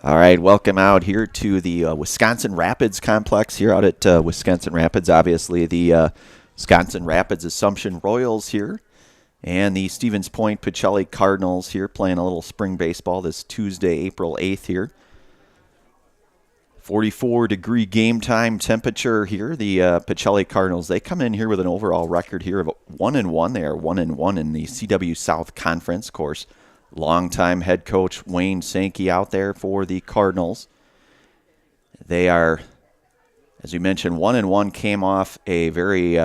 All right, welcome out here to the Wisconsin Rapids complex here out at Wisconsin Rapids. Obviously, the Wisconsin Rapids Assumption Royals here and the Stevens Point Pacelli Cardinals here playing a little spring baseball this Tuesday, April 8th here. 44-degree game time temperature here. The Pacelli Cardinals, they come in here with an overall record here of 1-1. They are 1-1 in the CW South Conference, of course. Longtime head coach Wayne Sankey out there for the Cardinals. They are, as we mentioned, 1-1, came off a very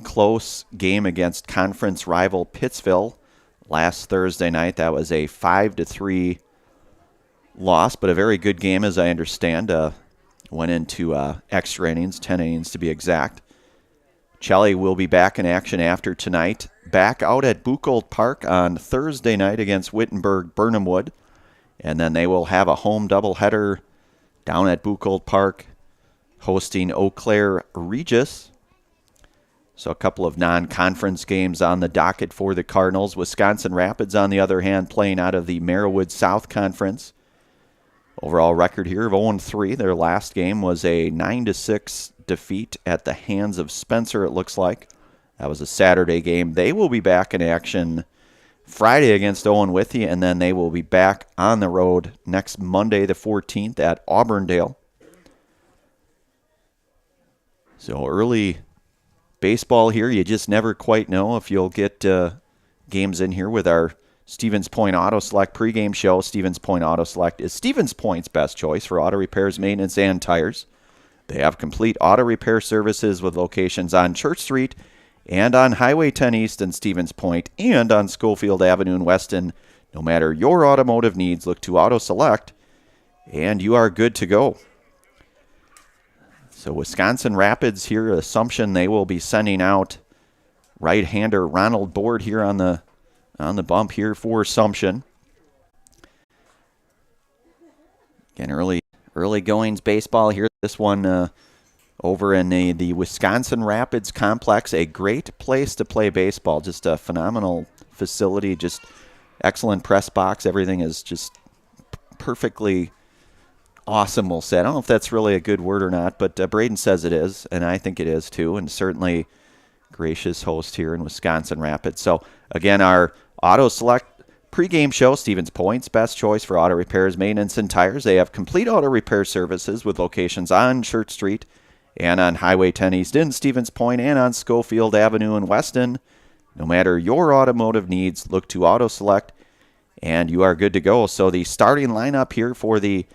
close game against conference rival Pittsville last Thursday night. That was a 5-3 loss, but a very good game as I understand. Went into extra innings, 10 innings to be exact. Pacelli will be back in action after tonight. Back out at Buchholz Park on Thursday night against Wittenberg-Burnham Wood. And then they will have a home doubleheader down at Buchholz Park hosting Eau Claire Regis. So a couple of non-conference games on the docket for the Cardinals. Wisconsin Rapids, on the other hand, playing out of the Merriwood South Conference. Overall record here of 0-3. Their last game was a 9-6 defeat at the hands of Spencer, it looks like. That was a Saturday game. They will be back in action Friday against Owen Withee, and then they will be back on the road next Monday, the 14th, at Auburndale. So early baseball here. You just never quite know if you'll get games in here with our Stevens Point Auto Select pregame show. Stevens Point Auto Select is Stevens Point's best choice for auto repairs, maintenance, and tires. They have complete auto repair services with locations on Church Street and on Highway 10 East in Stevens Point and on Schofield Avenue in Weston. No matter your automotive needs, look to Auto Select, and you are good to go. So Wisconsin Rapids here, Assumption, they will be sending out right-hander Ronald Board here on the bump here for Assumption. Again, early goings baseball here. This one over in the Wisconsin Rapids complex. A great place to play baseball. Just a phenomenal facility. Just excellent press box. Everything is just perfectly awesome, we'll say. I don't know if that's really a good word or not, but Braden says it is, and I think it is too, and certainly gracious host here in Wisconsin Rapids. So, again, our Auto Select pregame show, Stevens Point's best choice for auto repairs, maintenance, and tires. They have complete auto repair services with locations on Church Street and on Highway 10 East in Stevens Point and on Schofield Avenue in Weston. No matter your automotive needs, look to Auto Select, and you are good to go. So the starting lineup here for the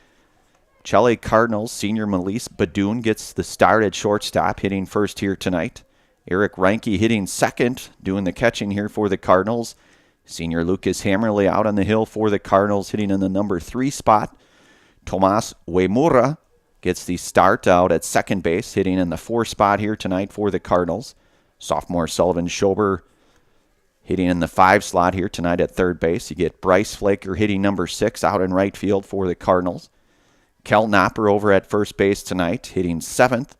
Pacelli Cardinals, senior Melise Badoon gets the start at shortstop, hitting first here tonight. Eric Reinke hitting second, doing the catching here for the Cardinals. Senior Lucas Hammerly out on the hill for the Cardinals, hitting in the number 3 spot. Tomas Uemura gets the start out at second base, hitting in the 4 spot here tonight for the Cardinals. Sophomore Sullivan Schober hitting in the 5 slot here tonight at third base. You get Bryce Flaker hitting number 6 out in right field for the Cardinals. Kel Knopper over at first base tonight, hitting 7th.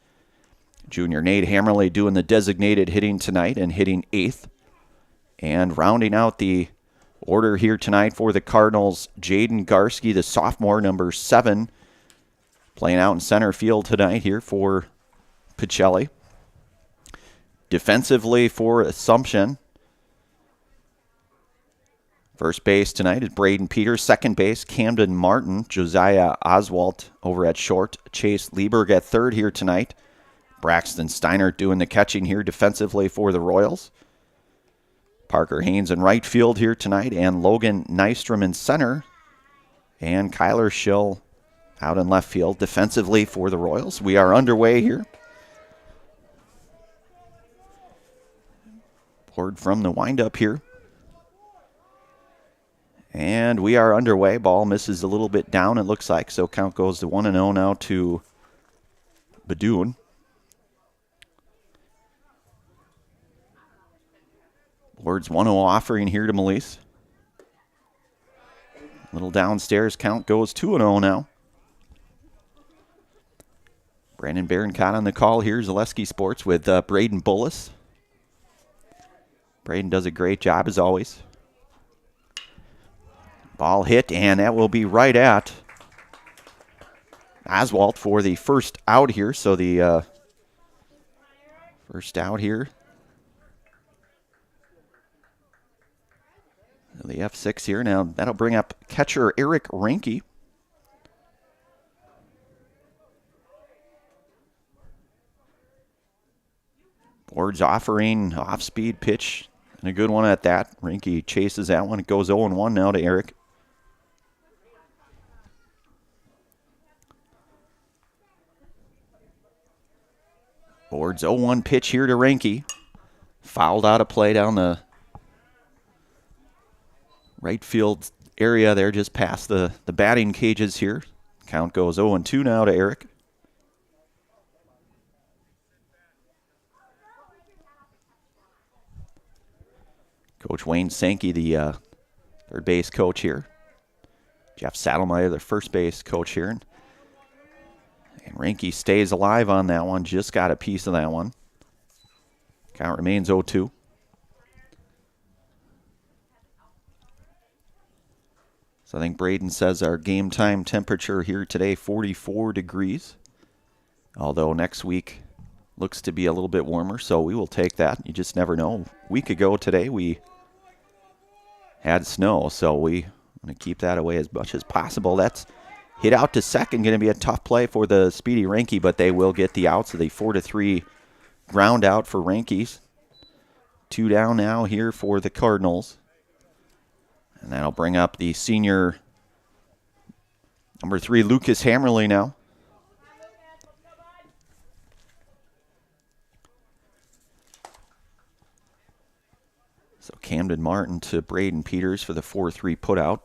Junior Nate Hammerly doing the designated hitting tonight and hitting 8th. And rounding out the order here tonight for the Cardinals, Jaden Garski, the sophomore, number 7, playing out in center field tonight here for Pacelli. Defensively for Assumption, first base tonight is Braden Peters. Second base, Camden Martin. Josiah Oswalt over at short. Chase Lieberg at third here tonight. Braxton Steiner doing the catching here defensively for the Royals. Parker Haynes in right field here tonight, and Logan Nystrom in center. And Kyler Schill out in left field defensively for the Royals. We are underway here. Board from the windup here. And we are underway. Ball misses a little bit down, it looks like. So count goes to 1-0 now to Badoon. Board's 1-0 offering here to Melise. Little downstairs. Count goes 2-0 now. Brandon Barron-Cott on the call here. Zaleski Sports with Braden Bullis. Braden does a great job as always. Ball hit, and that will be right at Oswalt for the first out here. So the first out here. The F6 here. Now that'll bring up catcher Eric Ranke. Board's offering off-speed pitch, and a good one at that. Ranke chases that one. It goes 0-1 now to Eric. Board's 0-1 pitch here to Ranke. Fouled out of play down the right field area there, just past the batting cages here. Count goes 0-2 now to Eric. Coach Wayne Sankey, the third base coach here. Jeff Saddlemeyer, the first base coach here. And Ranke stays alive on that one. Just got a piece of that one. Count remains 0-2. So I think Braden says our game time temperature here today, 44 degrees. Although next week looks to be a little bit warmer, so we will take that. You just never know. A week ago today, we had snow, so we want to keep that away as much as possible. That's hit out to second, going to be a tough play for the speedy Ranke, but they will get the out, so the 4-3 ground out for Ranke's. 2 down now here for the Cardinals. And that'll bring up the senior number 3, Lucas Hammerly now. So Camden Martin to Braden Peters for the 4-3 putout.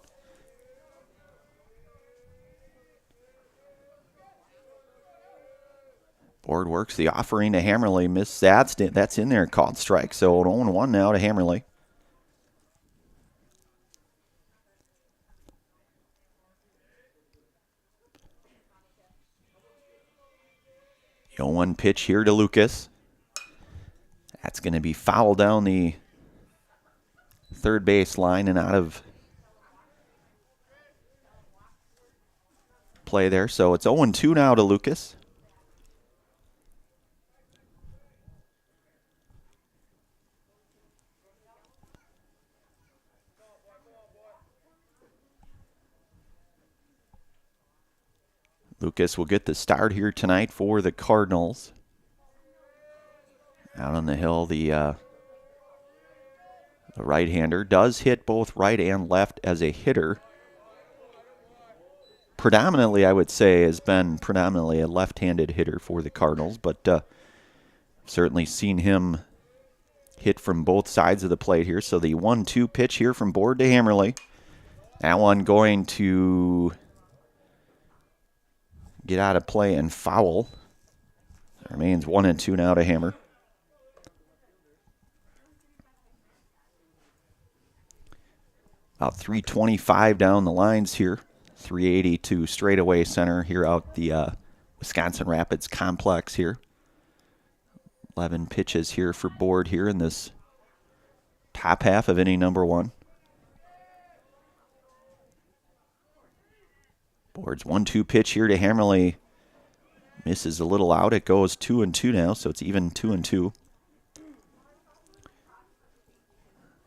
Board works the offering to Hammerly. Missed that. That's in there. Called strike. So 0-1 now to Hammerly. The 0-1 pitch here to Lucas. That's going to be fouled down the third base line and out of play there. So it's 0-2 now to Lucas. Lucas will get the start here tonight for the Cardinals. Out on the hill, the right-hander does hit both right and left as a hitter. Predominantly, I would say, has been predominantly a left-handed hitter for the Cardinals, but certainly seen him hit from both sides of the plate here. So the 1-2 pitch here from Board to Hammerly. That one going to get out of play and foul. It remains 1-2 now to Hammer. About 325 down the lines here. 380 to straightaway center here out the Wisconsin Rapids complex here. 11 pitches here for Board here in this top half of inning number 1. Board's 1-2 pitch here to Hammerly. Misses a little out. It goes 2-2 now, so it's even 2-2.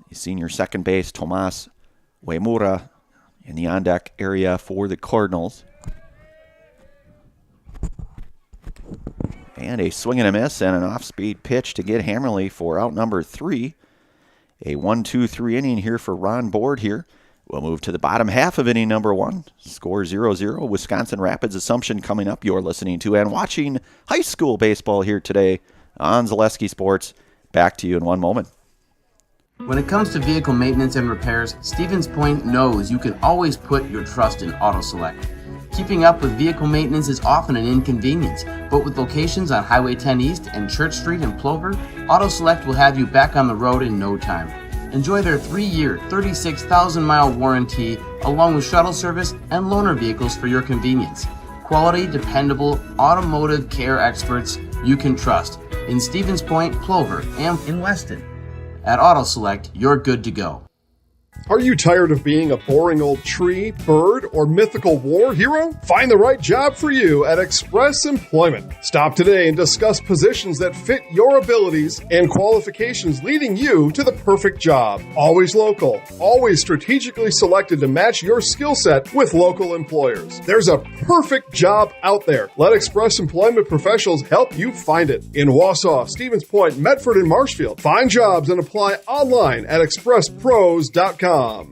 The senior second base, Tomas Uemura, in the on-deck area for the Cardinals. And a swing and a miss and an off-speed pitch to get Hammerly for out number 3. A 1-2-3 inning here for Ron Board here. We'll move to the bottom half of inning number 1. Score 0-0. Wisconsin Rapids Assumption coming up. You're listening to and watching high school baseball here today on Zaleski Sports. Back to you in one moment. When it comes to vehicle maintenance and repairs, Stevens Point knows you can always put your trust in Auto Select. Keeping up with vehicle maintenance is often an inconvenience, but with locations on Highway 10 East and Church Street in Plover, Auto Select will have you back on the road in no time. Enjoy their 3-year, 36,000-mile warranty, along with shuttle service and loaner vehicles for your convenience. Quality, dependable, automotive care experts you can trust in Stevens Point, Plover, and in Weston. At Auto Select, you're good to go. Are you tired of being a boring old tree, bird, or mythical war hero? Find the right job for you at Express Employment. Stop today and discuss positions that fit your abilities and qualifications, leading you to the perfect job. Always local, always strategically selected to match your skill set with local employers. There's a perfect job out there. Let Express Employment professionals help you find it. In Wausau, Stevens Point, Medford, and Marshfield. Find jobs and apply online at expresspros.com. All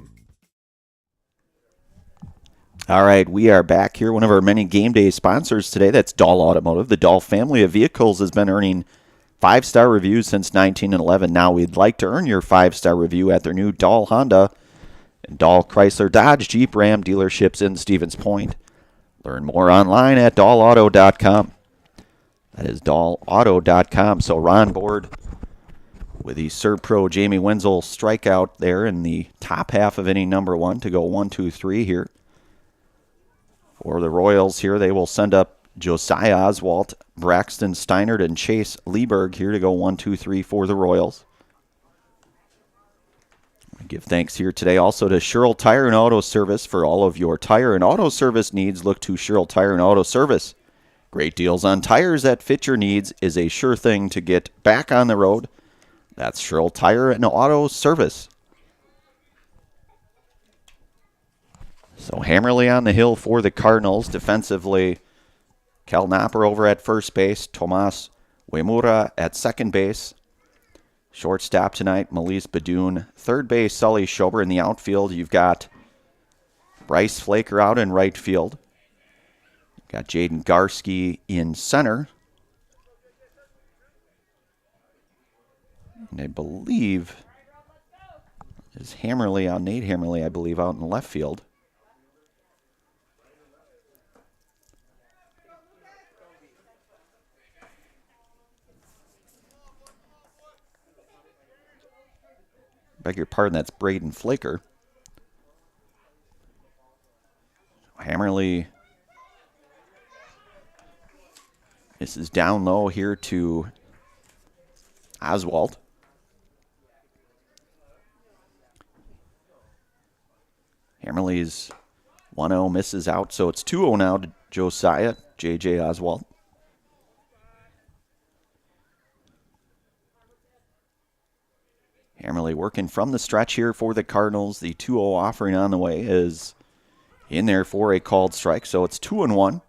right, we are back here. One of our many game day sponsors today, that's Dahl Automotive. The Dahl family of vehicles has been earning 5-star reviews since 1911. Now we'd like to earn your 5-star review at their new Dahl Honda and Dahl Chrysler Dodge Jeep Ram dealerships in Stevens Point. Learn more online at dahlauto.com. That is dahlauto.com. So Ron Board with the Serpro Jamie Wenzel strikeout there in the top half of inning number 1 to go 1-2-3 here. For the Royals here, they will send up Josiah Oswalt, Braxton Steinert, and Chase Lieberg here to go 1-2-3 for the Royals. I give thanks here today also to Sherrill Tire and Auto Service. For all of your tire and auto service needs, look to Sherrill Tire and Auto Service. Great deals on tires that fit your needs is a sure thing to get back on the road. That's Sherrill Tire and Auto Service. So Hammerly on the hill for the Cardinals. Defensively, Kel Knopper over at first base. Tomas Uemura at second base. Shortstop tonight, Melise Badoon. Third base, Sully Schober. In the outfield, you've got Bryce Flaker out in right field. You've got Jaden Garski in center. And I believe is Hammerly out, Nate Hammerly, I believe, out in left field. Beg your pardon, that's Braden Flaker. Hammerly, this is down low here to Oswalt. Hammerly's 1-0 misses out, so it's 2-0 now to Josiah, J.J. Oswalt. Hammerly working from the stretch here for the Cardinals. The 2-0 offering on the way is in there for a called strike, so it's 2-1.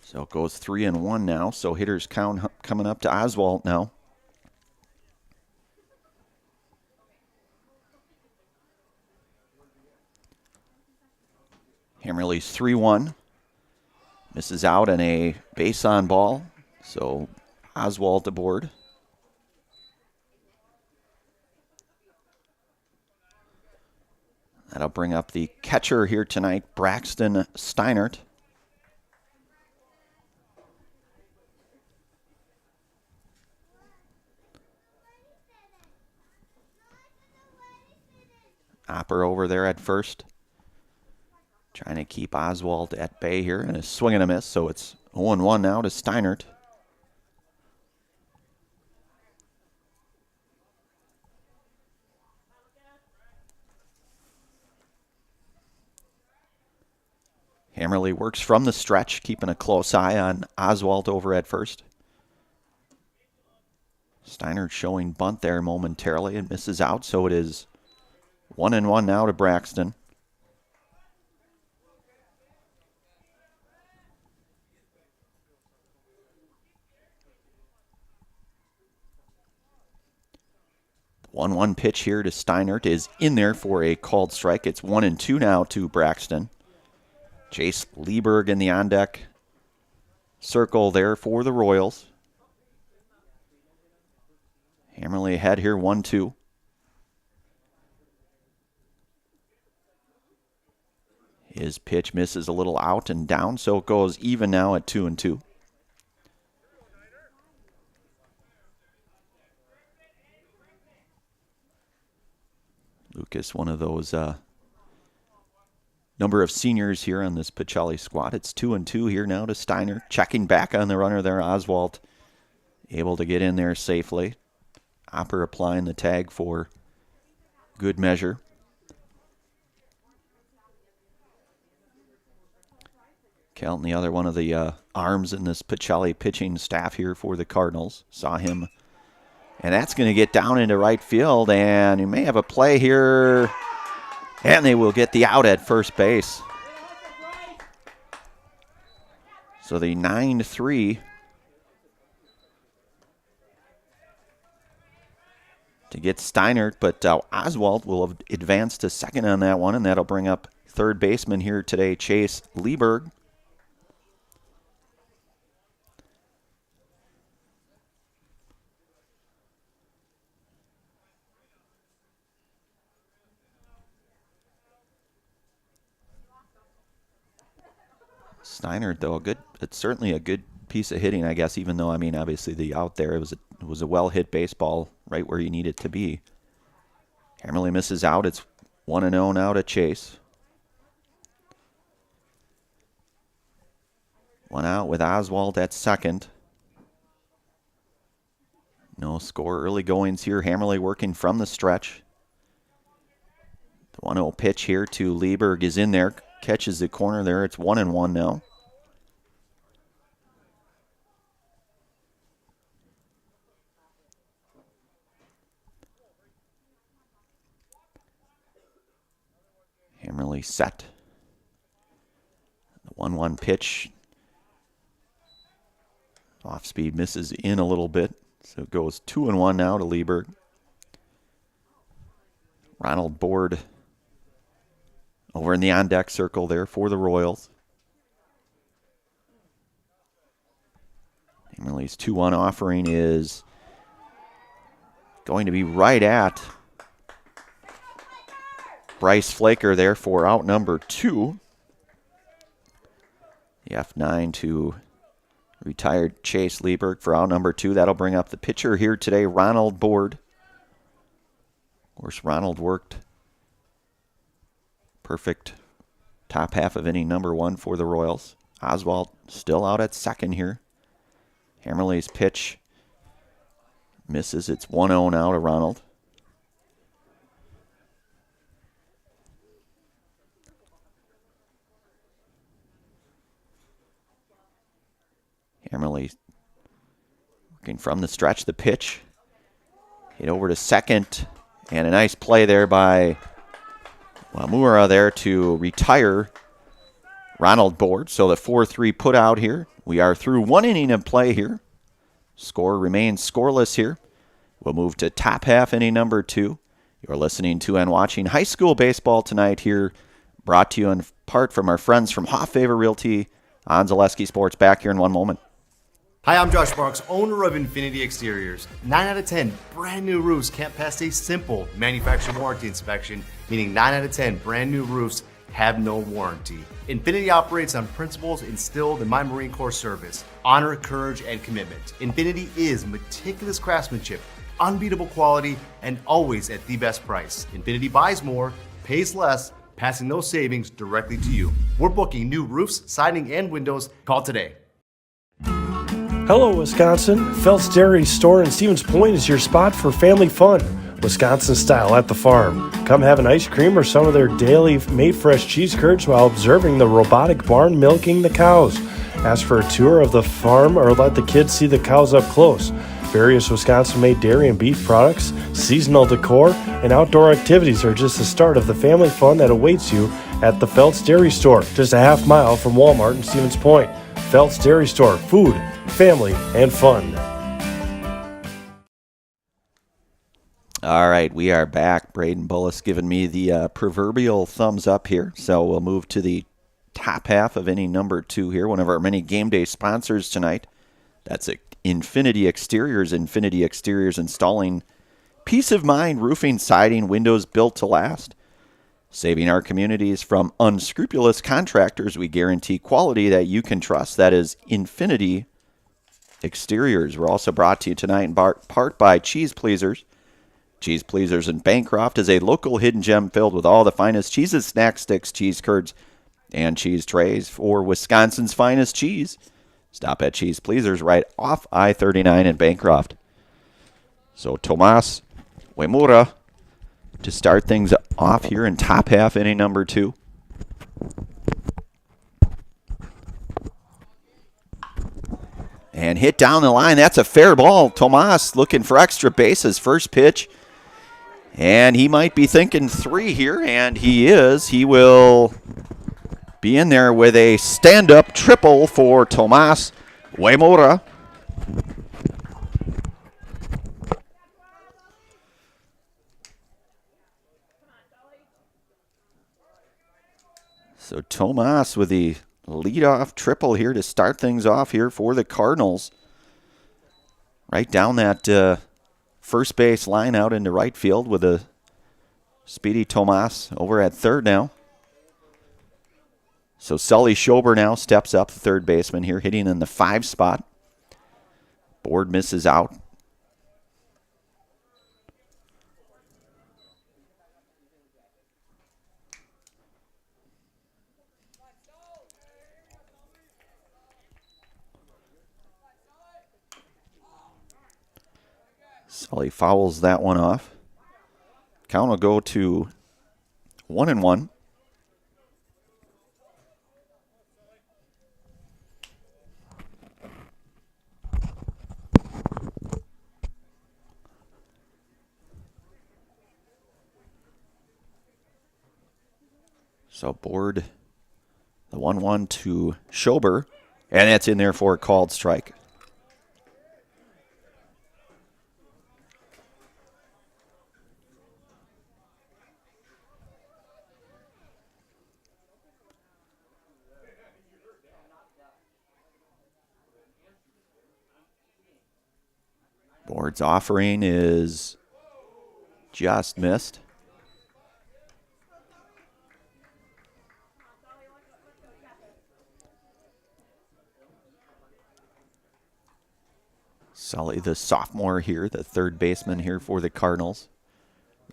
So it goes 3-1 now. So hitters count coming up to Oswalt now. Hammerly's 3-1. Misses out on a base on ball. So Oswalt aboard. That'll bring up the catcher here tonight, Braxton Steinert. Hopper over there at first. Trying to keep Oswalt at bay here, and a swing and a miss, so it's 0-1 now to Steinert. Hammerly works from the stretch, keeping a close eye on Oswalt over at first. Steinert showing bunt there momentarily and misses out, so it is 1-1 now to Braxton. The 1-1 pitch here to Steinert is in there for a called strike. It's 1-2 now to Braxton. Chase Lieberg in the on-deck circle there for the Royals. Hammerly ahead here, 1-2. His pitch misses a little out and down, so it goes even now at 2-2. Lucas, one of those number of seniors here on this Pacelli squad. It's 2-2 here now to Steiner. Checking back on the runner there. Oswald able to get in there safely. Opper applying the tag for good measure. Kelton, the other one of the arms in this Pacelli pitching staff here for the Cardinals. Saw him. And that's going to get down into right field, and you may have a play here. And they will get the out at first base. So the 9-3 to get Steinert, but Oswald will have advanced to second on that one, and that'll bring up third baseman here today, Chase Lieberg. Steiner, though, it's certainly a good piece of hitting, I guess, even though, I mean, obviously the out there, it was a well-hit baseball right where you need it to be. Hammerly misses out. It's 1-0 now to Chase. One out with Oswald at second. No score. Early goings here. Hammerly working from the stretch. The 1-0 pitch here to Lieberg is in there. Catches the corner there. It's 1-1 now. Hammerly set. The 1-1 pitch. Off speed misses in a little bit. So it goes 2-1 now to Lieberg. Ronald Board over in the on-deck circle there for the Royals. Hammerly's 2-1 offering is going to be right at Bryce Flaker there for out number 2. The F9 to retired Chase Lieberg for out number 2. That'll bring up the pitcher here today, Ronald Board. Of course, Ronald worked perfect top half of inning number 1 for the Royals. Oswald still out at second here. Hammerly's pitch misses. It's 1-0 now to Ronald. Hammerly working from the stretch. The pitch hit over to second, and a nice play there by Wamura there to retire Ronald Board. So the 4-3 put out here. We are through 1 inning of play here. Score remains scoreless here. We'll move to top half inning number 2. You're listening to and watching high school baseball tonight here, brought to you in part from our friends from Hofffavor Realty on Zaleski Sports. Back here in one moment. Hi, I'm Josh Marks, owner of Infinity Exteriors. 9 out of 10 brand new roofs can't pass a simple manufacturer warranty inspection, meaning 9 out of 10 brand new roofs have no warranty. Infinity operates on principles instilled in my Marine Corps service: honor, courage, and commitment. Infinity is meticulous craftsmanship, unbeatable quality, and always at the best price. Infinity buys more, pays less, passing those savings directly to you. We're booking new roofs, siding, and windows. Call today. Hello, Wisconsin. Phelps Dairy Store in Stevens Point is your spot for family fun. Wisconsin style at the farm. Come have an ice cream or some of their daily made fresh cheese curds while observing the robotic barn milking the cows. Ask for a tour of the farm or let the kids see the cows up close. Various Wisconsin-made dairy and beef products, seasonal decor, and outdoor activities are just the start of the family fun that awaits you at the Phelps Dairy Store, just a half mile from Walmart in Stevens Point. Phelps Dairy Store, food, family, and fun. All right, we are back. Braden Bullis giving me the proverbial thumbs up here. So we'll move to the top half of inning number 2 here. One of our many game day sponsors tonight. That's Infinity Exteriors. Infinity Exteriors installing peace of mind roofing, siding, windows built to last. Saving our communities from unscrupulous contractors, we guarantee quality that you can trust. That is Infinity Exteriors. We're also brought to you tonight in part by Cheese Pleasers. Cheese Pleasers in Bancroft is a local hidden gem filled with all the finest cheeses, snack sticks, cheese curds, and cheese trays for Wisconsin's finest cheese. Stop at Cheese Pleasers right off I-39 in Bancroft. So Tomas Uemura to start things off here in top half inning number 2. And hit down the line. That's a fair ball. Tomas looking for extra bases. First pitch. And he might be thinking 3 here, and he is. He will be in there with a stand-up triple for Tomas Uemura. So Tomas with the leadoff triple here to start things off here for the Cardinals. Right down that first base line out into right field with a speedy Tomas over at third now. So Sully Schober now steps up, the third baseman here, hitting in the 5 spot. Board misses out. Sully fouls that one off. Count will go to 1-1. So Board, the 1-1 to Schober, and that's in there for a called strike. Board's offering is just missed. Sully, the sophomore here, the third baseman here for the Cardinals,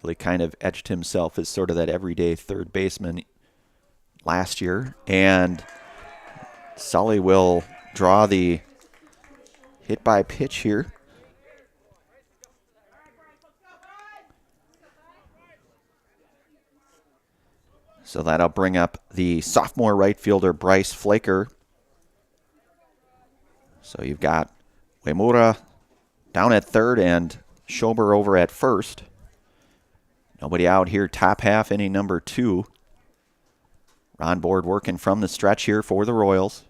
really kind of etched himself as sort of that everyday third baseman last year. And Sully will draw the hit by pitch here. So that'll bring up the sophomore right fielder, Bryce Flaker. So you've got Uemura down at third and Schober over at first. Nobody out here, top half, inning number 2. Ron Board working from the stretch here for the Royals.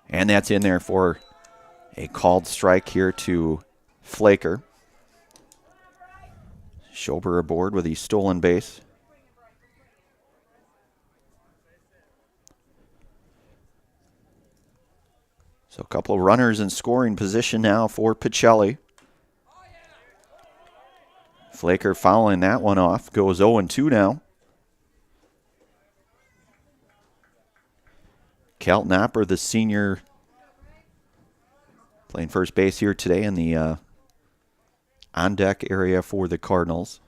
And that's in there for a called strike here to Flaker. Schober aboard with the stolen base. So a couple of runners in scoring position now for Pacelli. Flaker fouling that one off. Goes 0-2 now. Kelt Knopper, the senior, playing first base here today in the on-deck area for the Cardinals.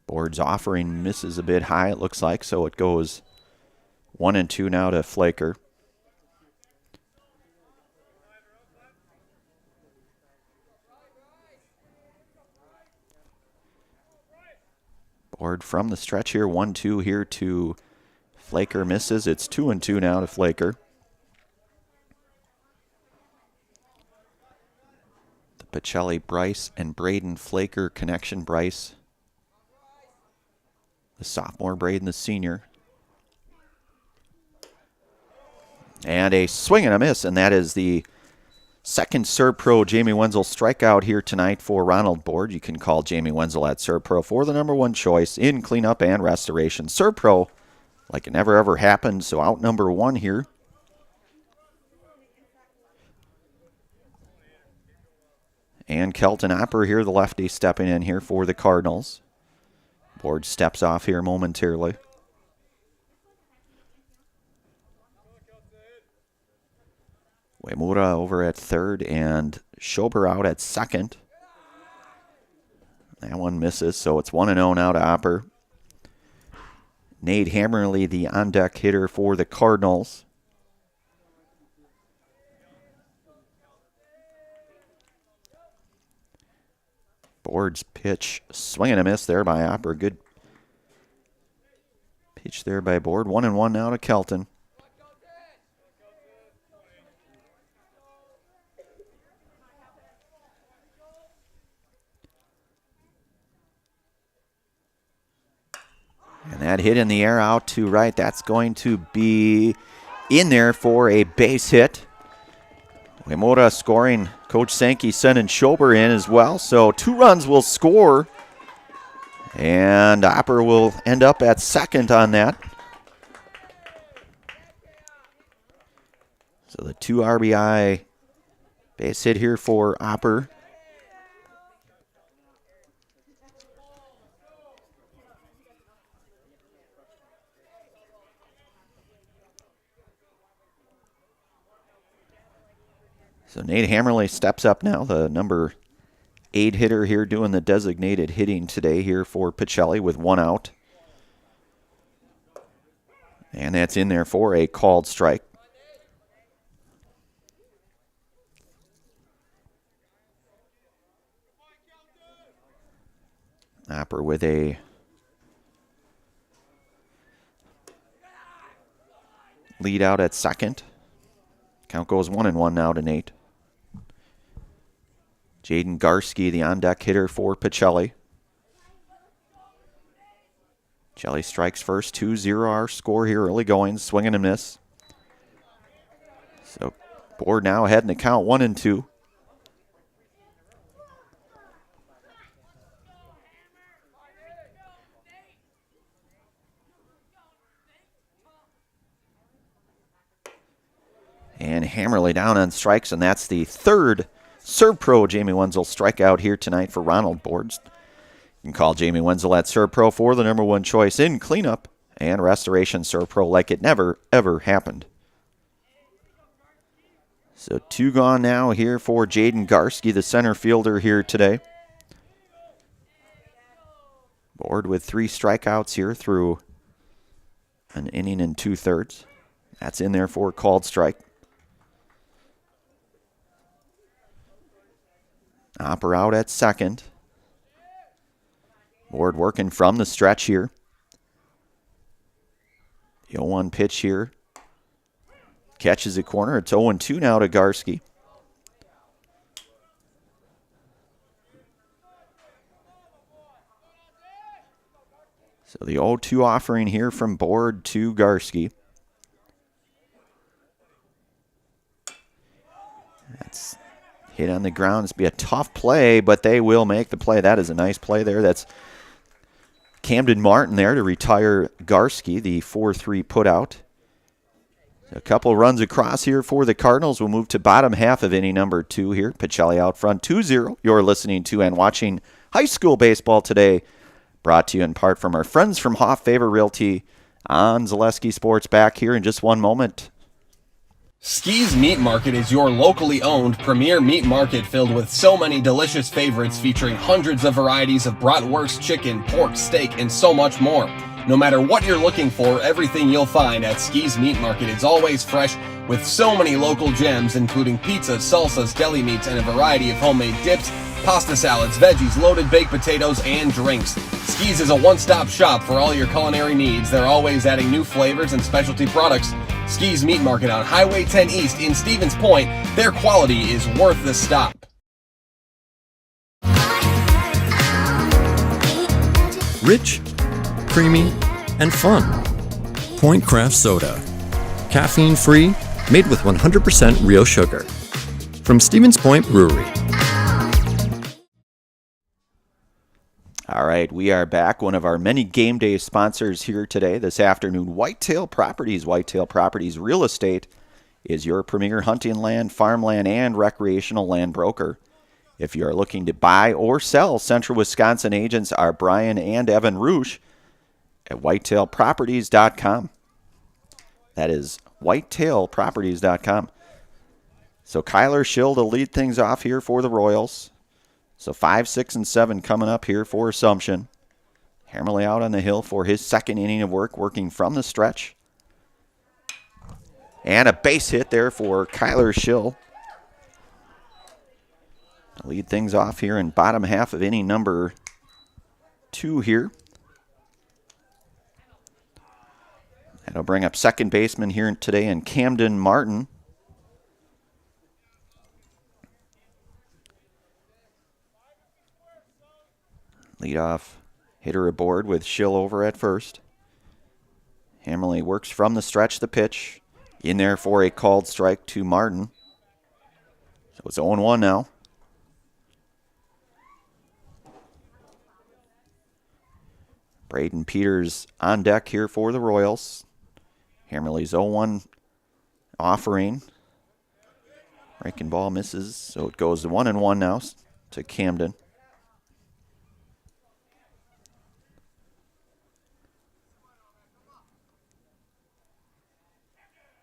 Board's offering misses a bit high, it looks like, so it goes 1-2 now to Flaker. Board from the stretch here, 1-2 here to Flaker, misses. It's 2-2 now to Flaker. The Pacelli, Bryce, and Braden Flaker connection. Bryce, the sophomore, Braden, the senior. And a swing and a miss, and that is the second Servpro Jamie Wenzel strikeout here tonight for Ronald Board. You can call Jamie Wenzel at Servpro for the #1 choice in cleanup and restoration. Servpro, like it never ever happened, so out number 1 here. And Kelton Opper here, the lefty, stepping in here for the Cardinals. Board steps off here momentarily. Uemura over at third and Schober out at second. That one misses, so it's 1-0 now to Opper. Nate Hammerly, the on-deck hitter for the Cardinals. Board's pitch, swing and a miss there by Opper. Good pitch there by Board. 1-1 now to Kelton. And that hit in the air out to right. That's going to be in there for a base hit. Wimota scoring. Coach Sankey sending Schober in as well. So 2 runs will score. And Opper will end up at second on that. So the 2 RBI base hit here for Opper. So Nate Hammerly steps up now, the number 8 hitter here doing the designated hitting today here for Pacelli with 1 out. And that's in there for a called strike. Opper with a lead out at second. Count goes 1-1 now to Nate. Jaden Garski, the on-deck hitter for Pacelli. Pacelli strikes first, 2-0 our score here, early going, swing and a miss. So Board now ahead in the count, 1-2. And Hammerly down on strikes, and that's the 3rd Serve Pro Jamie Wenzel strikeout here tonight for Ronald Boards. You can call Jamie Wenzel at Serve Pro for the number 1 choice in cleanup and restoration. Serve Pro like it never, ever happened. So 2 gone now here for Jaden Garski, the center fielder here today. Board with 3 strikeouts here through an inning and 2/3. That's in there for a called strike. Opper out at second. Board working from the stretch here. The 0-1 pitch here. Catches the corner. It's 0-2 now to Garski. So the 0-2 offering here from Board to Garski. That's hit on the ground. It's be a tough play, but they will make the play. That is a nice play there. That's Camden Martin there to retire Garski, the 4-3 putout. A couple runs across here for the Cardinals. We'll move to bottom half of inning number 2 here. Pacelli out front 2-0. You're listening to and watching high school baseball today, brought to you in part from our friends from Hoff Favor Realty on Zaleski Sports. Back here in just one moment. Ski's Meat Market is your locally owned premier meat market filled with so many delicious favorites featuring hundreds of varieties of bratwurst, chicken, pork, steak, and so much more. No matter what you're looking for, everything you'll find at Ski's Meat Market is always fresh with so many local gems including pizzas, salsas, deli meats, and a variety of homemade dips, pasta salads, veggies, loaded baked potatoes, and drinks. Ski's is a one-stop shop for all your culinary needs. They're always adding new flavors and specialty products. Ski's Meat Market on Highway 10 East in Stevens Point. Their quality is worth the stop. Rich, creamy, and fun. Point Craft Soda. Caffeine-free, made with 100% real sugar. From Stevens Point Brewery. All right, we are back. One of our many game day sponsors here today, this afternoon, Whitetail Properties. Whitetail Properties Real Estate is your premier hunting land, farmland, and recreational land broker. If you are looking to buy or sell, Central Wisconsin agents are Brian and Evan Roosh at whitetailproperties.com. That is whitetailproperties.com. So Kyler Schill to lead things off here for the Royals. So 5, 6, and 7 coming up here for Assumption. Hammerly out on the hill for his second inning of work, working from the stretch. And a base hit there for Kyler Schill to lead things off here in bottom half of inning number 2 here. That'll bring up second baseman here today in Camden Martin. Leadoff hitter aboard with Schill over at first. Hammerly works from the stretch, the pitch. In there for a called strike to Martin. So it's 0-1 now. Braden Peters on deck here for the Royals. Hammerly's 0-1 offering. Breaking ball misses, so it goes to 1-1 now to Camden.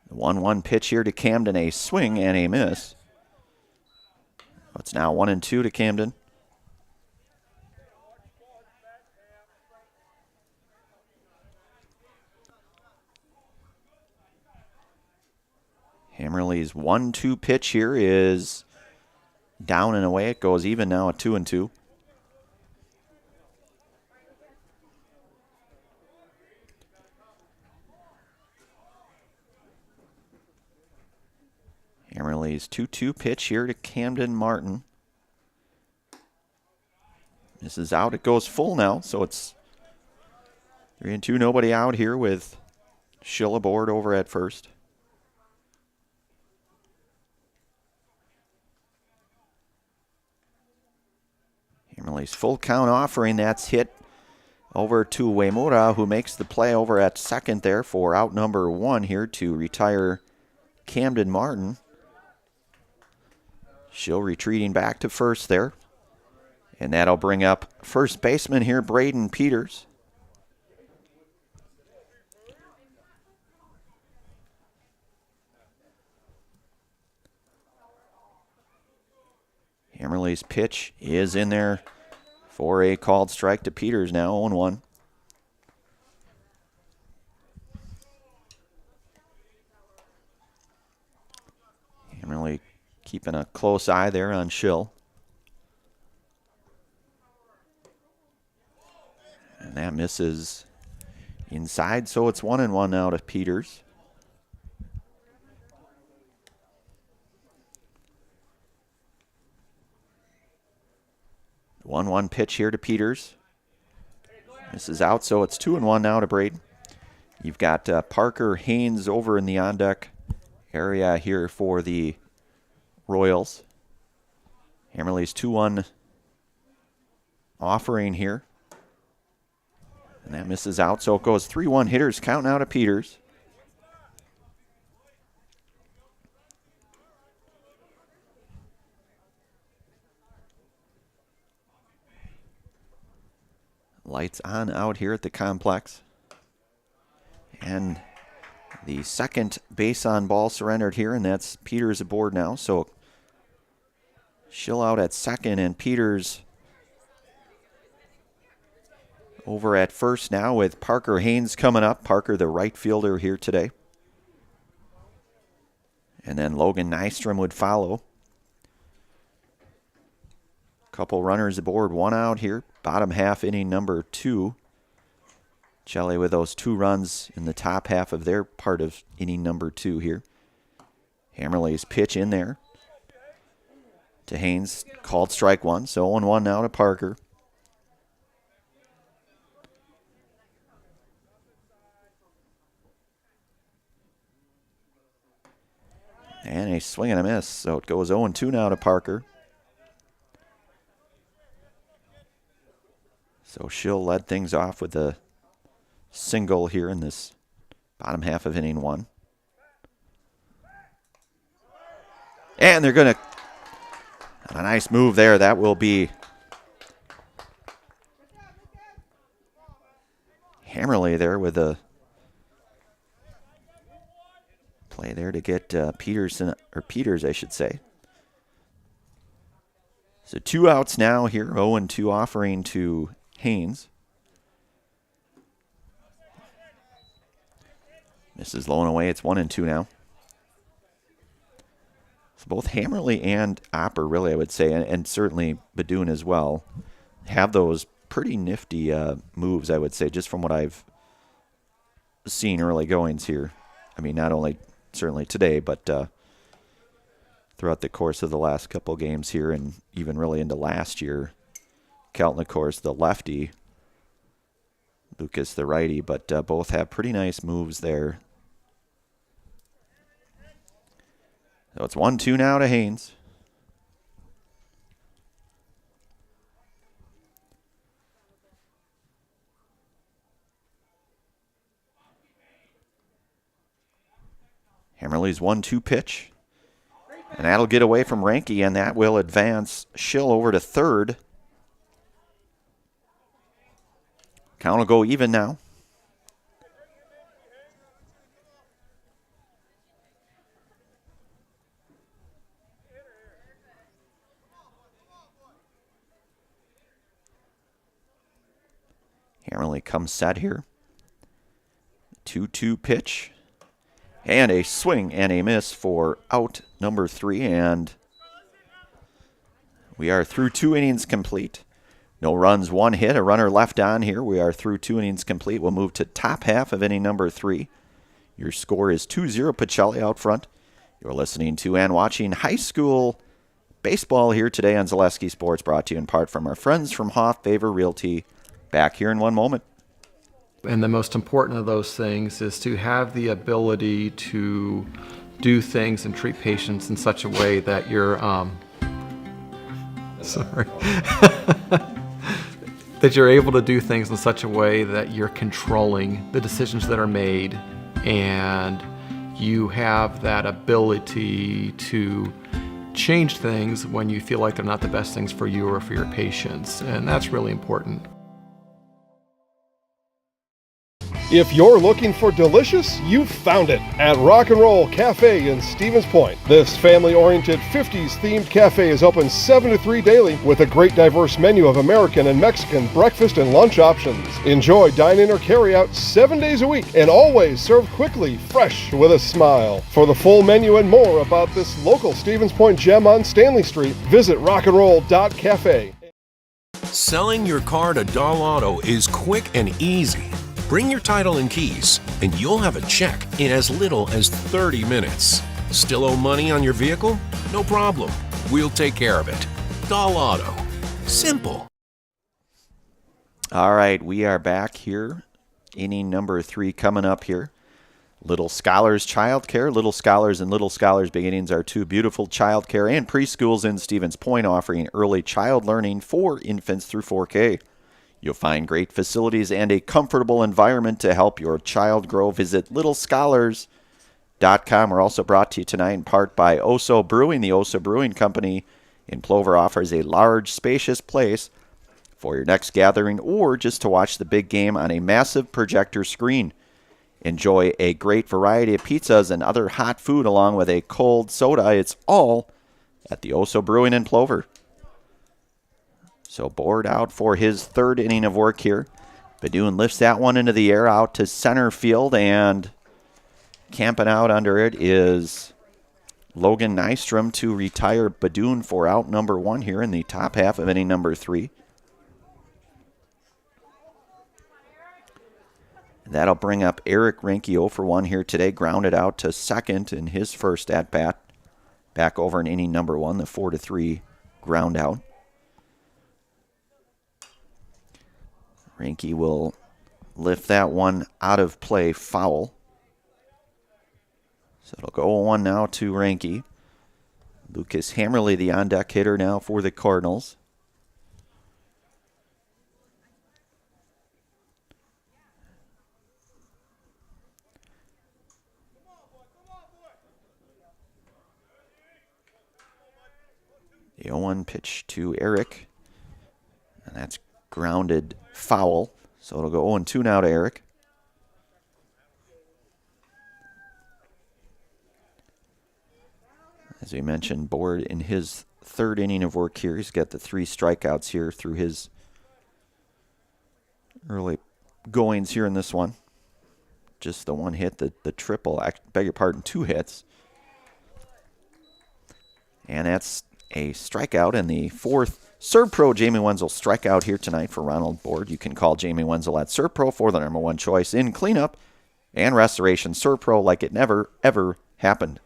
The 1-1 pitch here to Camden, a swing and a miss. It's now 1-2 to Camden. Hammerly's 1-2 pitch here is down and away. It goes even now at 2-2. Hammerly's 2-2 pitch here to Camden Martin. This is out. It goes full now, so it's 3-2. Nobody out here with Schill aboard over at first. Hammerly's full count offering. That's hit over to Uemura, who makes the play over at second there for out number 1 here to retire Camden Martin. Schill retreating back to first there. And that'll bring up first baseman here, Braden Peters. Hammerly's pitch is in there for a called strike to Peters now, 0-1. Hammerly keeping a close eye there on Schill. And that misses inside, so it's 1-1 now to Peters. The 1-1 pitch here to Peters. This is out, so it's 2-1 now to Braden. You've got Parker Haynes over in the on-deck area here for the Royals. Hammerly's 2-1 offering here. And that misses out, so it goes 3-1 hitters count now to Peters. Lights on out here at the complex. And the second base on ball surrendered here, and that's Peters aboard now. So Schill out at second, and Peters over at first now with Parker Haynes coming up. Parker, the right fielder here today. And then Logan Nystrom would follow. Couple runners aboard, 1 out here. Bottom half inning number 2. Pacelli with those 2 runs in the top half of their part of inning number 2 here. Hammerly's pitch in there to Haynes, called strike 1. So 0-1 now to Parker. And a swing and a miss, so it goes 0-2 now to Parker. So Schill led things off with a single here in this bottom half of inning 1. And they're going to, a nice move there. That will be Hammerly there with a play there to get Peters, I should say. So 2 outs now here, 0-2 offering to Haynes. Misses low and away. It's 1-2 now. So both Hammerly and Opper, really, I would say, and certainly Badoon as well, have those pretty nifty moves, I would say, just from what I've seen early goings here. I mean, not only certainly today, but throughout the course of the last couple games here and even really into last year. Kelton, of course, the lefty. Lucas, the righty, but both have pretty nice moves there. So it's 1-2 now to Haynes. Hammerly's 1-2 pitch. And that'll get away from Ranke, and that will advance Schill over to third. Count will go even now. Hammerly comes set here. 2-2 pitch. And a swing and a miss for out number 3. And we are through 2 innings complete. No runs, 1 hit, a runner left on here. We are through 2 innings complete. We'll move to top half of inning number 3. Your score is 2-0 Pacelli out front. You're listening to and watching high school baseball here today on Zaleski Sports, brought to you in part from our friends from Hoff Favor Realty. Back here in one moment. And the most important of those things is to have the ability to do things and treat patients in such a way that you're, that you're able to do things in such a way that you're controlling the decisions that are made, and you have that ability to change things when you feel like they're not the best things for you or for your patients, and that's really important. If you're looking for delicious, you've found it at Rock and Roll Cafe in Stevens Point. This family-oriented 50s-themed cafe is open 7 to 3 daily with a great diverse menu of American and Mexican breakfast and lunch options. Enjoy dine-in or carry-out 7 days a week and always served quickly, fresh, with a smile. For the full menu and more about this local Stevens Point gem on Stanley Street, visit rockandroll.cafe. Selling your car to Doll Auto is quick and easy. Bring your title and keys, and you'll have a check in as little as 30 minutes. Still owe money on your vehicle? No problem. We'll take care of it. Doll Auto. Simple. All right, we are back here. Inning number 3 coming up here. Little Scholars Childcare. Little Scholars and Little Scholars Beginnings are 2 beautiful childcare and preschools in Stevens Point, offering early child learning for infants through 4K. You'll find great facilities and a comfortable environment to help your child grow. Visit littlescholars.com. We're also brought to you tonight in part by Oso Brewing. The Oso Brewing Company in Plover offers a large, spacious place for your next gathering or just to watch the big game on a massive projector screen. Enjoy a great variety of pizzas and other hot food along with a cold soda. It's all at the Oso Brewing in Plover. So Board out for his 3rd inning of work here. Badoon lifts that one into the air out to center field, and camping out under it is Logan Nystrom to retire Badoon for out number 1 here in the top half of inning number 3. And that'll bring up Eric Ranke 0 for 1 here today, grounded out to second in his first at-bat. Back over in inning number 1, the 4-3 ground out. Ranke will lift that one out of play, foul. So it'll go 1 now to Ranke. Lucas Hammerly, the on-deck hitter now for the Cardinals. The 0-1 pitch to Eric. And that's grounded foul. So it'll go 0-2 now to Eric. As we mentioned, Board in his third inning of work here. He's got the 3 strikeouts here through his early goings here in this one. Just the 1 hit, the triple, beg your pardon, 2 hits. And that's a strikeout, and the 4th Serve Jamie Wenzel strikeout here tonight for Ronald Board. You can call Jamie Wenzel at Serve for the #1 choice in cleanup and restoration. Serve like it never, ever happened.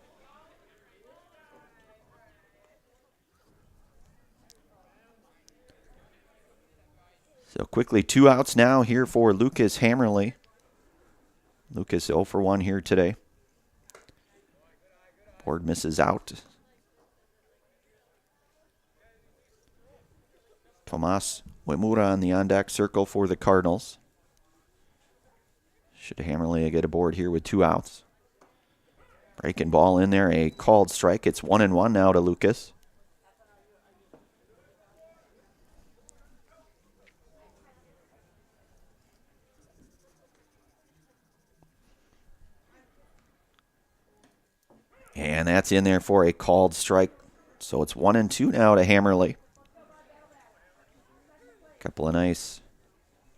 So quickly, 2 outs now here for Lucas Hammerly. Lucas 0 for 1 here today. Board misses out. Tomas Wimura on the on-deck circle for the Cardinals. Should Hammerly get aboard here with 2 outs. Breaking ball in there, a called strike. It's 1-1 now to Lucas. And that's in there for a called strike. So it's 1-2 now to Hammerly. Couple of nice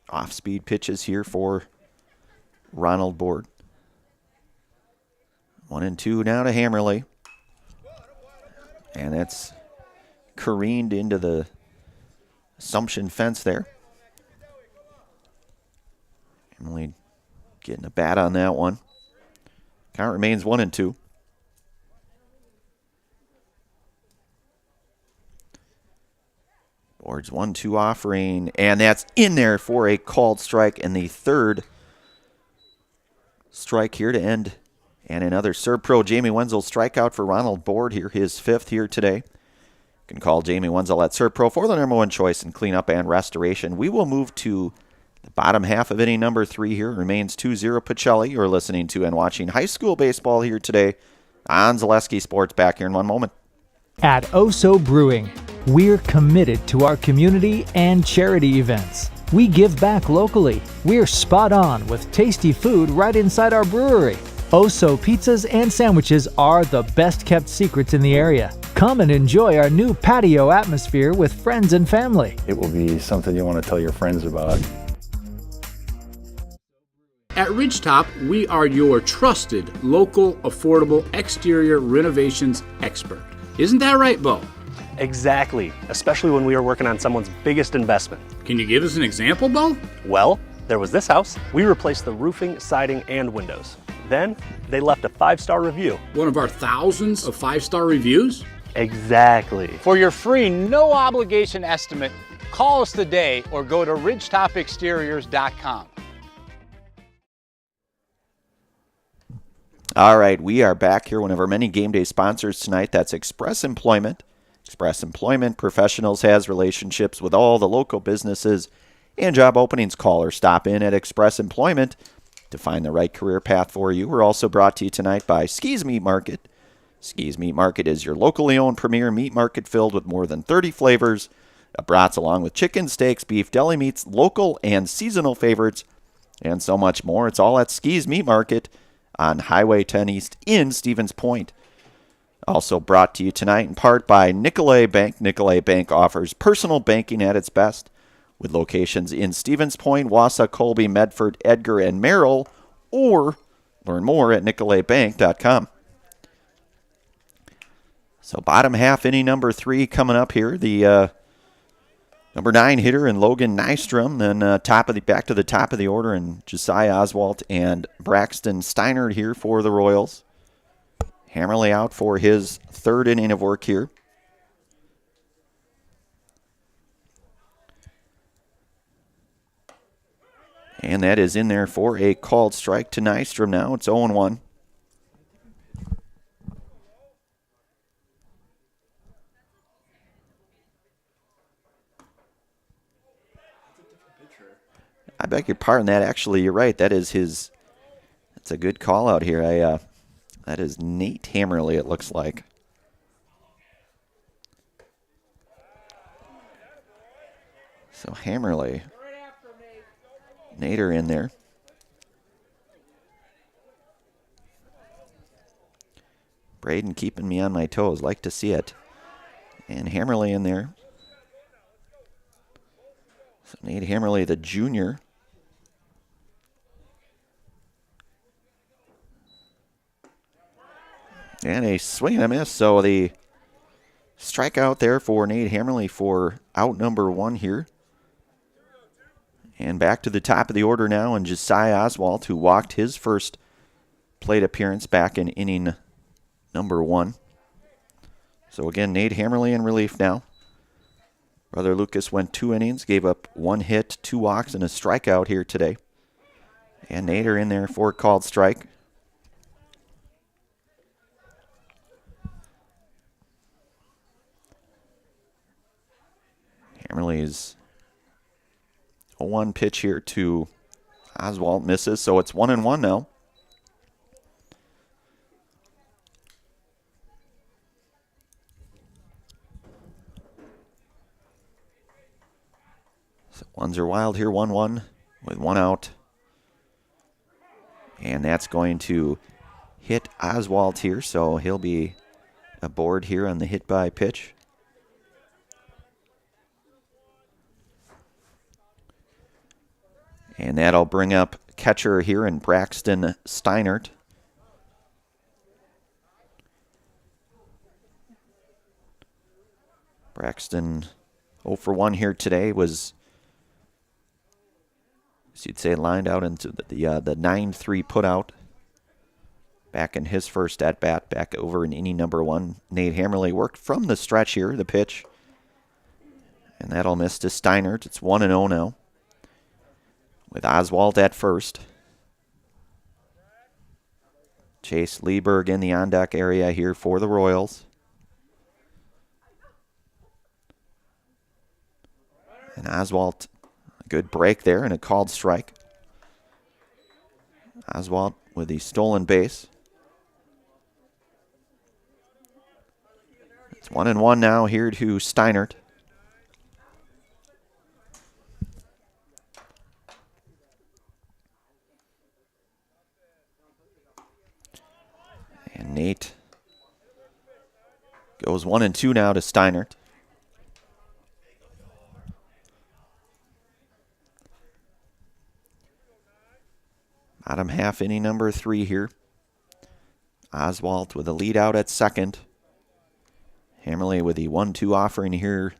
off-speed pitches here for Ronald Board. 1-2 now to Hammerly. And that's careened into the Assumption fence there. Hammerly getting a bat on that one. Count remains 1-2. Board's 1-2 offering, and that's in there for a called strike, and the 3rd strike here to end. And another Serve Pro Jamie Wenzel strikeout for Ronald Board here, his 5th here today. You can call Jamie Wenzel at Serve Pro for the #1 choice in cleanup and restoration. We will move to the bottom half of inning number 3 here. Remains 2-0 Pacelli. You're listening to and watching high school baseball here today on Zaleski Sports. Back here in 1 moment. At Oso Brewing, we're committed to our community and charity events. We give back locally. We're spot on with tasty food right inside our brewery. Oso pizzas and sandwiches are the best kept secrets in the area. Come and enjoy our new patio atmosphere with friends and family. It will be something you want to tell your friends about. At Ridgetop, we are your trusted, local, affordable exterior renovations expert. Isn't that right, Bo? Exactly, especially when we are working on someone's biggest investment. Can you give us an example, Bo? Well, there was this house. We replaced the roofing, siding, and windows. Then, they left a 5-star review. One of our thousands of 5-star reviews? Exactly. For your free, no-obligation estimate, call us today or go to ridgetopexteriors.com. All right, we are back here. One of our many game day sponsors tonight, that's Express Employment. Express Employment Professionals has relationships with all the local businesses and job openings. Call or stop in at Express Employment to find the right career path for you. We're also brought to you tonight by Ski's Meat Market. Ski's Meat Market is your locally owned premier meat market filled with more than 30 flavors of brats along with chicken, steaks, beef, deli meats, local and seasonal favorites, and so much more. It's all at Ski's Meat Market on Highway 10 East in Stevens Point. Also brought to you tonight in part by Nicolay Bank. Nicolay Bank offers personal banking at its best with locations in Stevens Point, Wausau, Colby, Medford, Edgar, and Merrill, or learn more at nicolaybank.com. So bottom half inning number 3 coming up here. The number 9 hitter in Logan Nystrom, then back to the top of the order, and Josiah Oswalt and Braxton Steinert here for the Royals. Hammerly out for his 3rd inning of work here. And that is in there for a called strike to Nystrom now. It's 0-1. I beg your pardon. That actually, you're right. That is his. That's a good call out here. That is Nate Hammerly, it looks like. So Hammerly. Nader in there. Braden keeping me on my toes. Like to see it. And Hammerly in there. So Nate Hammerly, the junior. And a swing and a miss. So the strikeout there for Nate Hammerly for out number 1 here. And back to the top of the order now, and Josiah Oswalt, who walked his first plate appearance back in inning number 1. So again, Nate Hammerly in relief now. Brother Lucas went 2 innings, gave up 1 hit, 2 walks, and a strikeout here today. And Nader in there for a called strike. Hammerly's 0-1 pitch here to Oswalt, misses, so it's 1-1 now. So ones are wild here, 1-1 with 1 out. And that's going to hit Oswalt here, so he'll be aboard here on the hit by pitch. And that'll bring up catcher here in Braxton Steinert. Braxton 0 for 1 here today, was, as you'd say, lined out into the 9-3 putout. Back in his first at-bat, back over in inning number 1. Nate Hammerly worked from the stretch here, the pitch. And that'll miss to Steinert. It's 1-0 now, with Oswalt at first. Chase Lieberg in the on-deck area here for the Royals. And Oswalt, a good break there and a called strike. Oswalt with the stolen base. It's 1-1 now here to Steinert. And Nate goes 1-2 now to Steinert. Bottom half inning number 3 here. Oswalt with a lead out at second. Hammerly with the 1-2 offering here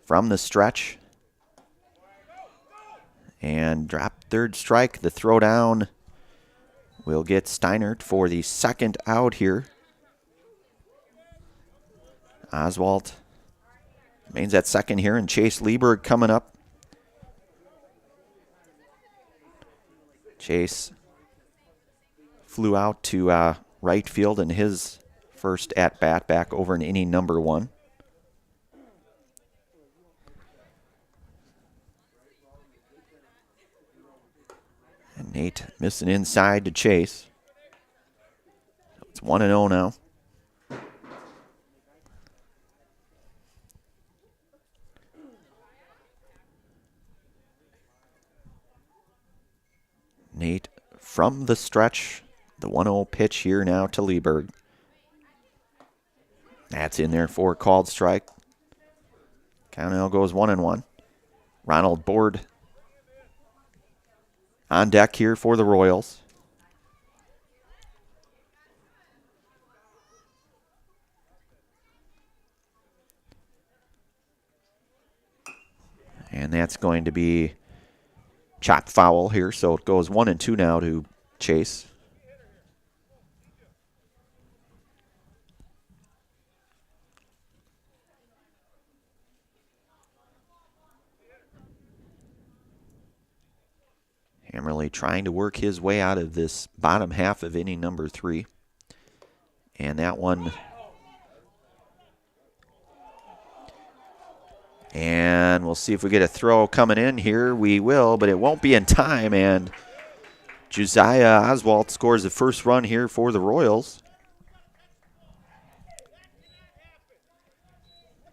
from the stretch. And drop third strike. The throw down will get Steinert for the second out here. Oswalt remains at second here, and Chase Lieberg coming up. Chase flew out to right field in his first at-bat back over in inning number 1. And Nate missing inside to Chase. So it's 1-0 now. Nate from the stretch. The 1-0 pitch here now to Lieberg. That's in there for a called strike. Count now goes 1-1. Ronald Board on deck here for the Royals. And that's going to be chop foul here, so it goes 1-2 now to Chase. Hammerly trying to work his way out of this bottom half of inning number 3. And that one. And we'll see if we get a throw coming in here. We will, but it won't be in time. And Josiah Oswalt scores the first run here for the Royals.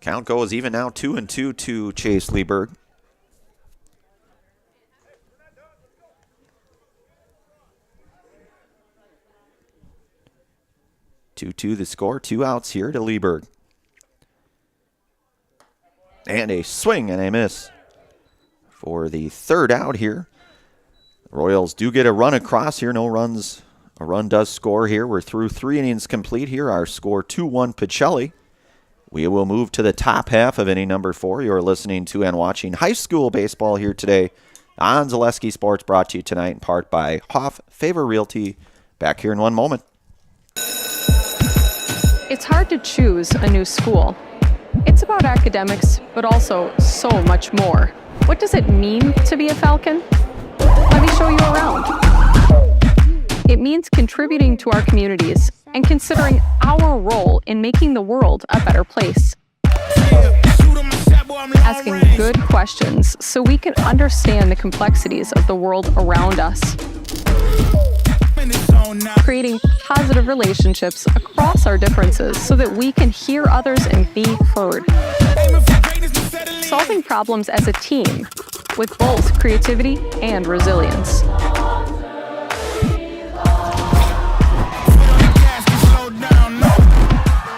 Count goes even now, 2-2 to Chase Lieberg. Two the score, 2 outs here to Lieberg. And a swing and a miss for the third out here. The Royals do get a run across here. No runs. A run does score here. We're through 3 innings complete here. Our score 2-1 Pacelli. We will move to the top half of inning number 4. You're listening to and watching high school baseball here today on Zaleski Sports, brought to you tonight in part by Hoff Favor Realty. Back here in one moment. It's hard to choose a new school. It's about academics, but also so much more. What does it mean to be a Falcon? Let me show you around. It means contributing to our communities and considering our role in making the world a better place. Asking good questions so we can understand the complexities of the world around us. Creating positive relationships across our differences so that we can hear others and be heard. Solving problems as a team with both creativity and resilience.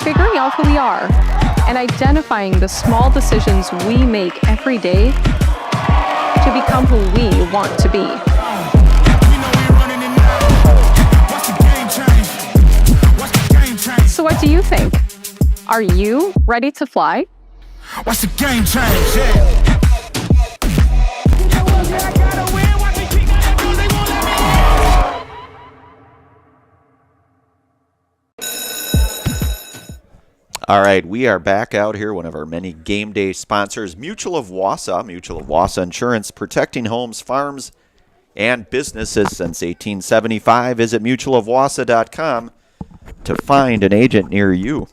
Figuring out who we are and identifying the small decisions we make every day to become who we want to be. So what do you think? Are you ready to fly? Watch the game change, yeah. All right, we are back out here. One of our many game day sponsors, Mutual of Wausau. Mutual of Wausau Insurance, protecting homes, farms, and businesses since 1875. Visit mutualofwausau.com to find an agent near you.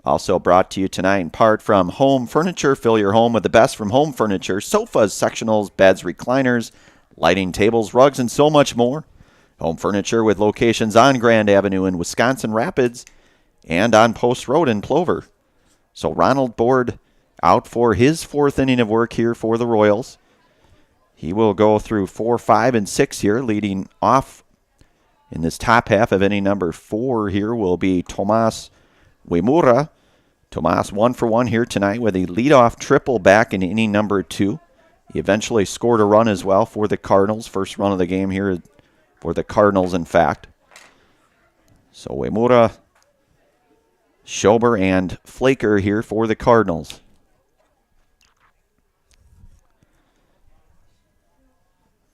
Also brought to you tonight in part from Home Furniture. Fill your home with the best from Home Furniture. Sofas, sectionals, beds, recliners, lighting, tables, rugs, and so much more. Home Furniture with locations on Grand Avenue in Wisconsin Rapids and on Post Road in Plover. So Ronald Board out for his 4th inning of work here for the Royals. He will go through 4, 5, and 6 here. Leading off in this top half of inning number 4 here will be Tomas Uemura. Tomas 1 for 1 here tonight with a leadoff triple back in inning number 2. He eventually scored a run as well for the Cardinals. First run of the game here for the Cardinals, in fact. So Uemura, Schober, and Flaker here for the Cardinals.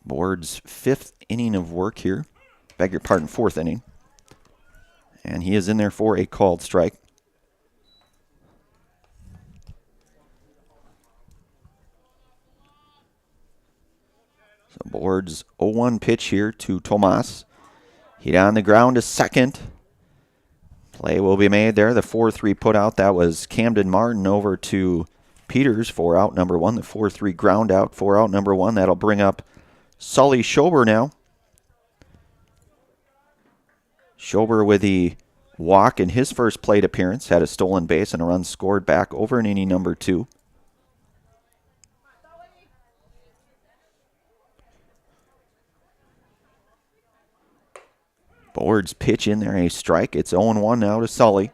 Board's 5th inning of work here. Beg your pardon, 4th inning. And he is in there for a called strike. So Board's 0-1 pitch here to Tomas. Hit on the ground to second. Play will be made there. The 4-3 put out, that was Camden Martin over to Peters for out number 1. The 4-3 ground out for out number 1. That'll bring up Sully Schober now. Schober with the walk in his first plate appearance. Had a stolen base and a run scored back over in inning number 2. Board's pitch in there, a strike. It's 0-1 now to Sully.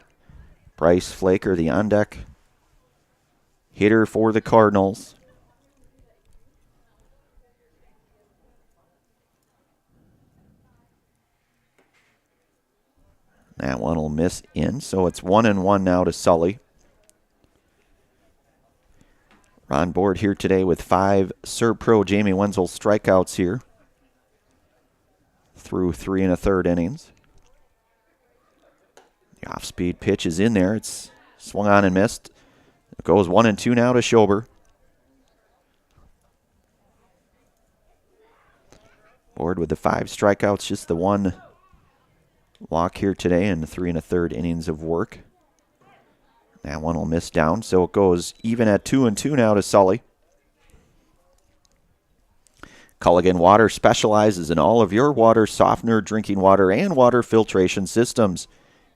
Bryce Flaker, the on-deck hitter for the Cardinals. That one will miss in, so it's 1-1 now to Sully. Ron Board here today with 5 Serb-Pro Jamie Wenzel strikeouts here through 3 1/3 innings. The off-speed pitch is in there. It's swung on and missed. It goes 1-2 now to Schober. Board with the 5 strikeouts, just the 1 walk here today in the 3 1/3 innings of work. That one will miss down, so it goes even at 2-2 now to Sully. Culligan Water specializes in all of your water softener, drinking water, and water filtration systems.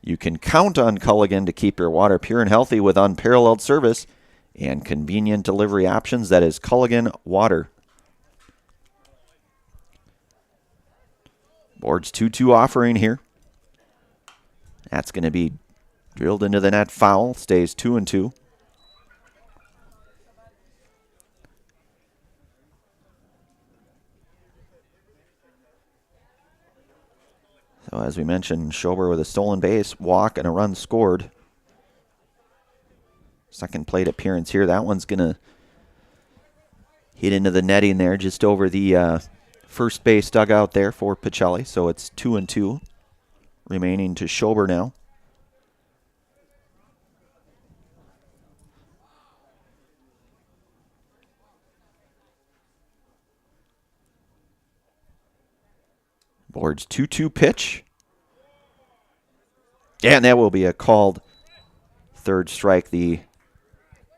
You can count on Culligan to keep your water pure and healthy with unparalleled service and convenient delivery options. That is Culligan Water. Board's 2-2 offering here. That's going to be drilled into the net foul. Stays 2-2. So as we mentioned, Schober with a stolen base, walk, and a run scored. Second plate appearance here. That one's going to hit into the netting there, just over the first base dugout there for Pacelli. So it's 2-2 remaining to Schober now. Board's 2-2 pitch. And that will be a called third strike. The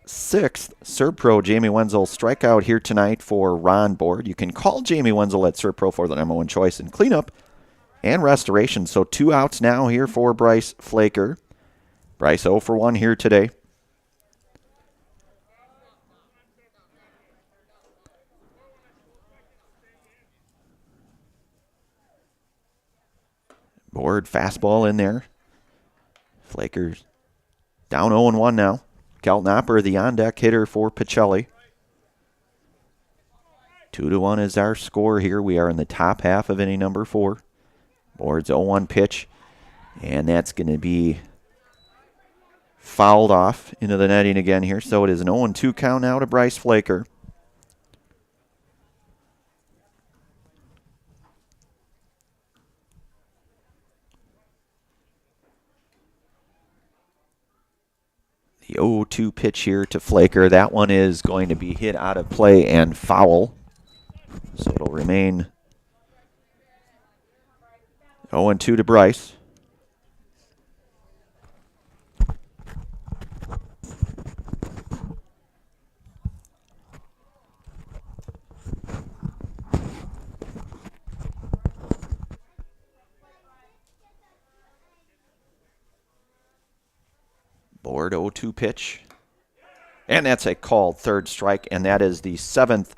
sixth Serpro Jamie Wenzel strikeout here tonight for Ron Board. You can call Jamie Wenzel at Serpro for the #1 choice in cleanup and restoration. So 2 outs now here for Bryce Flaker. Bryce 0 for 1 here today. Board fastball in there. Flaker's down 0-1 now. Kelton Opper, the on-deck hitter for Pacelli. 2-1 is our score here. We are in the top half of inning number 4. Board's 0-1 pitch, and that's going to be fouled off into the netting again here. So it is an 0-2 count now to Bryce Flaker. The 0-2 pitch here to Flaker. That one is going to be hit out of play and foul. So it'll remain 0-2 to Bryce. Board 0-2 pitch. And that's a called third strike, and that is the 7th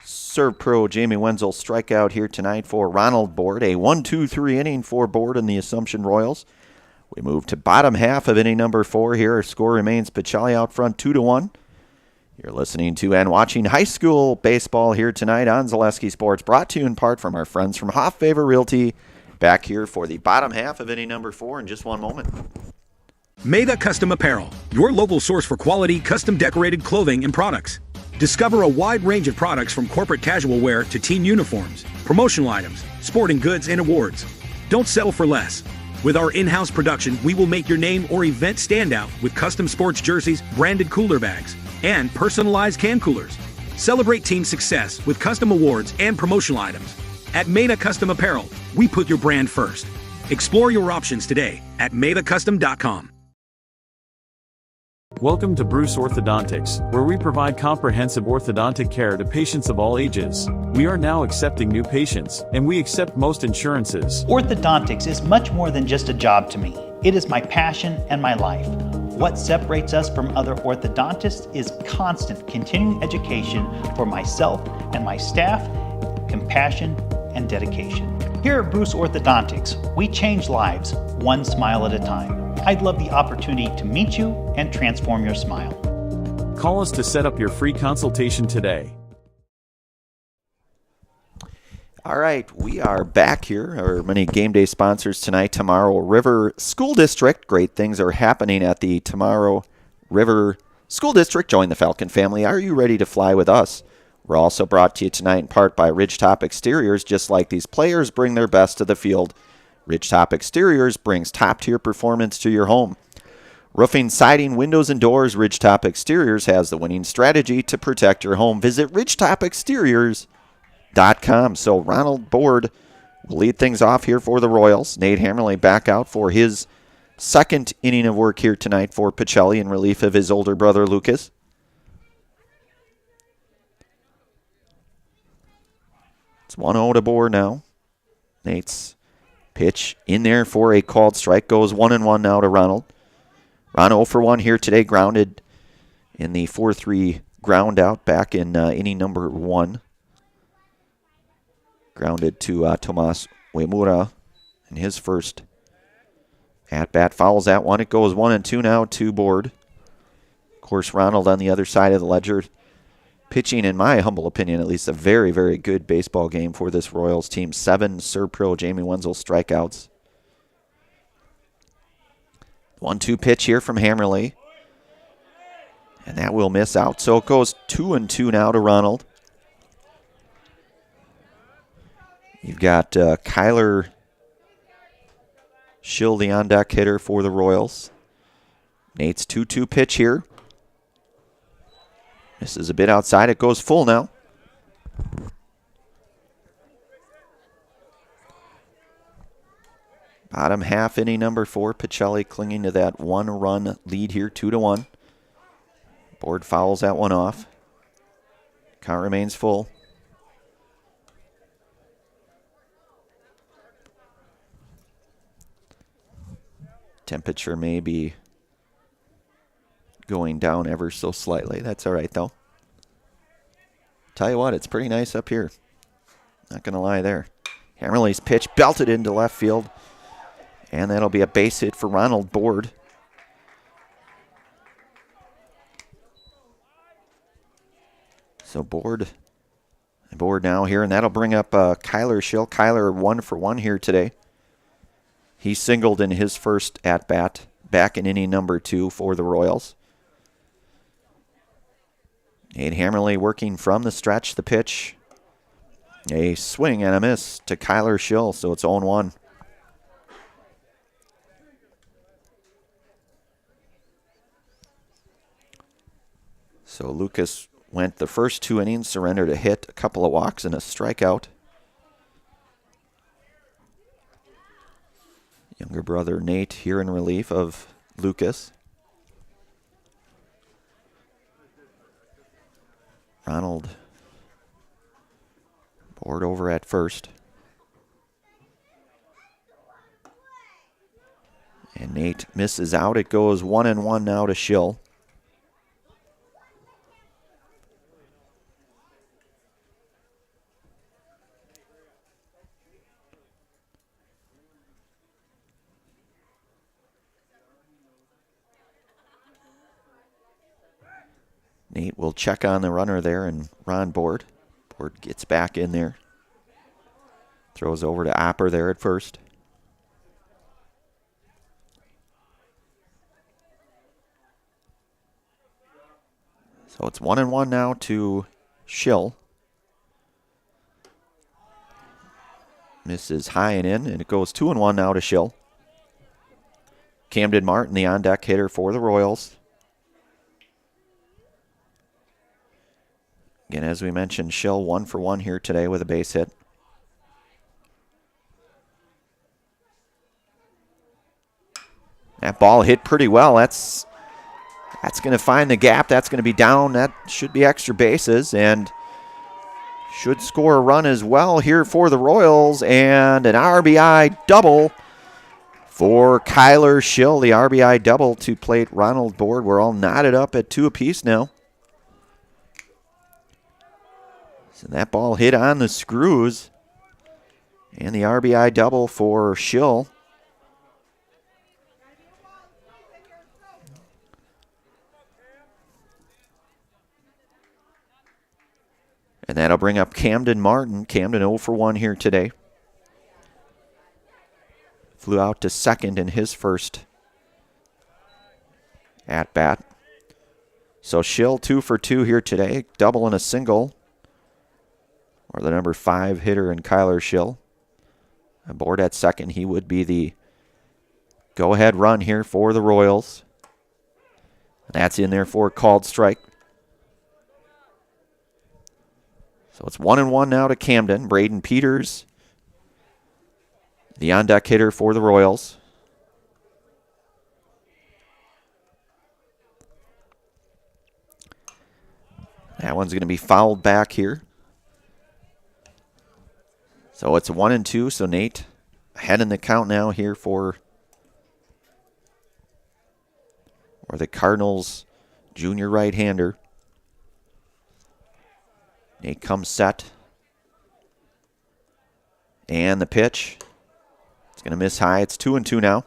Serpro Jamie Wenzel strikeout here tonight for Ronald Board. A 1-2-3 inning for Board and the Assumption Royals. We move to bottom half of inning number 4 here. Our score remains Pacelli out front 2-1. You're listening to and watching high school baseball here tonight on Zaleski Sports, brought to you in part from our friends from Hoff Favor Realty. Back here for the bottom half of inning number 4 in just one moment. Maida Custom Apparel, your local source for quality, custom decorated clothing and products. Discover a wide range of products from corporate casual wear to team uniforms, promotional items, sporting goods, and awards. Don't settle for less. With our in-house production, we will make your name or event stand out with custom sports jerseys, branded cooler bags, and personalized can coolers. Celebrate team success with custom awards and promotional items. At Maida Custom Apparel, we put your brand first. Explore your options today at maidacustom.com. Welcome to Bruce Orthodontics, where we provide comprehensive orthodontic care to patients of all ages. We are now accepting new patients, and we accept most insurances. Orthodontics is much more than just a job to me. It is my passion and my life. What separates us from other orthodontists is constant continuing education for myself and my staff, compassion, and dedication. Here at Bruce Orthodontics, we change lives one smile at a time. I'd love the opportunity to meet you and transform your smile. Call us to set up your free consultation today. All right, we are back here. Our many game day sponsors tonight. Tomorrow River School District. Great things are happening at the Tomorrow River School District. Join the Falcon family. Are you ready to fly with us? We're also brought to you tonight in part by Ridgetop Exteriors. Just like these players bring their best to the field, Ridgetop Exteriors brings top-tier performance to your home. Roofing, siding, windows, and doors, Ridgetop Exteriors has the winning strategy to protect your home. Visit ridgetopexteriors.com. So Ronald Board will lead things off here for the Royals. Nate Hammerley back out for his second inning of work here tonight for Pacelli in relief of his older brother Lucas. It's 1-0 to Board now. Nate's pitch in there for a called strike. Goes 1-1 now to Ronald. Ron 0 for 1 here today. Grounded in the 4-3 ground out back in inning number 1. Grounded to Tomas Uemura in his first at-bat. Fouls that one. It goes 1-2 now to Board. Of course, Ronald on the other side of the ledger, pitching, in my humble opinion, at least a very, very good baseball game for this Royals team. 7 Serpro Jamie Wenzel strikeouts. 1-2 pitch here from Hammerly. And that will miss out. So it goes 2-2 now to Ronald. You've got Kyler Schill, the on-deck hitter for the Royals. Nate's 2-2 pitch here. This is a bit outside. It goes full now. Bottom half inning number 4. Pacelli clinging to that 1-run lead here, 2-1. Board fouls that one off. Count remains full. Temperature may be going down ever so slightly. That's all right, though. Tell you what, it's pretty nice up here. Not going to lie there. Hammerly's pitch belted into left field. And that'll be a base hit for Ronald Board. So Board now here, and that'll bring up Kyler Schill. Kyler 1-for-1 here today. He singled in his first at-bat back in inning number 2 for the Royals. Nate Hammerly working from the stretch, the pitch. A swing and a miss to Kyler Schill, so it's 0-1. So Lucas went the first 2 innings, surrendered a hit, a couple of walks, and a strikeout. Younger brother Nate here in relief of Lucas. Ronald Board over at first. And Nate misses out. It goes 1-1 now to Schill. Nate will check on the runner there, and Ron Board. Board gets back in there. Throws over to Opper there at first. So it's 1-1 now to Schill. Misses high and in, and it goes 2-1 now to Schill. Camden Martin, the on-deck hitter for the Royals. Again, as we mentioned, Schill 1-for-1 here today with a base hit. That ball hit pretty well. That's going to find the gap. That's going to be down. That should be extra bases and should score a run as well here for the Royals. And an RBI double for Kyler Schill. The RBI double to plate Ronald Board. We're all knotted up at 2 apiece now. So that ball hit on the screws. And the RBI double for Schill. And that'll bring up Camden Martin. Camden 0-for-1 here today. Flew out to second in his first at-bat. So Schill 2-for-2 here today. Double and a single. Or the number 5 hitter in Kyler Schill. Aboard at second, he would be the go-ahead run here for the Royals. That's in there for a called strike. So it's 1-1 now to Camden. Braden Peters, the on-deck hitter for the Royals. That one's going to be fouled back here. So it's 1-2. So Nate ahead in the count now here for the Cardinals junior right-hander. Nate comes set. And the pitch. It's going to miss high. It's 2-2 now.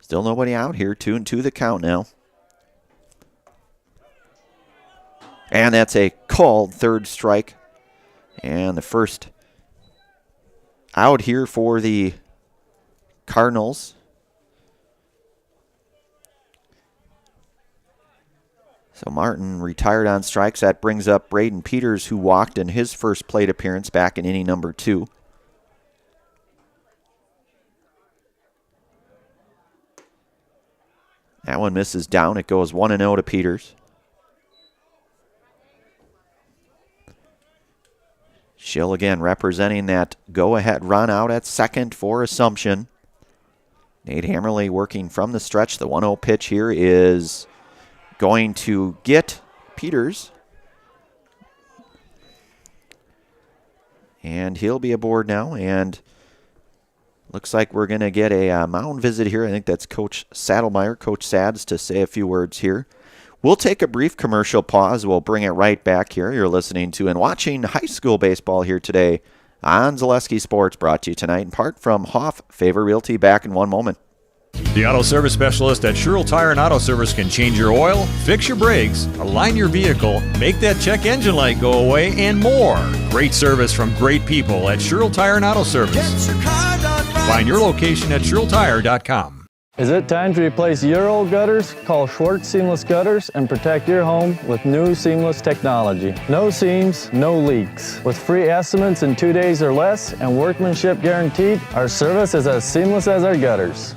Still nobody out here. 2-2 the count now. And that's a called third strike. And the first out here for the Cardinals. So Martin retired on strikes. That brings up Braden Peters, who walked in his first plate appearance back in inning number 2. That one misses down. It goes 1-0 to Peters. Schill again representing that go-ahead run out at second for Assumption. Nate Hammerly working from the stretch. The 1-0 pitch here is going to get Peters. And he'll be aboard now. And looks like we're going to get a mound visit here. I think that's Coach Saddlemeyer, Coach Sads, to say a few words here. We'll take a brief commercial pause. We'll bring it right back here. You're listening to and watching high school baseball here today on Zaleski Sports, brought to you tonight in part from Hoff Favor Realty. Back in one moment. The auto service specialist at Sherrill Tire and Auto Service can change your oil, fix your brakes, align your vehicle, make that check engine light go away, and more. Great service from great people at Sherrill Tire and Auto Service. Find your location at SherrillTire.com. Is it time to replace your old gutters? Call Schwartz Seamless Gutters and protect your home with new seamless technology. No seams, no leaks. With free estimates in 2 days or less and workmanship guaranteed, our service is as seamless as our gutters.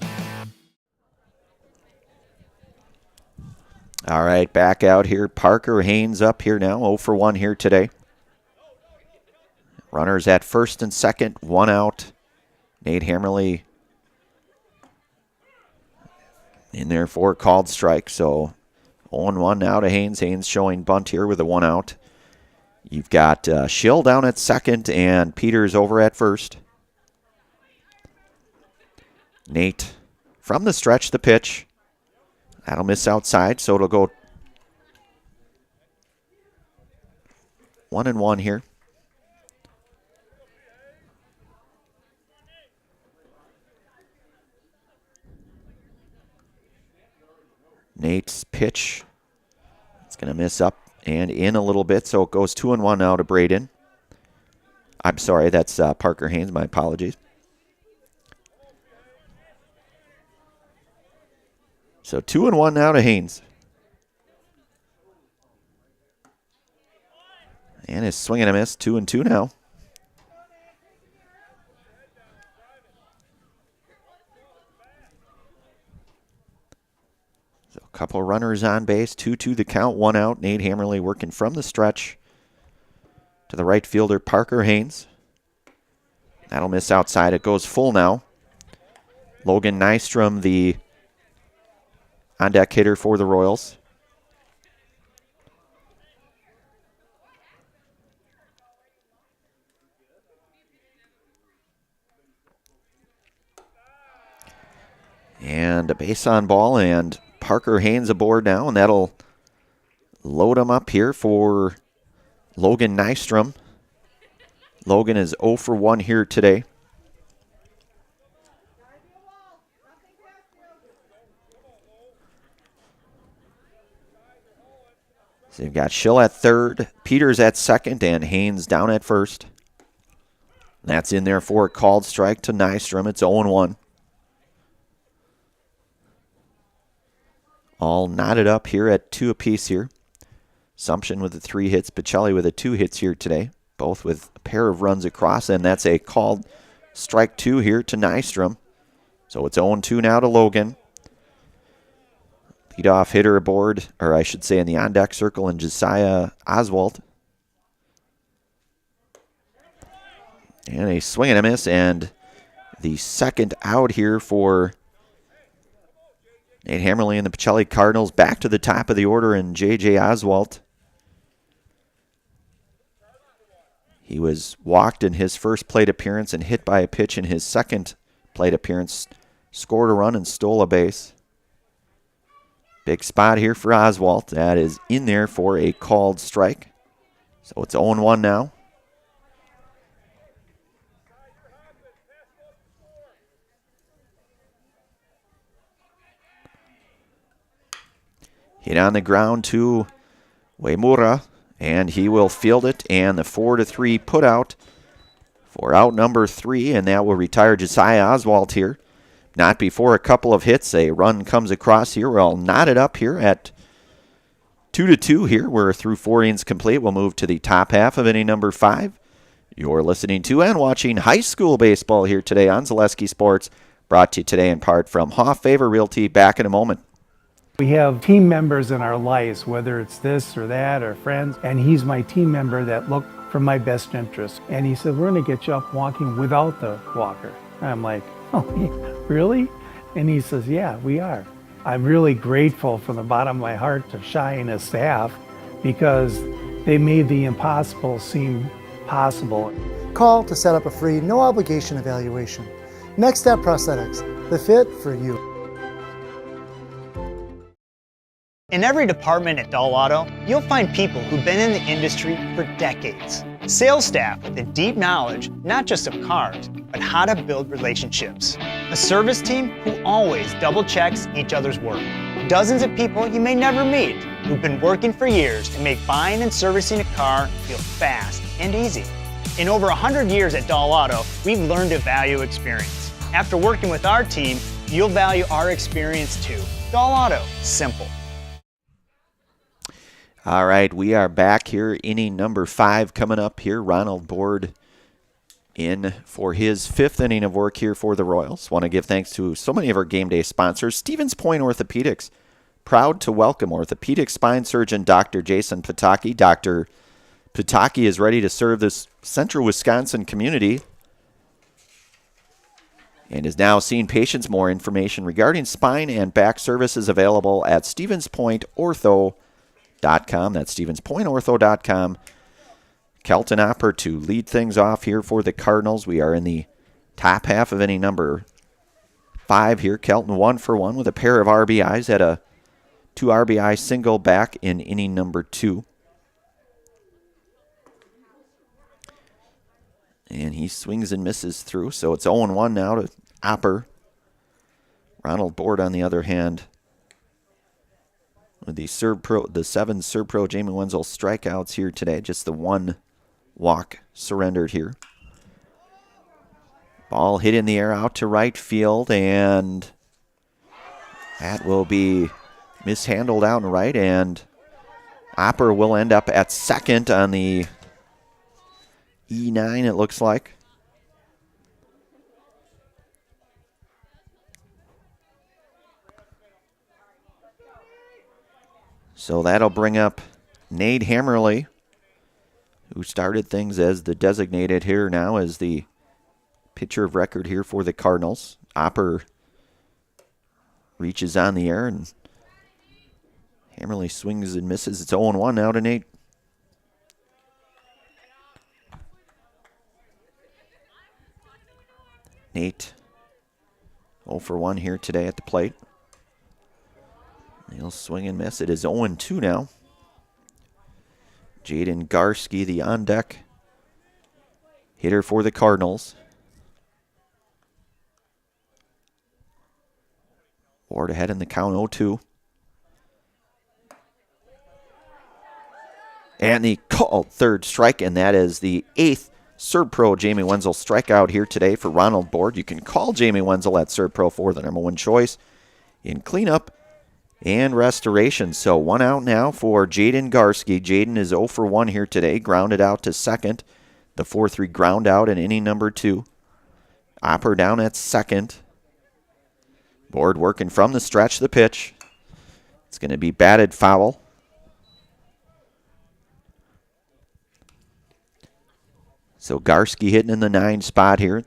All right, back out here. Parker Haynes up here now, 0 for 1 here today. Runners at first and second, 1 out. Nate Hammerly in there for a called strike. So 0-1 now to Haynes. Haynes showing bunt here with a 1 out. You've got Schill down at second and Peters over at first. Nate from the stretch, the pitch. That'll miss outside, so it'll go 1-1 here. Nate's pitch. It's going to miss up and in a little bit, so it goes 2-1 now to Braden. I'm sorry, that's Parker Haynes. My apologies. So 2-1 now to Haynes. And his swing and a miss, 2-2 now. So a couple runners on base, 2-2 the count, 1 out. Nate Hammerly working from the stretch to the right fielder, Parker Haynes. That'll miss outside. It goes full now. Logan Nystrom, the on-deck hitter for the Royals. And a base on ball, and Parker Haynes aboard now, and that'll load him up here for Logan Nystrom. Logan is 0 for 1 here today. So you've got Schill at third, Peters at second, and Haynes down at first. That's in there for a called strike to Nystrom. It's 0-1. All knotted up here at 2 apiece here. Assumption with the 3 hits, Pacelli with the 2 hits here today, both with a pair of runs across, and that's a called strike 2 here to Nystrom. So it's 0-2 now to Logan. Leadoff hitter aboard, or I should say in the on-deck circle, and Josiah Oswald. And a swing and a miss, and the second out here for Nate Hammerly and the Pacelli Cardinals. Back to the top of the order, and J.J. Oswald. He was walked in his first plate appearance and hit by a pitch in his second plate appearance. Scored a run and stole a base. Big spot here for Oswald. That is in there for a called strike. So it's 0-1 now. Hit on the ground to Uemura. And he will field it, and the 4-3 put out for out number 3, and that will retire Josiah Oswald here. Not before a couple of hits. A run comes across here. We're all knotted up here at 2-2 here. We're through 4 innings complete. We'll move to the top half of inning number 5. You're listening to and watching high school baseball here today on Zaleski Sports, brought to you today in part from Hoff Favor Realty. Back in a moment. We have team members in our lives, whether it's this or that or friends, and he's my team member that look for my best interest. And he said, we're going to get you up walking without the walker. And I'm like, oh, really? And he says, yeah, we are. I'm really grateful from the bottom of my heart to Shai and his staff because they made the impossible seem possible. Call to set up a free, no obligation evaluation. Next Step Prosthetics, the fit for you. In every department at Dahl Auto, you'll find people who've been in the industry for decades. Sales staff with a deep knowledge, not just of cars, but how to build relationships. A service team who always double checks each other's work. Dozens of people you may never meet who've been working for years to make buying and servicing a car feel fast and easy. In over 100 years at Dahl Auto, we've learned to value experience. After working with our team, you'll value our experience too. Dahl Auto, simple. All right, we are back here. Inning number 5 coming up here. Ronald Board in for his 5th inning of work here for the Royals. Want to give thanks to so many of our game day sponsors. Stevens Point Orthopedics, proud to welcome orthopedic spine surgeon Dr. Jason Pataki. Dr. Pataki is ready to serve this central Wisconsin community and is now seeing patients. More information regarding spine and back services available at StevensPointOrtho.com. That's StevensPointOrtho.com. Kelton Opper to lead things off here for the Cardinals. We are in the top half of inning number 5 here. Kelton 1 for 1 with a pair of RBIs. Had a 2 RBI single back in inning number 2. And he swings and misses through. So it's 0-1 now to Opper. Ronald Board, on the other hand, with the 7 Serb-Pro Jamie Wenzel strikeouts here today. Just the 1 walk surrendered here. Ball hit in the air out to right field, and that will be mishandled out and right, and Opper will end up at second on the E9, it looks like. So that'll bring up Nate Hammerly, who started things as the designated here, now as the pitcher of record here for the Cardinals. Opper reaches on the air, and Hammerly swings and misses. It's 0-1 now to Nate. Nate 0 for 1 here today at the plate. He'll swing and miss. It is 0-2 now. Jaden Garski, the on-deck hitter for the Cardinals. Ward ahead in the count, 0-2. And the called third strike, and that is the 8th Serb-Pro Jamie Wenzel strikeout here today for Ronald Board. You can call Jamie Wenzel at Serb-Pro for the #1 choice in cleanup and restoration. So 1 out now for Jaden Garski. Jaden is 0 for 1 here today. Grounded out to second. The 4-3 ground out in inning number 2. Opper down at second. Board working from the stretch, the pitch. It's going to be batted foul. So Garski hitting in the 9 spot here.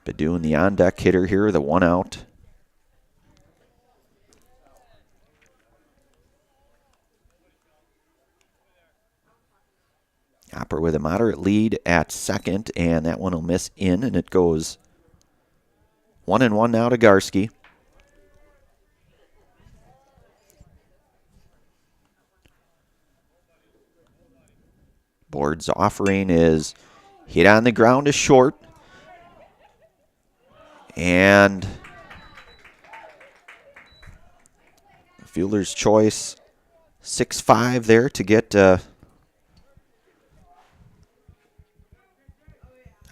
Badun, the on-deck hitter here, the 1 out. Opper with a moderate lead at second, and that one will miss in, and it goes 1-1 now to Garski. Board's offering is hit on the ground to short, and fielder's choice 6-5 there to get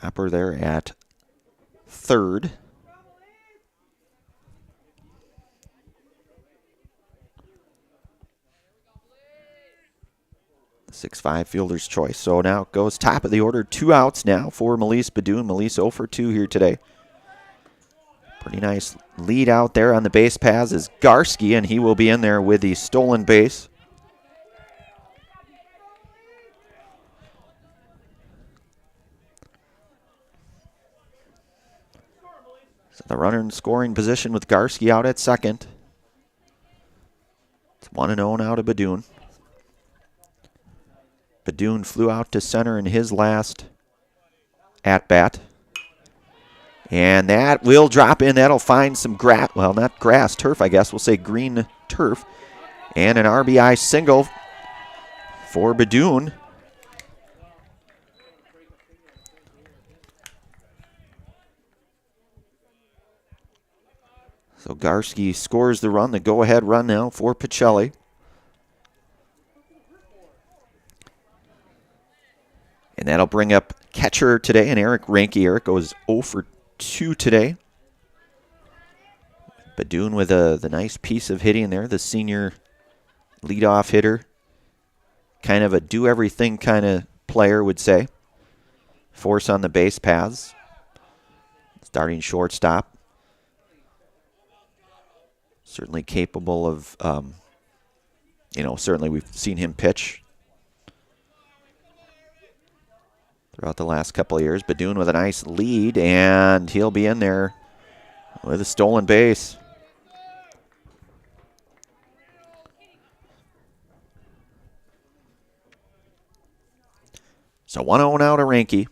Hopper there at third. The 6-5 fielder's choice. So now it goes top of the order. 2 outs now for Melise Badoon. Melise 0 for 2 here today. Pretty nice lead out there on the base paths is Garski, and he will be in there with the stolen base. So the runner in scoring position with Garski out at second. It's 1-0 now to Badoon. Badoon flew out to center in his last at-bat. And that will drop in. That'll find some grass, well, not grass, turf, I guess. We'll say green turf. And an RBI single for Badoon. So Garski scores the run, the go-ahead run now for Pacelli. And that'll bring up catcher today and Eric Ranke. Eric goes 0 for 2 today. Badoon with the nice piece of hitting there, the senior leadoff hitter. Kind of a do-everything kind of player, would say. Force on the base paths. Starting shortstop. Certainly capable of, certainly we've seen him pitch throughout the last couple of years. Badoon with a nice lead, and he'll be in there with a stolen base. So 1-0 now to Ranke.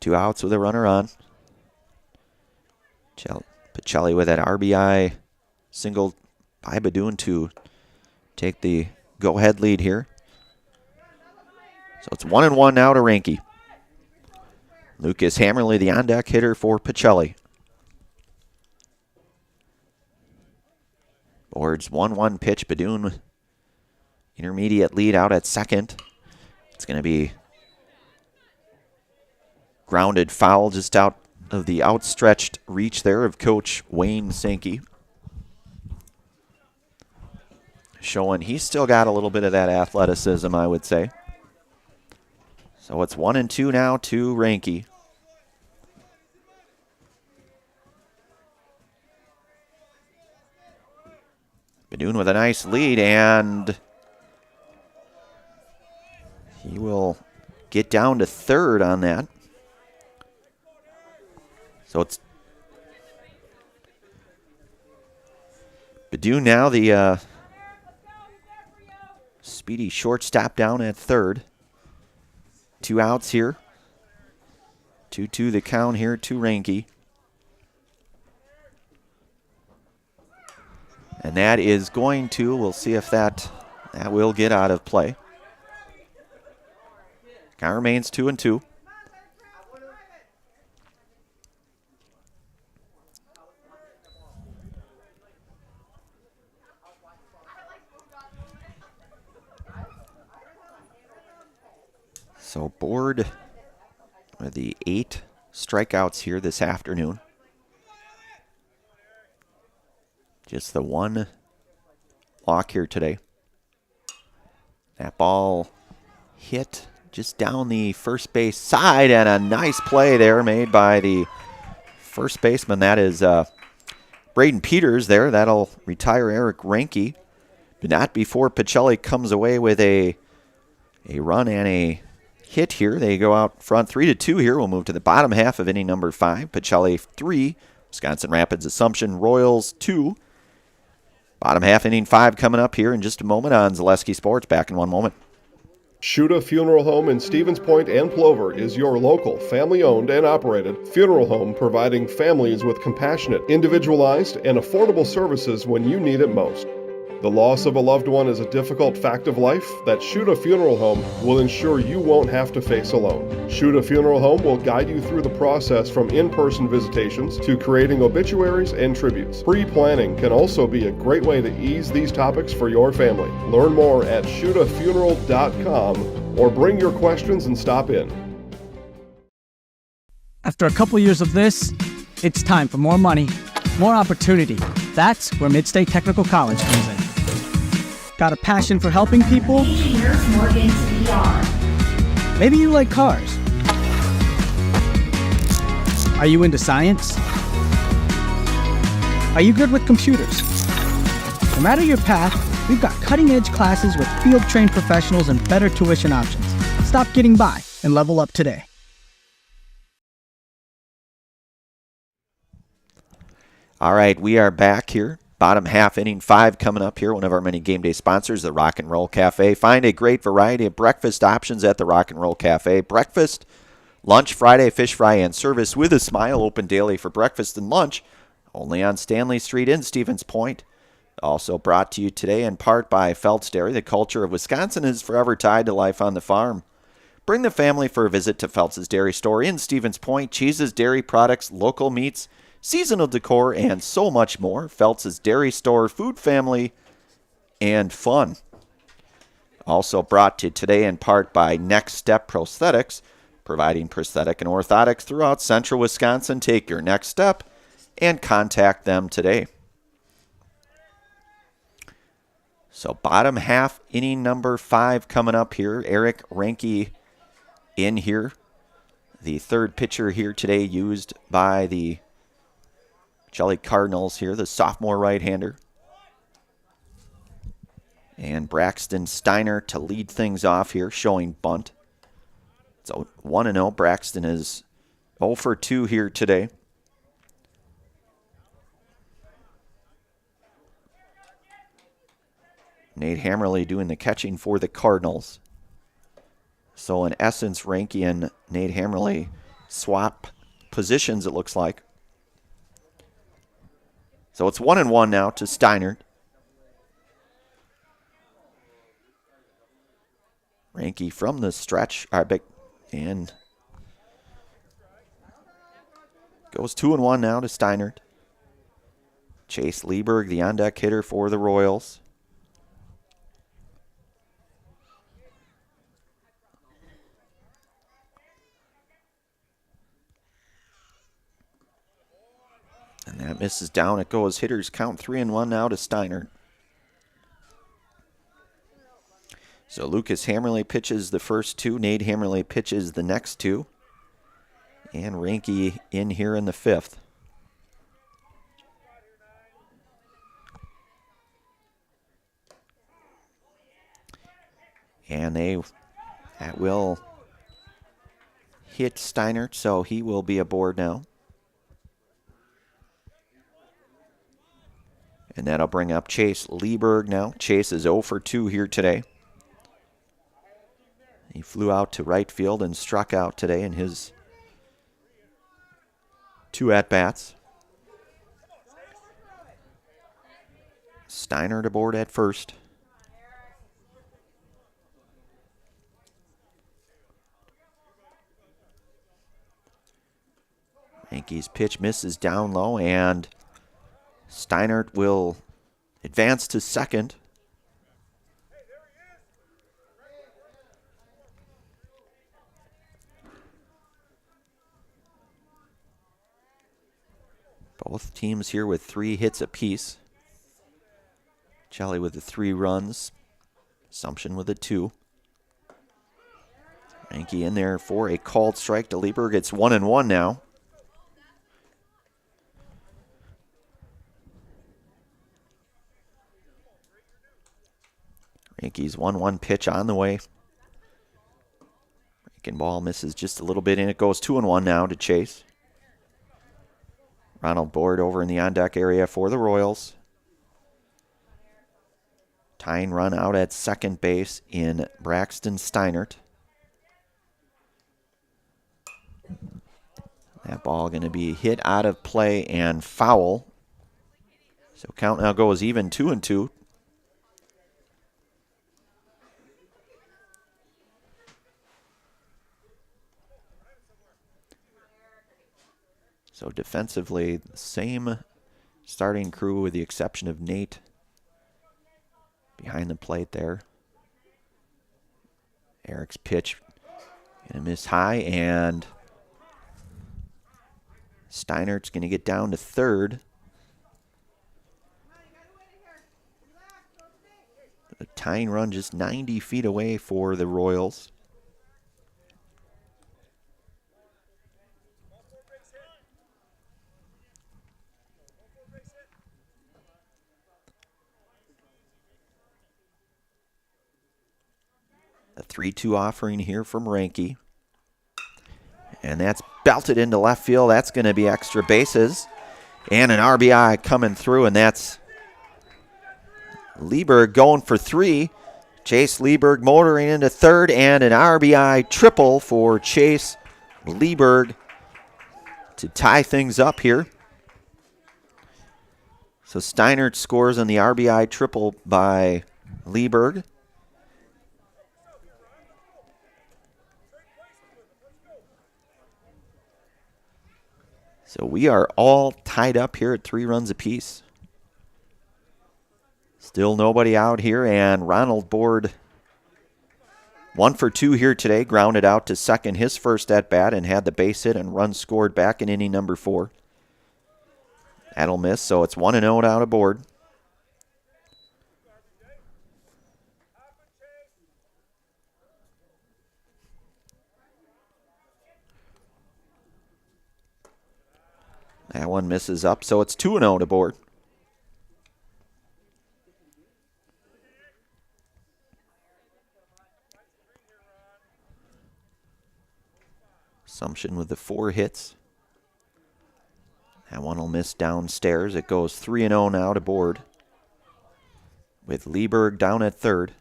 2 outs with a runner on. Pacelli with that RBI single by Badoon to take the go-ahead lead here. So it's 1-1 now to Ranke. Lucas Hammerly, the on-deck hitter for Pacelli. Boards 1-1 pitch. Badoon intermediate lead out at second. It's going to be grounded foul just out of the outstretched reach there of Coach Wayne Sankey. Showing he's still got a little bit of that athleticism, I would say. So it's 1-2 now to Ranke. Badoon with a nice lead, and he will get down to third on that. So it's Badoon now, the speedy shortstop down at third. 2 outs here. 2-2 the count here to Ranke. And that is going to, we'll see if that will get out of play. Count remains 2-2. So Board with the 8 strikeouts here this afternoon. Just the 1 walk here today. That ball hit just down the first base side, and a nice play there made by the first baseman. That is Braden Peters there. That'll retire Eric Ranke, but not before Pacelli comes away with a run and a hit here. They go out front 3-2 here. We'll move to the bottom half of inning number 5. Pacelli 3, Wisconsin Rapids Assumption Royals 2. Bottom half inning 5 coming up here in just a moment on Zaleski Sports. Back in one moment. Shuda Funeral Home in Stevens Point and Plover is your local, family-owned and operated funeral home, providing families with compassionate, individualized, and affordable services when you need it most. The loss of a loved one is a difficult fact of life that Shuta Funeral Home will ensure you won't have to face alone. Shuta Funeral Home will guide you through the process from in-person visitations to creating obituaries and tributes. Pre-planning can also be a great way to ease these topics for your family. Learn more at shutafuneral.com or bring your questions and stop in. After a couple years of this, it's time for more money, more opportunity. That's where Midstate Technical College comes in. Got a passion for helping people? Maybe you like cars. Are you into science? Are you good with computers? No matter your path, we've got cutting-edge classes with field-trained professionals and better tuition options. Stop getting by and level up today. All right, we are back here. Bottom half, inning 5 coming up here. One of our many game day sponsors, the Rock and Roll Cafe. Find a great variety of breakfast options at the Rock and Roll Cafe. Breakfast, lunch, Friday, fish fry, and service with a smile. Open daily for breakfast and lunch. Only on Stanley Street in Stevens Point. Also brought to you today in part by Feltz Dairy. The culture of Wisconsin is forever tied to life on the farm. Bring the family for a visit to Feltz's Dairy Store in Stevens Point. Cheeses, dairy products, local meats, seasonal decor, and so much more. Feltz's Dairy Store, food, family, and fun. Also brought to you today in part by Next Step Prosthetics, providing prosthetic and orthotics throughout central Wisconsin. Take your next step and contact them today. So bottom half, inning number 5 coming up here. Eric Ranke in here. The third pitcher here today used by the Pacelli Cardinals here, the sophomore right-hander. And Braxton Steiner to lead things off here, showing bunt. So 1-0. Braxton is 0 for 2 here today. Nate Hammerly doing the catching for the Cardinals. So in essence, Ranke and Nate Hammerly swap positions, it looks like. So it's 1-1 now to Steiner. Ranke from the stretch, and goes 2-1 now to Steiner. Chase Lieberg, the on-deck hitter for the Royals. And that misses down. It goes hitters count 3-1 now to Steiner. So Lucas Hammerly pitches the first 2. Nate Hammerly pitches the next 2. And Ranke in here in the 5th. And that will hit Steiner, so he will be aboard now. And that'll bring up Chase Lieberg now. Chase is 0 for 2 here today. He flew out to right field and struck out today in his 2 at-bats. Steiner aboard at first. Ranke's pitch misses down low, and Steinert will advance to second. Both teams here with 3 hits apiece. Pacelli with the 3 runs. Assumption with a 2. Ranke in there for a called strike to Lieberg. It's 1-1 now. Ranke's 1-1 pitch on the way. Breaking ball misses just a little bit, and it goes 2-1 now to Chase. Ronald Board over in the on-deck area for the Royals. Tying run out at second base in Braxton Steinert. That ball going to be hit out of play and foul. So count now goes even 2-2. So defensively, the same starting crew with the exception of Nate behind the plate there. Eric's pitch gonna miss high, and Steinert's gonna get down to third. A tying run just 90 feet away for the Royals. A 3-2 offering here from Ranke. And that's belted into left field. That's going to be extra bases. And an RBI coming through, and that's Lieberg going for 3. Chase Lieberg motoring into third, and an RBI triple for Chase Lieberg to tie things up here. So Steinert scores on the RBI triple by Lieberg. So we are all tied up here at 3 runs apiece. Still nobody out here, and Ronald Board 1 for 2 here today, grounded out to second his first at bat and had the base hit and run scored back in inning number 4. That'll miss, so it's 1-0 out of Board. That one misses up, so it's 2-0 to Board. Assumption with the 4 hits. That one will miss downstairs. It goes 3-0 now to Board, with Lieberg down at third.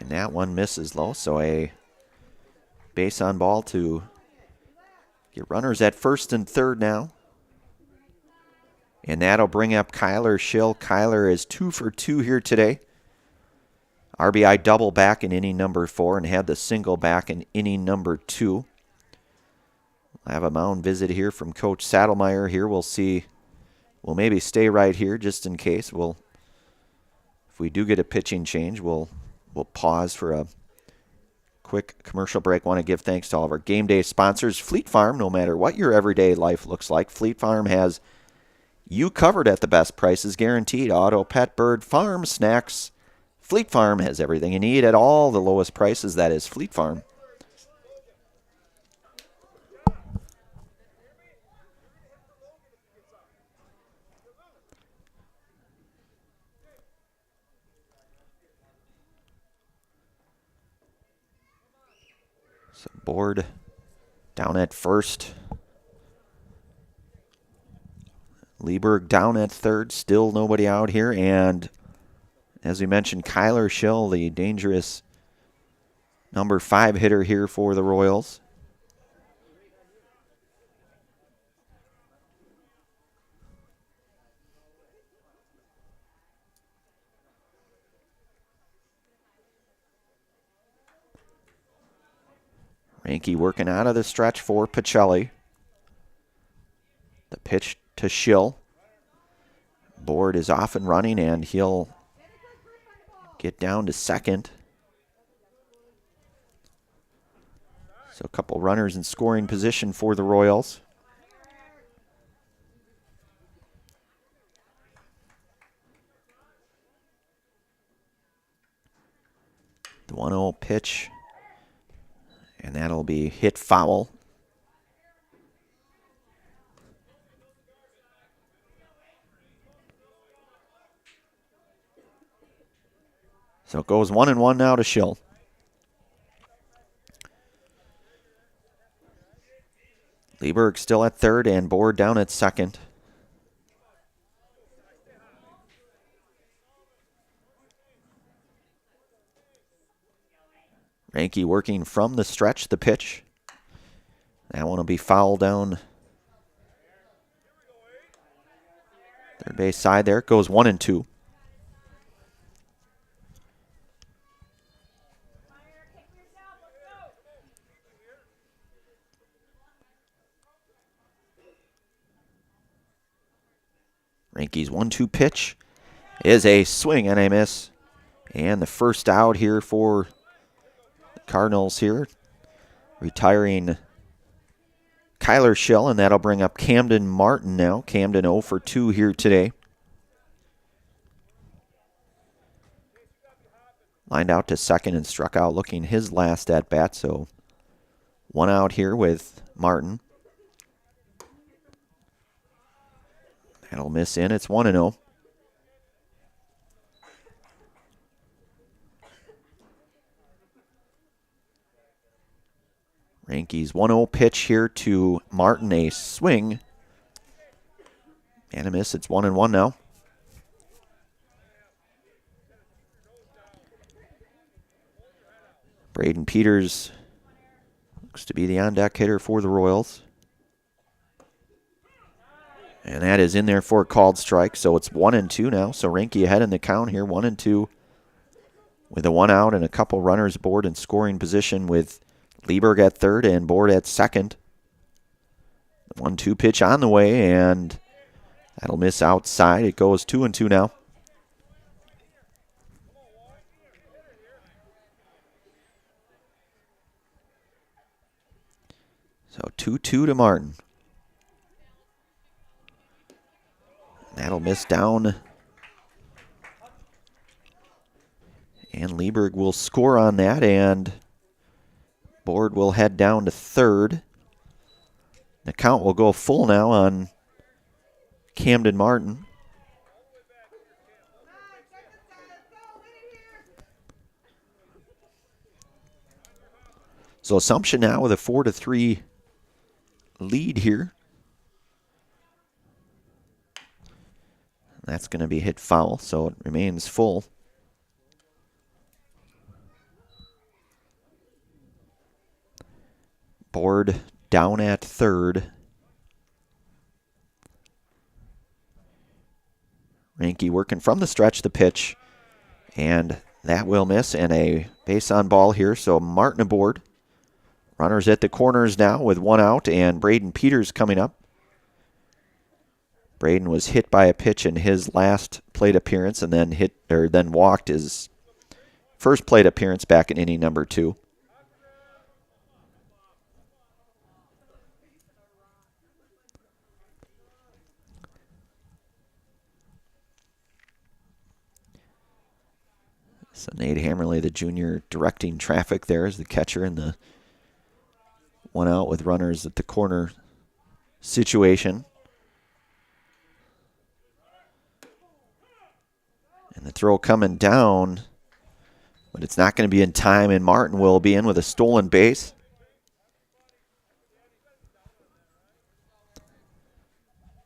And that one misses low, so a base on ball to get runners at first and third now. And that'll bring up Kyler Schill. Kyler is 2 for 2 here today. RBI double back in inning number 4 and had the single back in inning number 2. We'll have a mound visit here from Coach Saddlemeyer here. We'll see. We'll maybe stay right here just in case. If we do get a pitching change, we'll pause for a quick commercial break. Want to give thanks to all of our game day sponsors. Fleet Farm, no matter what your everyday life looks like, Fleet Farm has you covered at the best prices guaranteed. Auto, pet, bird, farm, snacks. Fleet Farm has everything you need at all the lowest prices. That is Fleet Farm. So Board down at first. Lieberg down at third. Still nobody out here. And as we mentioned, Kyler Schill, the dangerous number 5 hitter here for the Royals. Ranke working out of the stretch for Pacelli. The pitch to Schill. Board is off and running, and he'll get down to second. So a couple runners in scoring position for the Royals. The 1-0 pitch, and that'll be hit foul. So it goes 1-1 now to Schill. Lieberg still at third and Board down at second. Ranke working from the stretch, the pitch. That one will be fouled down Third base side there. Goes 1-2. Reinke's 1-2 pitch is a swing and a miss. And the first out here for the Cardinals here. Retiring Kyler Schell, and that'll bring up Camden Martin now. Camden 0 for 2 here today. Lined out to second and struck out looking his last at bat, so 1 out here with Martin. That'll miss in. It's 1-0. Reinke's 1-0 pitch here to Martin, a swing and a miss. It's 1-1 now. Braden Peters looks to be the on-deck hitter for the Royals. And that is in there for a called strike, so it's 1-2 now. So Reinke ahead in the count here, 1-2, with a 1 out and a couple runners aboard in scoring position with Lieberg at third and Board at second. 1-2 pitch on the way, and that'll miss outside. It goes 2-2 now. So 2-2 to Martin. That'll miss down. And Lieberg will score on that, and Board will head down to third. The count will go full now on Camden Martin. So Assumption now with a 4-3 lead here. That's going to be hit foul, so it remains full. Board down at third. Reinke working from the stretch, the pitch, and that will miss, and a base on ball here, so Martin aboard. Runners at the corners now with 1 out, and Braden Peters coming up. Braden was hit by a pitch in his last plate appearance and then walked his first plate appearance back in inning number 2. So Nate Hammerly, the junior, directing traffic there as the catcher in the 1 out with runners at the corner situation. And the throw coming down, but it's not going to be in time, and Martin will be in with a stolen base.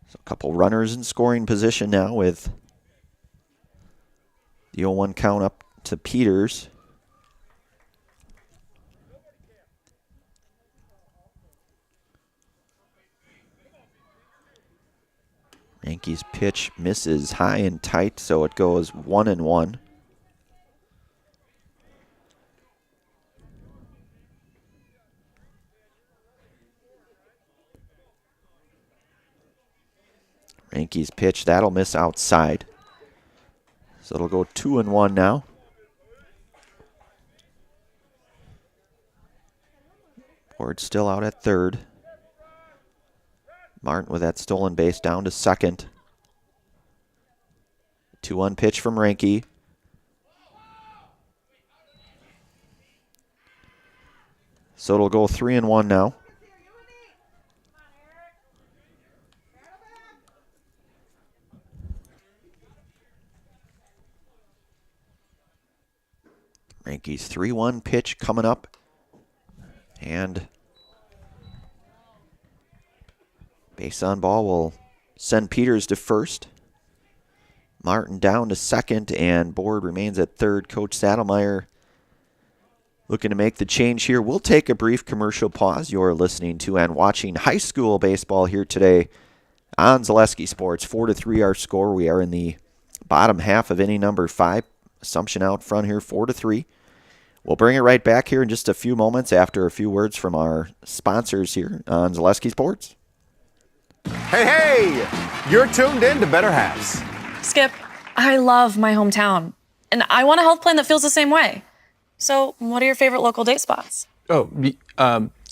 So a couple runners in scoring position now with the 0-1 count up to Peters. Yankees pitch misses high and tight, so it goes 1-1. Yankees pitch, that'll miss outside. So it'll go 2-1 now. Board still out at third. Martin with that stolen base down to second. 2-1 pitch from Reinke. So it'll go 3-1 now. Reinke's 3-1 pitch coming up. And base on ball will send Peters to first. Martin down to second, and Board remains at third. Coach Saddlemeyer looking to make the change here. We'll take a brief commercial pause. You're listening to and watching high school baseball here today On Zaleski Sports, 4-3 our score. We are in the bottom half of inning number 5. Assumption out front here, 4-3. We'll bring it right back here in just a few moments after a few words from our sponsors here on Zaleski Sports. Hey, you're tuned in to Better Halves. Skip, I love my hometown, and I want a health plan that feels the same way. So, what are your favorite local date spots? Oh,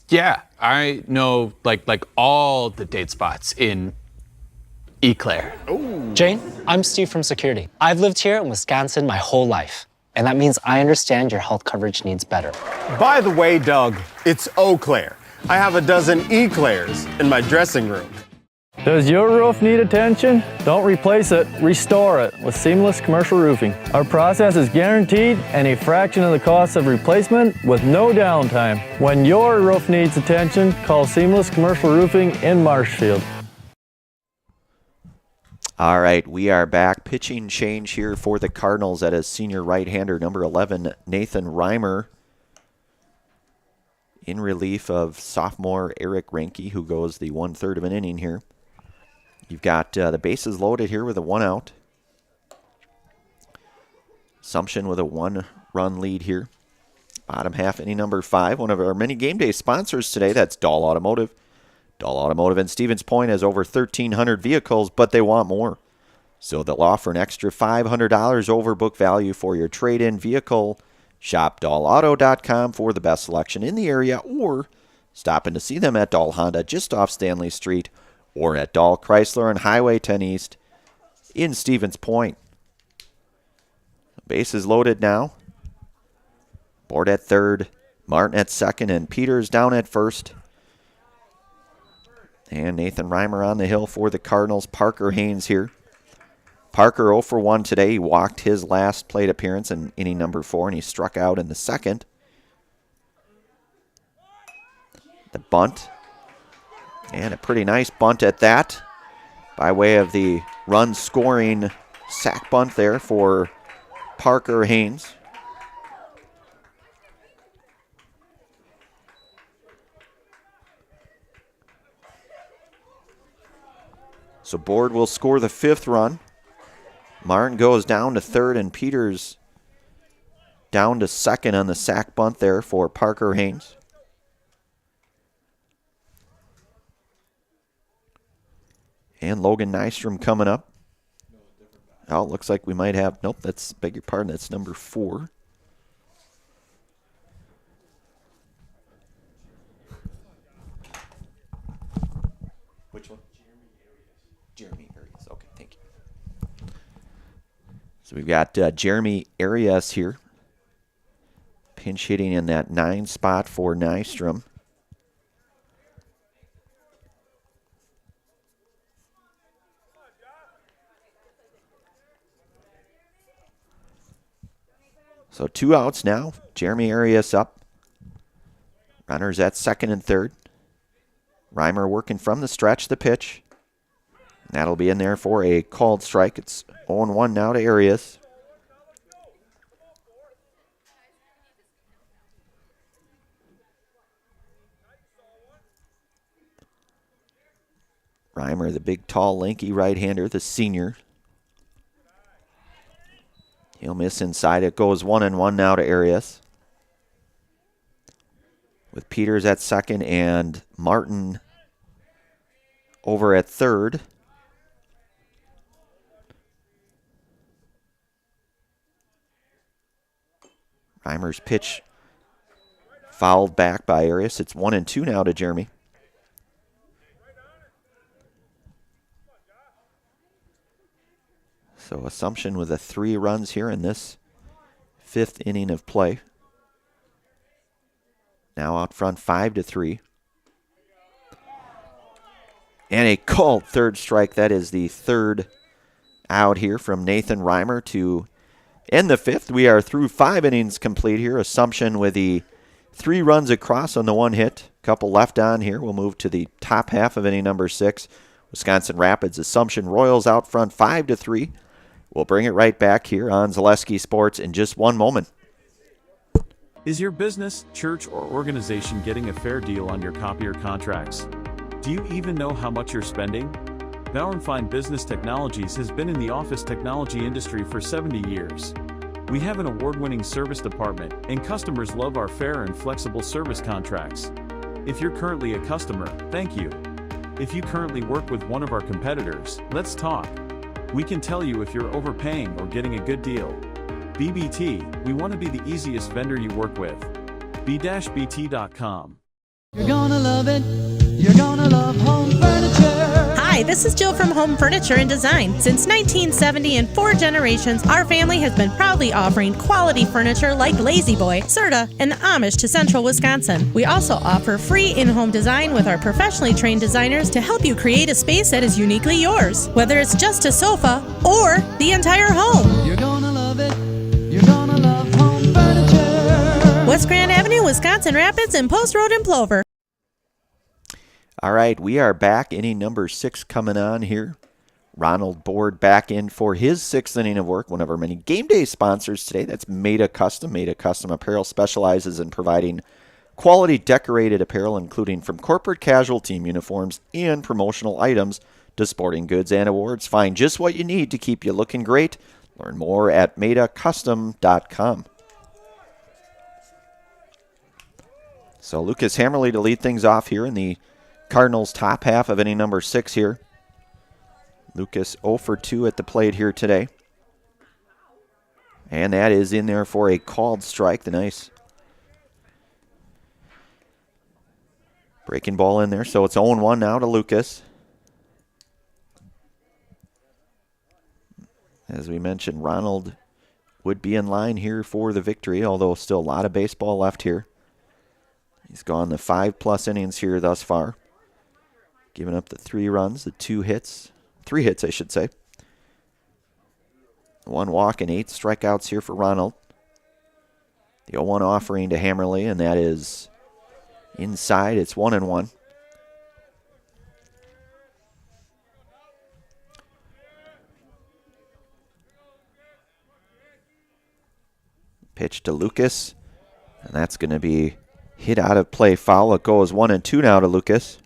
yeah, I know like all the date spots in Eau Claire. Jane, I'm Steve from security. I've lived here in Wisconsin my whole life, and that means I understand your health coverage needs better. By the way, Doug, it's Eau Claire. I have a dozen Eclairs in my dressing room. Does your roof need attention? Don't replace it, restore it with Seamless Commercial Roofing. Our process is guaranteed and a fraction of the cost of replacement with no downtime. When your roof needs attention, call Seamless Commercial Roofing in Marshfield. All right, we are back. Pitching change here for the Cardinals. That is senior right-hander number 11, Nathan Reimer, in relief of sophomore Eric Reinke, who goes the 1/3 of an inning here. You've got the bases loaded here with a 1 out. Assumption with a 1-run lead here. Bottom half, inning number 5. One of our many game day sponsors today, that's Dahl Automotive. Dahl Automotive in Stevens Point has over 1,300 vehicles, but they want more. So they'll offer an extra $500 over book value for your trade-in vehicle. Shop DahlAuto.com for the best selection in the area, or stop in to see them at Dahl Honda just off Stanley Street, or at Dahl Chrysler on Highway 10 East in Stevens Point. Bases loaded now. Board at third, Martin at second, and Peters down at first. And Nathan Reimer on the hill for the Cardinals. Parker Haynes here. Parker 0 for 1 today. He walked his last plate appearance in inning number 4, and he struck out in the second. The bunt. And a pretty nice bunt at that, by way of the run-scoring sac bunt there for Parker Haynes. So Board will score the 5th run. Martin goes down to third, and Peters down to second on the sac bunt there for Parker Haynes. And Logan Nystrom coming up. Oh, it looks like we might have, nope, that's, beg your pardon, that's number 4. Which one? Jeremy Arias. Okay, thank you. So we've got Jeremy Arias here. Pinch hitting in that 9 spot for Nystrom. So 2 outs now. Jeremy Arias up. Runners at second and third. Reimer working from the stretch, the pitch. And that'll be in there for a called strike. It's 0-1 now to Arias. Reimer, the big, tall, lanky right-hander, the senior. He'll miss inside. It goes 1-1 now to Arias. With Peters at second and Martin over at third. Reimer's pitch fouled back by Arias. It's 1-2 now to Jeremy. So Assumption with 3 runs here in this 5th inning of play. Now out front 5-3. And a called third strike. That is the 3rd out here from Nathan Reimer to end the 5th. We are through 5 innings complete here. Assumption with the 3 runs across on the 1 hit. Couple left on here. We'll move to the top half of inning number 6. Wisconsin Rapids, Assumption Royals out front 5-3. We'll bring it right back here on Zaleski Sports in just one moment. Is your business, church, or organization getting a fair deal on your copier contracts? Do you even know how much you're spending? Fine Business Technologies has been in the office technology industry for 70 years. We have an award-winning service department, and customers love our fair and flexible service contracts. If you're currently a customer, thank you. If you currently work with one of our competitors, let's talk. We can tell you if you're overpaying or getting a good deal. BBT, we want to be the easiest vendor you work with. b-bt.com. You're gonna love it. You're gonna love home furniture. Hi, this is Jill from Home Furniture and Design. Since 1970 and 4 generations, our family has been proudly offering quality furniture like Lazy Boy, Serta, and the Amish to Central Wisconsin. We also offer free in-home design with our professionally trained designers to help you create a space that is uniquely yours, whether it's just a sofa or the entire home. You're gonna love it. You're gonna love home furniture. West Grand Avenue, Wisconsin Rapids, and Post Road in Plover. All right, we are back. Inning number 6 coming on here. Ronald Board back in for his 6th inning of work, one of our many game day sponsors today. That's Maida Custom. Maida Custom Apparel specializes in providing quality decorated apparel, including from corporate casual team uniforms and promotional items to sporting goods and awards. Find just what you need to keep you looking great. Learn more at maidacustom.com. So Lucas Hammerly to lead things off here in the Cardinals' top half of inning number 6 here. Lucas 0 for 2 at the plate here today. And that is in there for a called strike. The nice breaking ball in there. So it's 0-1 now to Lucas. As we mentioned, Ronald would be in line here for the victory, although still a lot of baseball left here. He's gone the 5+ innings here thus far. Giving up the 3 runs, the 3 hits, I should say. 1 walk and 8 strikeouts here for Ronald. The 0-1 offering to Hammerly, and that is inside. It's 1-1. Pitch to Lucas, and that's going to be hit out of play foul. It goes 1-2 now to Lucas.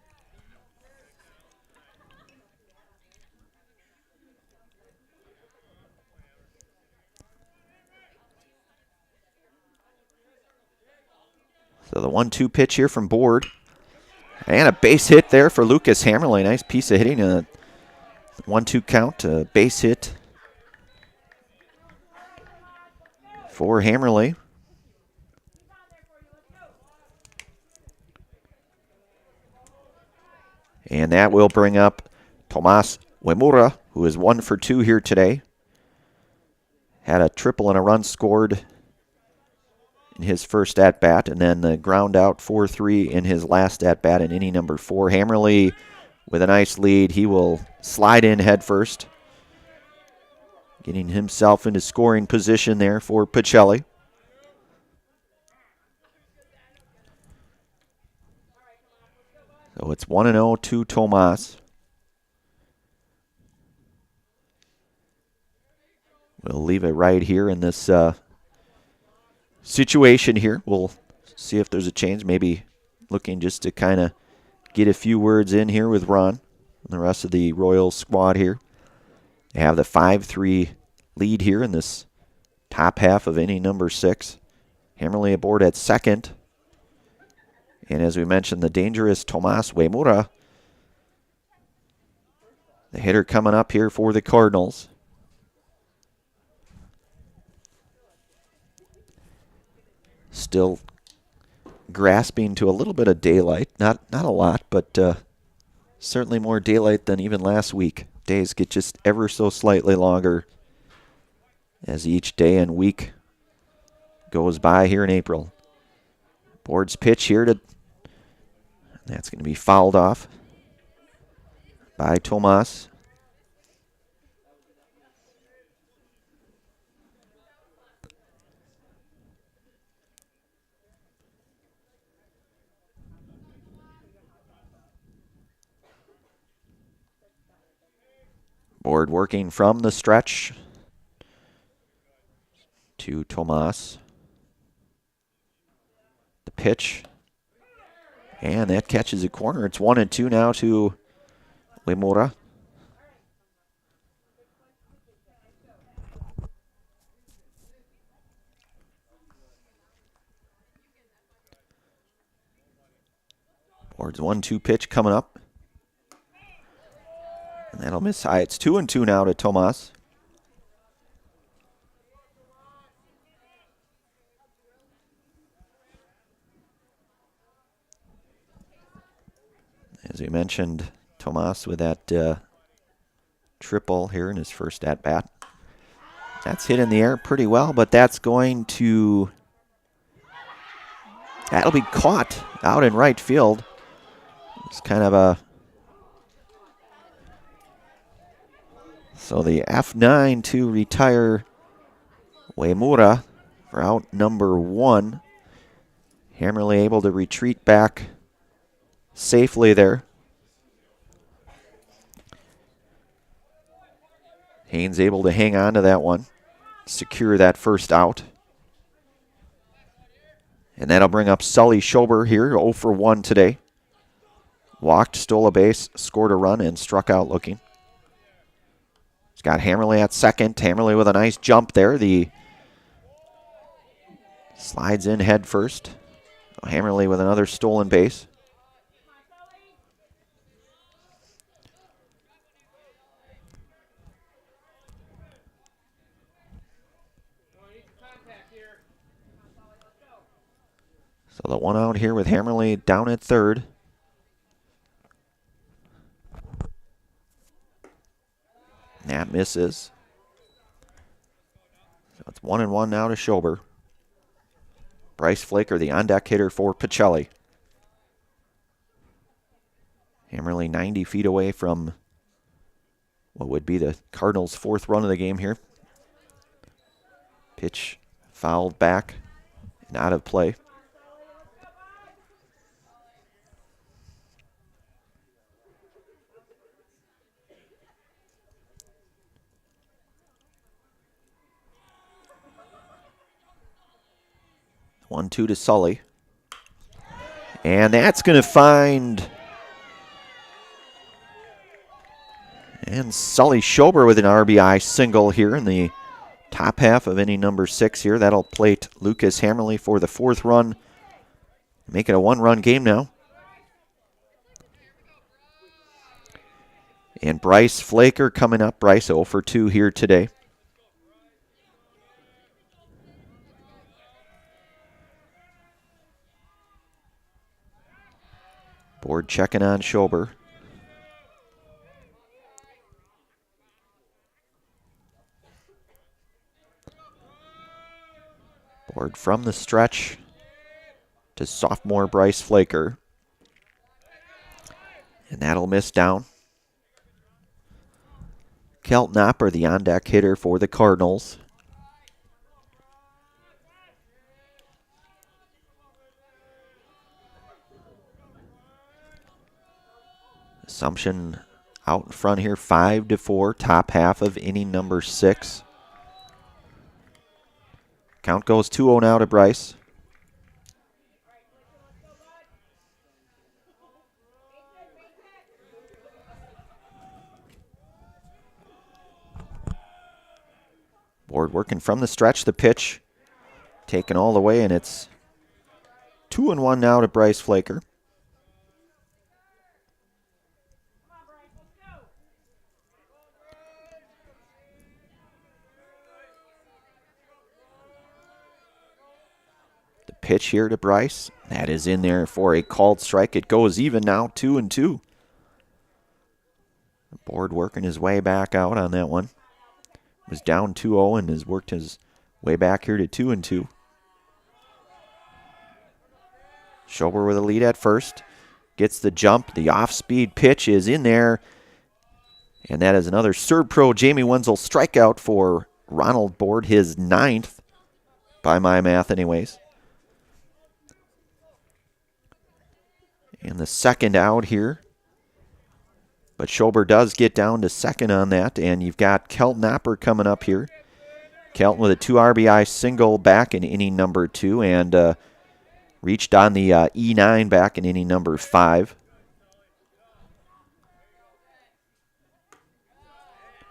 So the 1-2 pitch here from Board. And a base hit there for Lucas Hammerly. Nice piece of hitting. A 1-2 count, a base hit for Hammerly. And that will bring up Tomas Uemura, who is 1 for 2 here today. Had a triple and a run scored in his first at-bat, and then the ground out 4-3 in his last at-bat in inning number 4. Hammerly with a nice lead. He will slide in head first, getting himself into scoring position there for Pacelli. So it's 1-0 to Tomas. We'll leave it right here in this situation here. We'll see if there's a change. Maybe looking just to kind of get a few words in here with Ron and the rest of the Royals squad here. They have the 5-3 lead here in this top half of inning number 6. Hammerly aboard at second. And as we mentioned, the dangerous Tomas Uemura, the hitter coming up here for the Cardinals. Still grasping to a little bit of daylight. Not a lot, but certainly more daylight than even last week. Days get just ever so slightly longer as each day and week goes by here in April. Board's pitch here to, that's going to be fouled off by Tomas. Board working from the stretch to Tomas. The pitch. And that catches a corner. It's 1-2 now to Uemura. Board's 1-2 pitch coming up. And that'll miss high. It's 2-2 now to Tomas. As we mentioned, Tomas with that triple here in his first at-bat. That's hit in the air pretty well, but that's going to... That'll be caught out in right field. It's kind of a... So the F9 to retire Uemura for out number 1. Hammerly able to retreat back safely there. Haynes able to hang on to that one, secure that first out. And that'll bring up Sully Schober here, 0 for 1 today. Walked, stole a base, scored a run, and struck out looking. He's got Hammerly at second. Hammerly with a nice jump there. The slides in head first. Hammerly with another stolen base. So the one out here with Hammerly down at third. That misses. So it's 1-1 now to Schober. Bryce Flaker, the on-deck hitter for Pacelli. Hammerly 90 feet away from what would be the Cardinals' fourth run of the game here. Pitch fouled back and out of play. 1-2 to Sully. And that's going to find... And Sully Schober with an RBI single here in the top half of inning number 6 here. That'll plate Lucas Hammerly for the 4th run. Make it a 1-run game now. And Bryce Flaker coming up. Bryce 0 for 2 here today. Board checking on Schober. Board from the stretch to sophomore Bryce Flaker. And that'll miss down. Kelt Knopper, the on-deck hitter for the Cardinals. Assumption out in front here, 5-4, top half of inning number 6. Count goes 2-0 now to Bryce. Board working from the stretch, the pitch taken all the way, and it's 2-1 now to Bryce Flaker. Pitch here to Bryce. That is in there for a called strike. It goes even now, 2-2. The board working his way back out on that one. Was down 2-0 and has worked his way back here to 2-2. Schober with a lead at first. Gets the jump. The off-speed pitch is in there. And that is another Serb-Pro Jamie Wenzel strikeout for Ronald Board, his 9th, by my math anyways. And the second out here. But Schober does get down to second on that. And you've got Kelt Knopper coming up here. Kelt with a 2 RBI single back in inning number 2. And reached on the E9 back in inning number 5.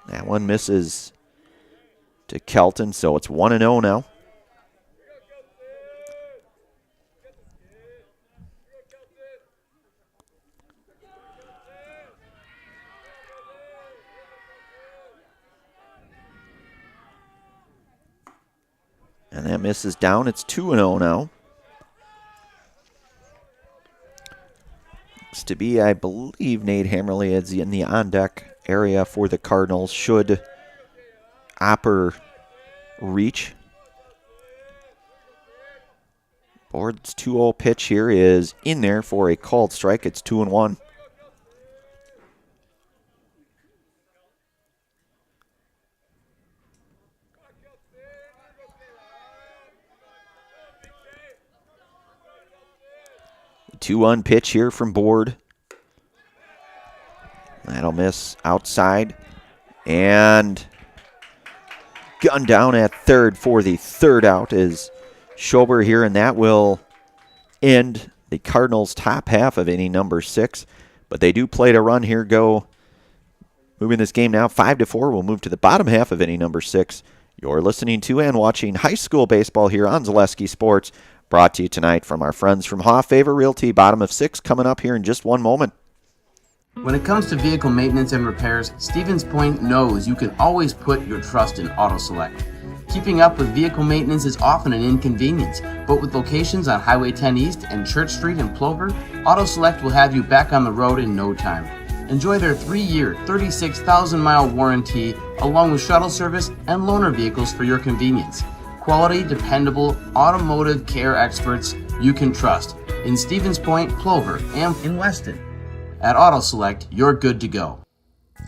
That one misses to Kelton. So it's 1-0 now. And that misses down. It's 2-0 now. Looks to be, I believe, Nate Hammerly is in the on-deck area for the Cardinals should Opper reach. Board's 2-0 pitch here is in there for a called strike. It's 2-1. The 2-1 pitch here from Board. That'll miss outside. And gun down at third for the third out is Schober here, and that will end the Cardinals' top half of inning number 6. But they do play to run here, go moving this game now 5-4. We'll move to the bottom half of inning number 6. You're listening to and watching high school baseball here on Zaleski Sports, brought to you tonight from our friends from Hoff Favor Realty. Bottom of 6 coming up here in just one moment. When it comes to vehicle maintenance and repairs, Stevens Point knows you can always put your trust in Auto Select. Keeping up with vehicle maintenance is often an inconvenience, but with locations on Highway 10 East and Church Street in Plover, Auto Select will have you back on the road in no time. Enjoy their 3-year, 36,000-mile warranty, along with shuttle service and loaner vehicles for your convenience. Quality, dependable, automotive care experts you can trust in Stevens Point, Plover, and in Weston. At Auto Select, you're good to go.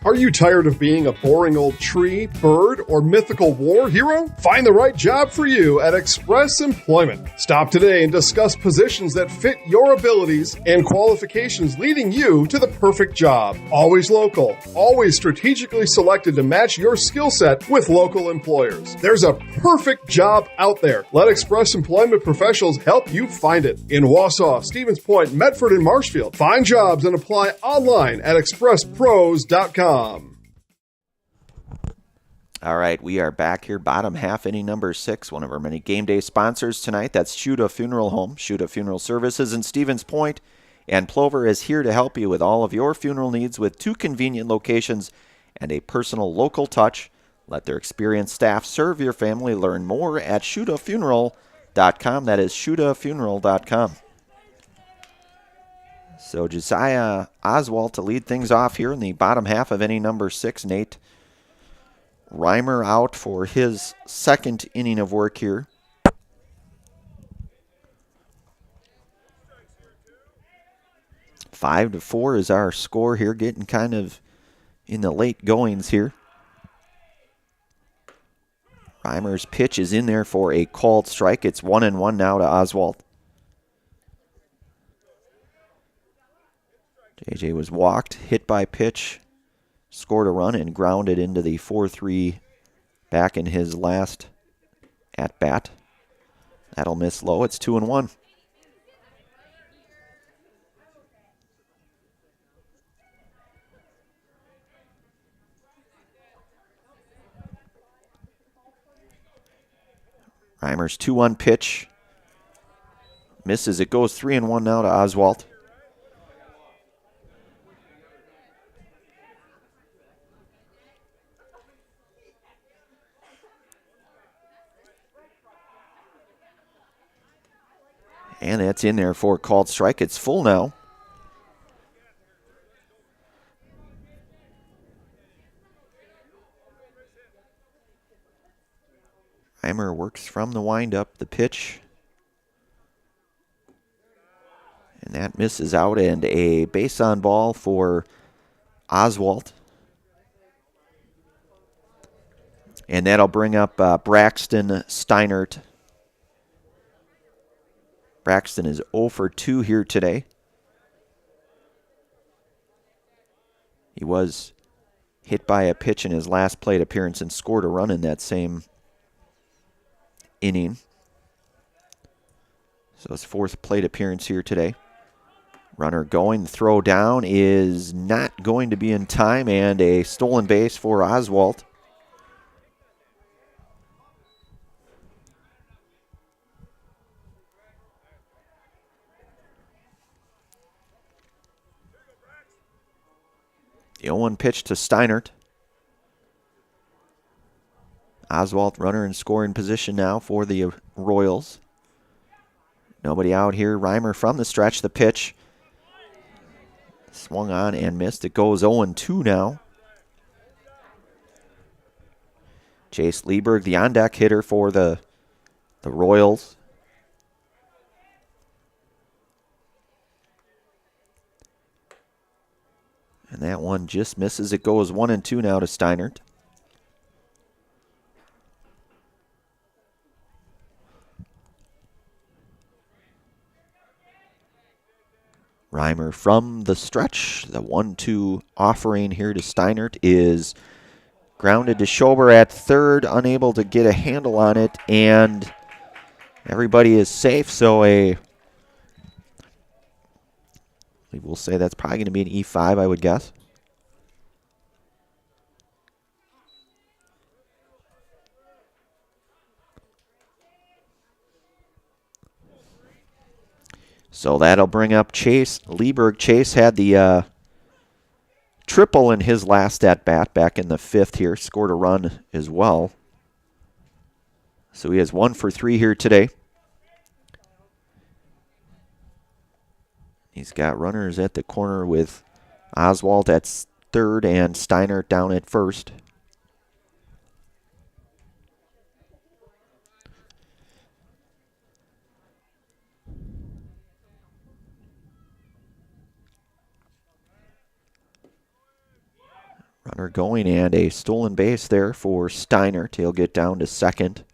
Are you tired of being a boring old tree, bird, or mythical war hero? Find the right job for you at Express Employment. Stop today and discuss positions that fit your abilities and qualifications, leading you to the perfect job. Always local, always strategically selected to match your skill set with local employers. There's a perfect job out there. Let Express Employment professionals help you find it. In Wausau, Stevens Point, Medford, and Marshfield. Find jobs and apply online at expresspros.com. All right, we are back here, bottom half inning number 6, one of our many game day sponsors tonight. That's Shuda Funeral Home, Shuda Funeral Services in Stevens Point, and Plover is here to help you with all of your funeral needs with 2 convenient locations and a personal local touch. Let their experienced staff serve your family. Learn more at shudafuneral.com. That is shudafuneral.com. So Josiah Oswald to lead things off here in the bottom half of inning number 6. Nate Reimer out for his second inning of work here. 5-4 is our score here, getting kind of in the late goings here. Reimer's pitch is in there for a called strike. It's 1-1 now to Oswald. JJ was walked, hit by pitch, scored a run, and grounded into the 4-3 back in his last at-bat. That'll miss low. It's 2-1. Reimer's 2-1 pitch misses. It goes 3-1 now to Oswald. And that's in there for a called strike. It's full now. Reimer works from the windup, the pitch. And that misses out, and a base on ball for Oswald. And that'll bring up Braxton Steinert. Braxton is 0 for 2 here today. He was hit by a pitch in his last plate appearance and scored a run in that same inning. So his 4th plate appearance here today. Runner going, the throw down is not going to be in time, and a stolen base for Oswald. The 0-1 pitch to Steinert. Oswalt, runner in scoring position now for the Royals. Nobody out here. Reimer from the stretch, the pitch. Swung on and missed. It goes 0-2 now. Chase Lieberg, the on-deck hitter for the Royals. And that one just misses. It goes 1-2 now to Steinert. Reimer from the stretch. The 1-2 offering here to Steinert is grounded to Schober at third, unable to get a handle on it, and everybody is safe, so we will say that's probably going to be an E5, I would guess. So that'll bring up Chase Lieberg. Chase had the triple in his last at-bat back in the 5th here. Scored a run as well. So he has 1 for 3 here today. He's got runners at the corner with Oswalt at third and Steinert down at first. Runner going and a stolen base there for Steinert. He'll get down to second.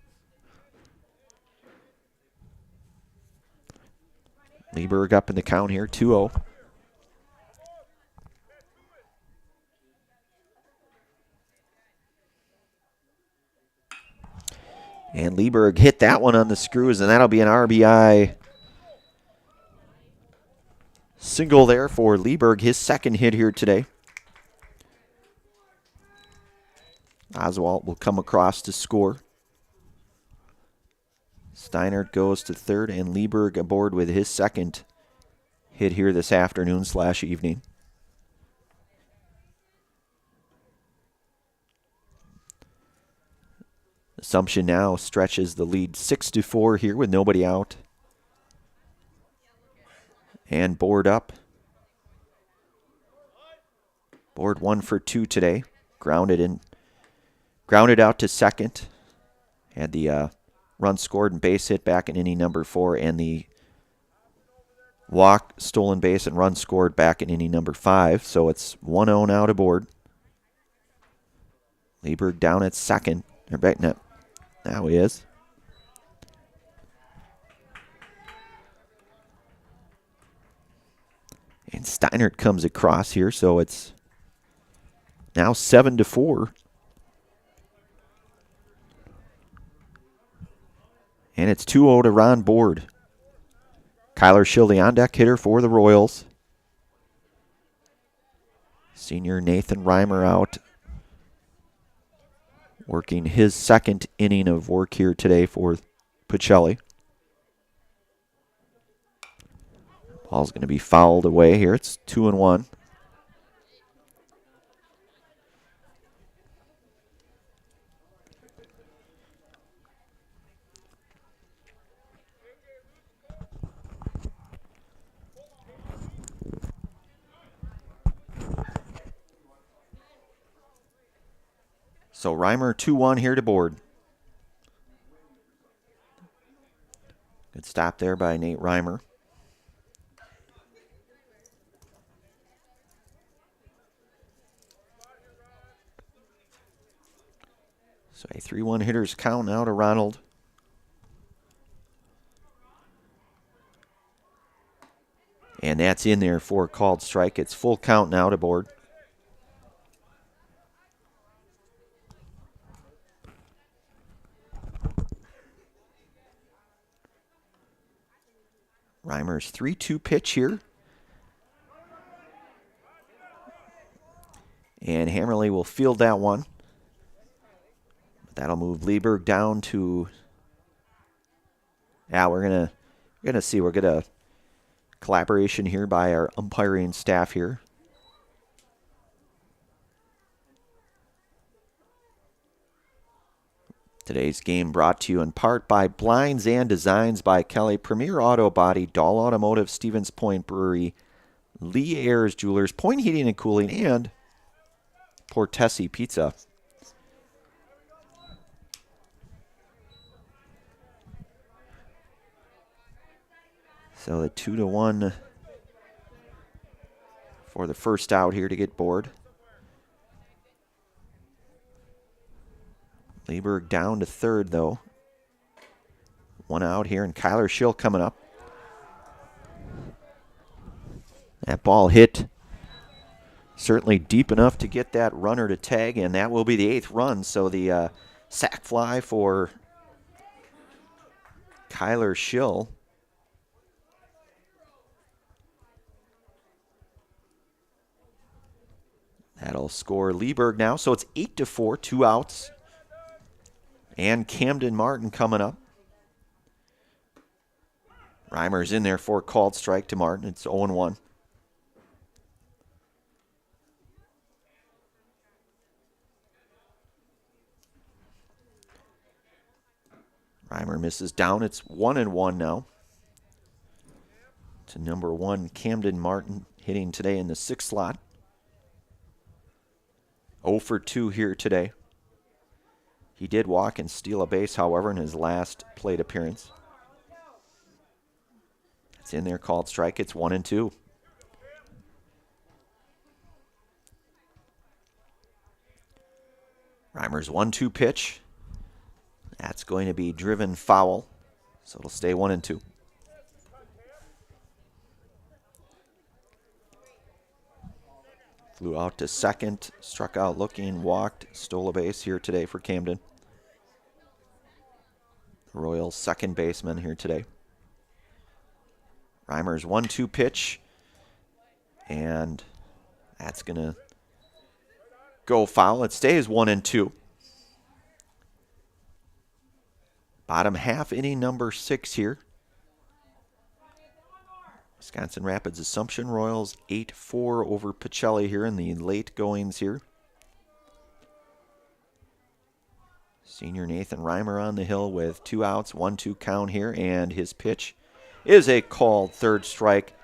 Lieberg up in the count here, 2-0. And Lieberg hit that one on the screws, and that'll be an RBI single there for Lieberg, his second hit here today. Oswalt will come across to score. Steinert goes to third, and Lieberg aboard with his second hit here this afternoon/evening. Assumption now stretches the lead 6-4 here with nobody out. And Board up. Board 1 for 2 today. Grounded out to second. Had the run scored and base hit back in inning number 4, and the walk, stolen base, and run scored back in inning number 5. So it's 1-0 now to Board. Lieberg down at second. They're back now. Now he is. And Steinert comes across here, so it's now 7-4. And it's 2-0 to Ron Board. Kyler Schill, the on-deck hitter for the Royals. Senior Nathan Reimer out, working his second inning of work here today for Pacelli. Ball's going to be fouled away here. It's 2-1. So Reimer 2-1 here to Board. Good stop there by Nate Reimer. So a 3-1 hitter's count now to Ronald. And that's in there for a called strike. It's full count now to Board. Reimer's 3-2 pitch here. And Hammerly will field that one. That'll move Lieberg down to. Yeah, we're gonna see. We're gonna collaboration here by our umpiring staff here. Today's game brought to you in part by Blinds and Designs by Kelly, Premier Auto Body, Dahl Automotive, Stevens Point Brewery, Lee Ayers Jewelers, Point Heating and Cooling, and Portesi Pizza. So the 2-1 for the first out here to get bored. Lieberg down to third, though. One out here, and Kyler Schill coming up. That ball hit certainly deep enough to get that runner to tag, and that will be the 8th run. So the sac fly for Kyler Schill. That'll score Lieberg now. So it's 8-4, 2 outs. And Camden Martin coming up. Reimer's in there for a called strike to Martin. It's 0-1. Reimer misses down. It's 1-1 now. To number 1, Camden Martin, hitting today in the 6th slot. 0 for 2 here today. He did walk and steal a base, however, in his last plate appearance. It's in there, called strike. It's 1-2. Reimer's 1-2 pitch. That's going to be driven foul, so it'll stay 1-2. Flew out to second, struck out looking, walked, stole a base here today for Camden. The Royals' second baseman here today. Reimer's 1-2 pitch, and that's going to go foul. It stays 1-2. Bottom half inning, number 6 here. Wisconsin Rapids Assumption Royals 8-4 over Pacelli here in the late goings here. Senior Nathan Reimer on the hill with 2 outs, 1-2 count here, and his pitch is a called third strike,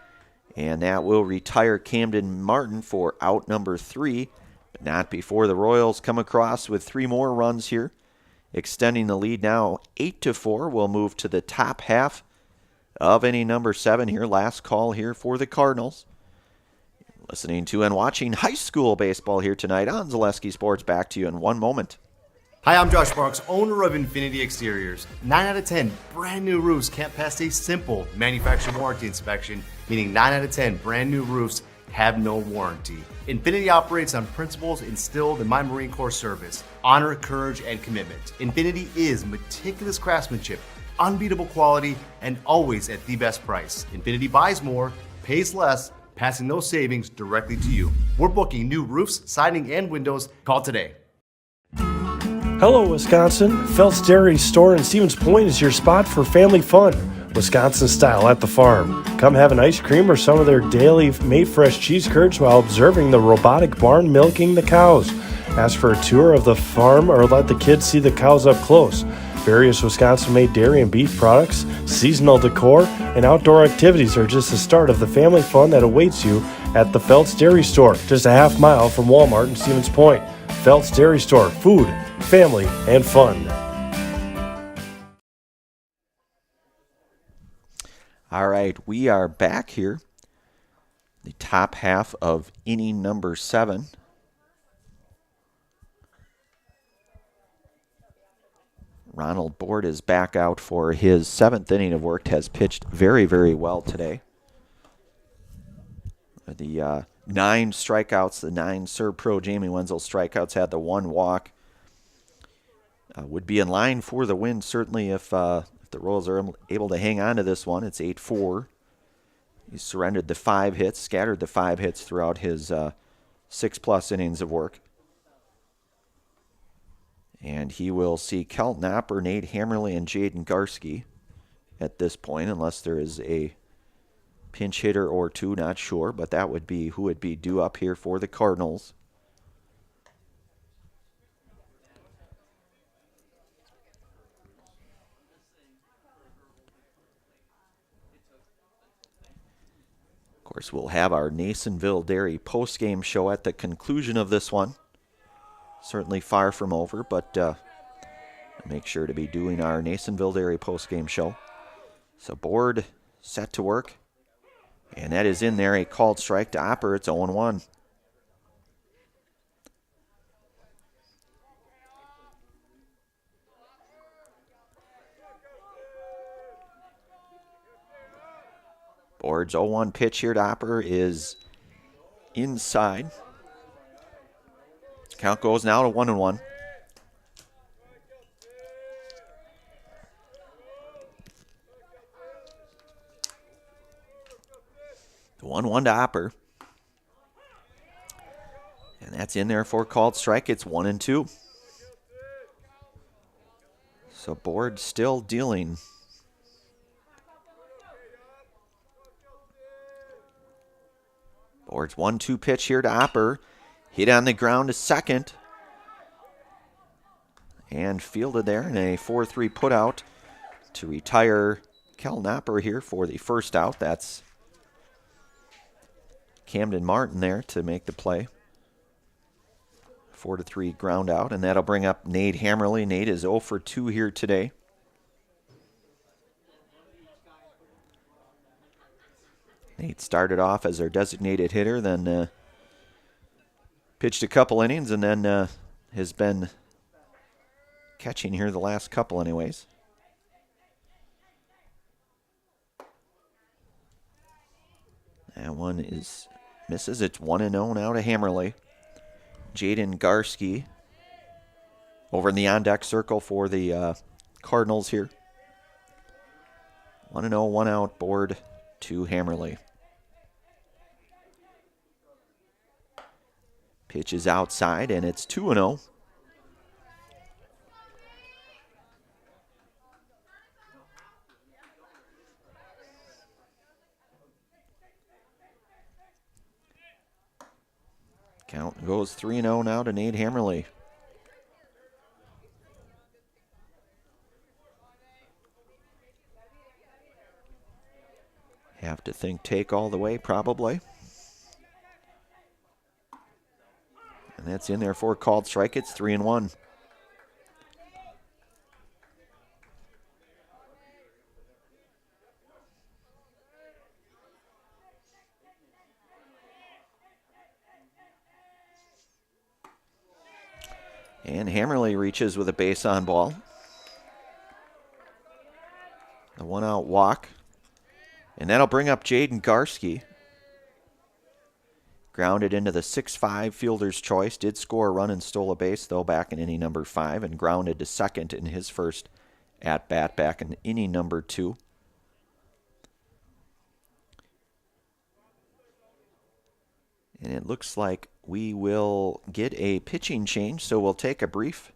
and that will retire Camden Martin for out number 3, but not before the Royals come across with 3 more runs here, extending the lead now 8-4. We'll move to the top half of inning number 7 here. Last call here for the Cardinals. Listening to and watching high school baseball here tonight on Zaleski Sports. Back to you in one moment. Hi, I'm Josh Marks, owner of Infinity Exteriors. 9 out of 10 brand new roofs can't pass a simple manufacturer warranty inspection, meaning 9 out of 10 brand new roofs have no warranty. Infinity operates on principles instilled in my Marine Corps service: honor, courage, and commitment. Infinity is meticulous craftsmanship, unbeatable quality, and always at the best price. Infinity buys more, pays less, passing those savings directly to you. We're booking new roofs, siding, and windows. Call today. Hello, Wisconsin. Felt's Dairy Store in Stevens Point is your spot for family fun, Wisconsin style at the farm. Come have an ice cream or some of their daily made fresh cheese curds while observing the robotic barn milking the cows. Ask for a tour of the farm or let the kids see the cows up close. Various Wisconsin-made dairy and beef products, seasonal decor, and outdoor activities are just the start of the family fun that awaits you at the Felt's Dairy Store, just a half mile from Walmart in Stevens Point. Felt's Dairy Store, food, family, and fun. All right, we are back here. The top half of inning number 7. Ronald Board is back out for his 7th inning of work. Has pitched very, very well today. The 9 strikeouts, the 9 Serb Pro Jamie Wenzel strikeouts, had the 1 walk. Would be in line for the win, certainly, if the Royals are able to hang on to this one. It's 8-4. He surrendered the 5 hits, scattered the 5 hits throughout his 6+ innings of work. And he will see Kelt Knopper, Nate Hammerly, and Jaden Garski at this point, unless there is a pinch hitter or 2, not sure, but that would be who would be due up here for the Cardinals. Of course, we'll have our Nasonville Dairy post-game show at the conclusion of this one. Certainly far from over, but make sure to be doing our Nasonville Dairy post-game show. So board set to work. And that is in there, a called strike to Opper. It's 0-1. Board's 0-1 pitch here to Opper is inside. Count goes now to 1-1. The 1-1 to Opper. And that's in there for called strike. It's 1-2. So Board still dealing. Board's 1-2 pitch here to Opper. Hit on the ground to second. And fielded there in a 4-3 putout to retire Kel Opper here for the first out. That's Camden Martin there to make the play. 4-3 ground out, and that'll bring up Nate Hammerly. Nate is 0 for 2 here today. Nate started off as our designated hitter, then pitched a couple innings, and then has been catching here the last couple anyways. That one is misses. It's 1-0 now to Hammerly. Jaden Garski over in the on-deck circle for the Cardinals here. 1-0, 1 out, Board to Hammerly. Pitch is outside, and it's 2-0. Count goes 3-0 now to Nate Hammerly. Have to think take all the way, probably. And that's in there for a called strike. It's 3-1. And Hammerly reaches with a base on ball. The 1-out walk. And that'll bring up Jaden Garski. Grounded into the 6-5 fielder's choice. Did score a run and stole a base, though, back in inning number 5. And grounded to second in his first at-bat back in inning number 2. And it looks like we will get a pitching change, so we'll take a brief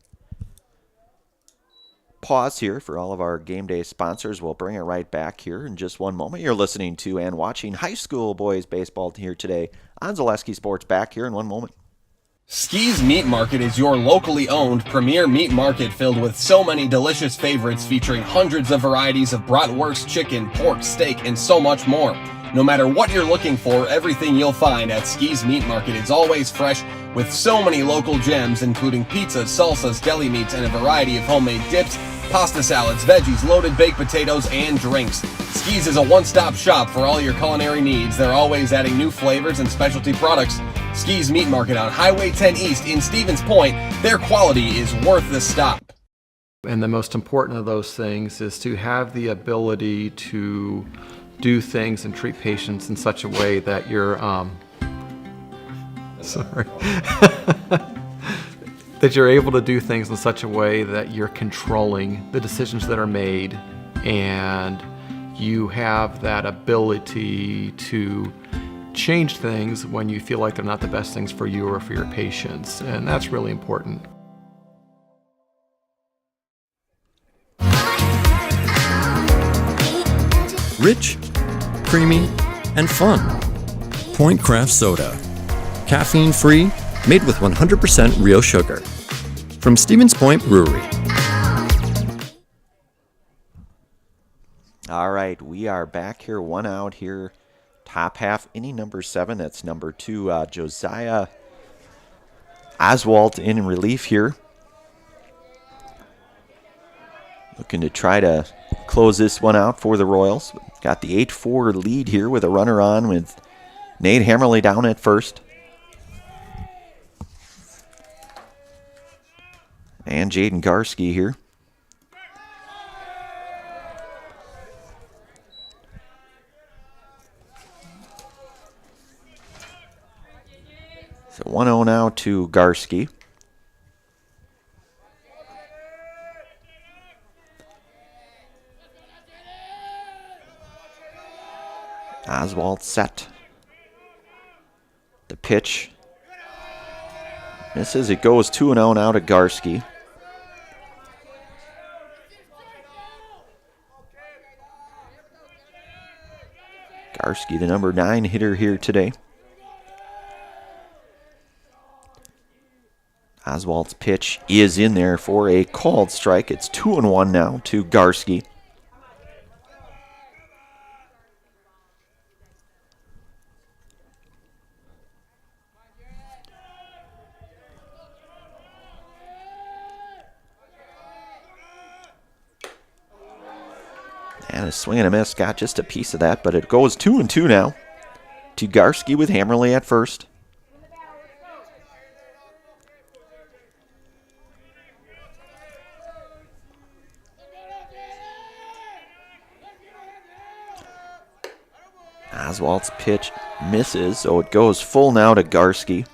pause here for all of our game day sponsors. We'll bring it right back here in just one moment. You're listening to and watching high school boys baseball here today on Zaleski Sports. Back here in one moment. Ski's Meat Market is your locally owned premier meat market filled with so many delicious favorites featuring hundreds of varieties of bratwurst, chicken, pork, steak, and so much more. No matter what you're looking for, everything you'll find at Ski's Meat Market is always fresh with so many local gems, including pizzas, salsas, deli meats, and a variety of homemade dips, pasta salads, veggies, loaded baked potatoes, and drinks. Ski's is a one-stop shop for all your culinary needs. They're always adding new flavors and specialty products. Ski's Meat Market on Highway 10 East in Stevens Point. Their quality is worth the stop. And the most important of those things is to have the ability to do things and treat patients in such a way that you're that you're able to do things in such a way that you're controlling the decisions that are made, and you have that ability to change things when you feel like they're not the best things for you or for your patients, and that's really important. Rich, creamy, and fun. Point Craft Soda. Caffeine-free, made with 100% real sugar. From Stevens Point Brewery. All right, we are back here, 1 out here. Top half, inning number 7. That's number 2, Josiah Oswalt in relief here. Looking to try to close this one out for the Royals. Got the 8-4 lead here with a runner on with Nate Hammerly down at first. And Jaden Garski here. So 1-0 now to Garski. Oswald set. The pitch. Misses. It goes 2-0 now to Garski. Garski, the number 9 hitter here today. Oswald's pitch is in there for a called strike. It's 2-1 now to Garski. And a swing and a miss, got just a piece of that, but it goes 2-2 now to Garski with Hammerly at first. Oswald's pitch misses, so it goes full now to Garski.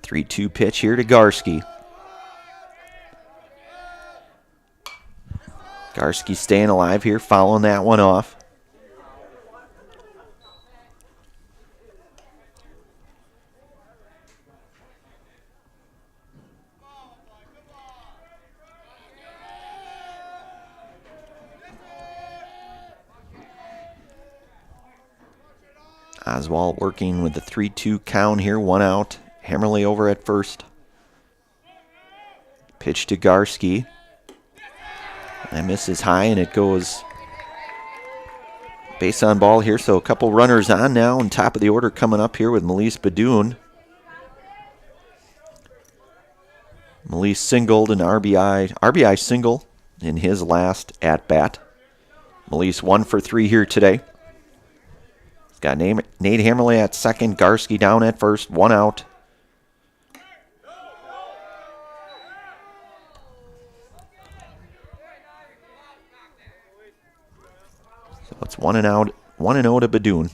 Three-two pitch here to Garski. Garski staying alive here, following that one off. Oswald working with the 3-2 count here, 1 out. Hammerly over at first. Pitch to Garski. That misses high, and it goes base on ball here. So a couple runners on now, and top of the order coming up here with Melise Badoon. Melise singled an RBI single in his last at bat. Melise 1 for 3 here today. He's got Nate Hammerly at second, Garski down at first, 1 out. So it's 1-0 to Badoon.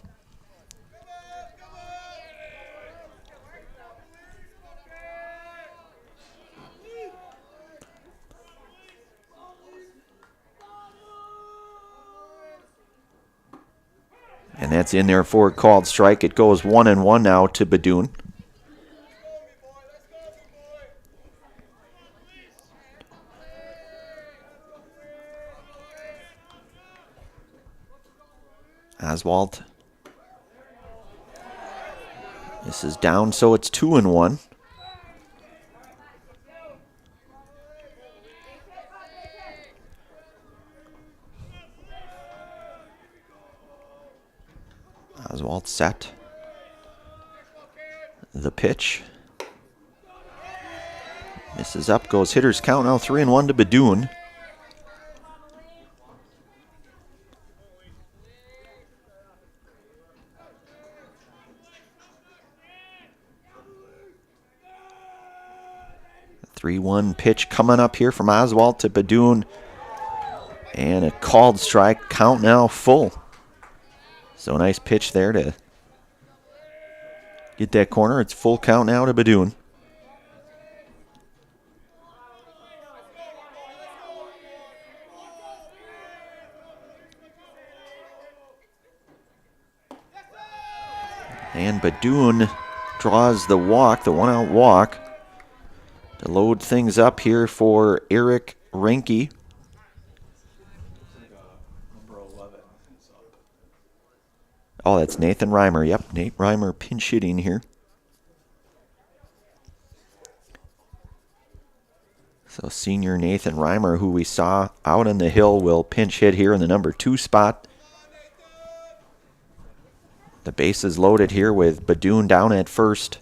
And that's in there for a called strike. It goes 1-1 now to Badoon. Oswald. This is down, so it's 2-1. Oswald set. The pitch. Misses up, goes hitter's count now, 3-1 to Badoon. The 3-1 pitch coming up here from Oswald to Badoon. And a called strike, count now full. So a nice pitch there to get that corner. It's full count now to Badoon. And Badoon draws the walk, the 1-out walk, to load things up here for Eric Reinke. Oh, that's Nathan Reimer. Yep, Nate Reimer pinch hitting here. So senior Nathan Reimer, who we saw out on the hill, will pinch hit here in the number 2 spot. The base is loaded here with Badoon down at first,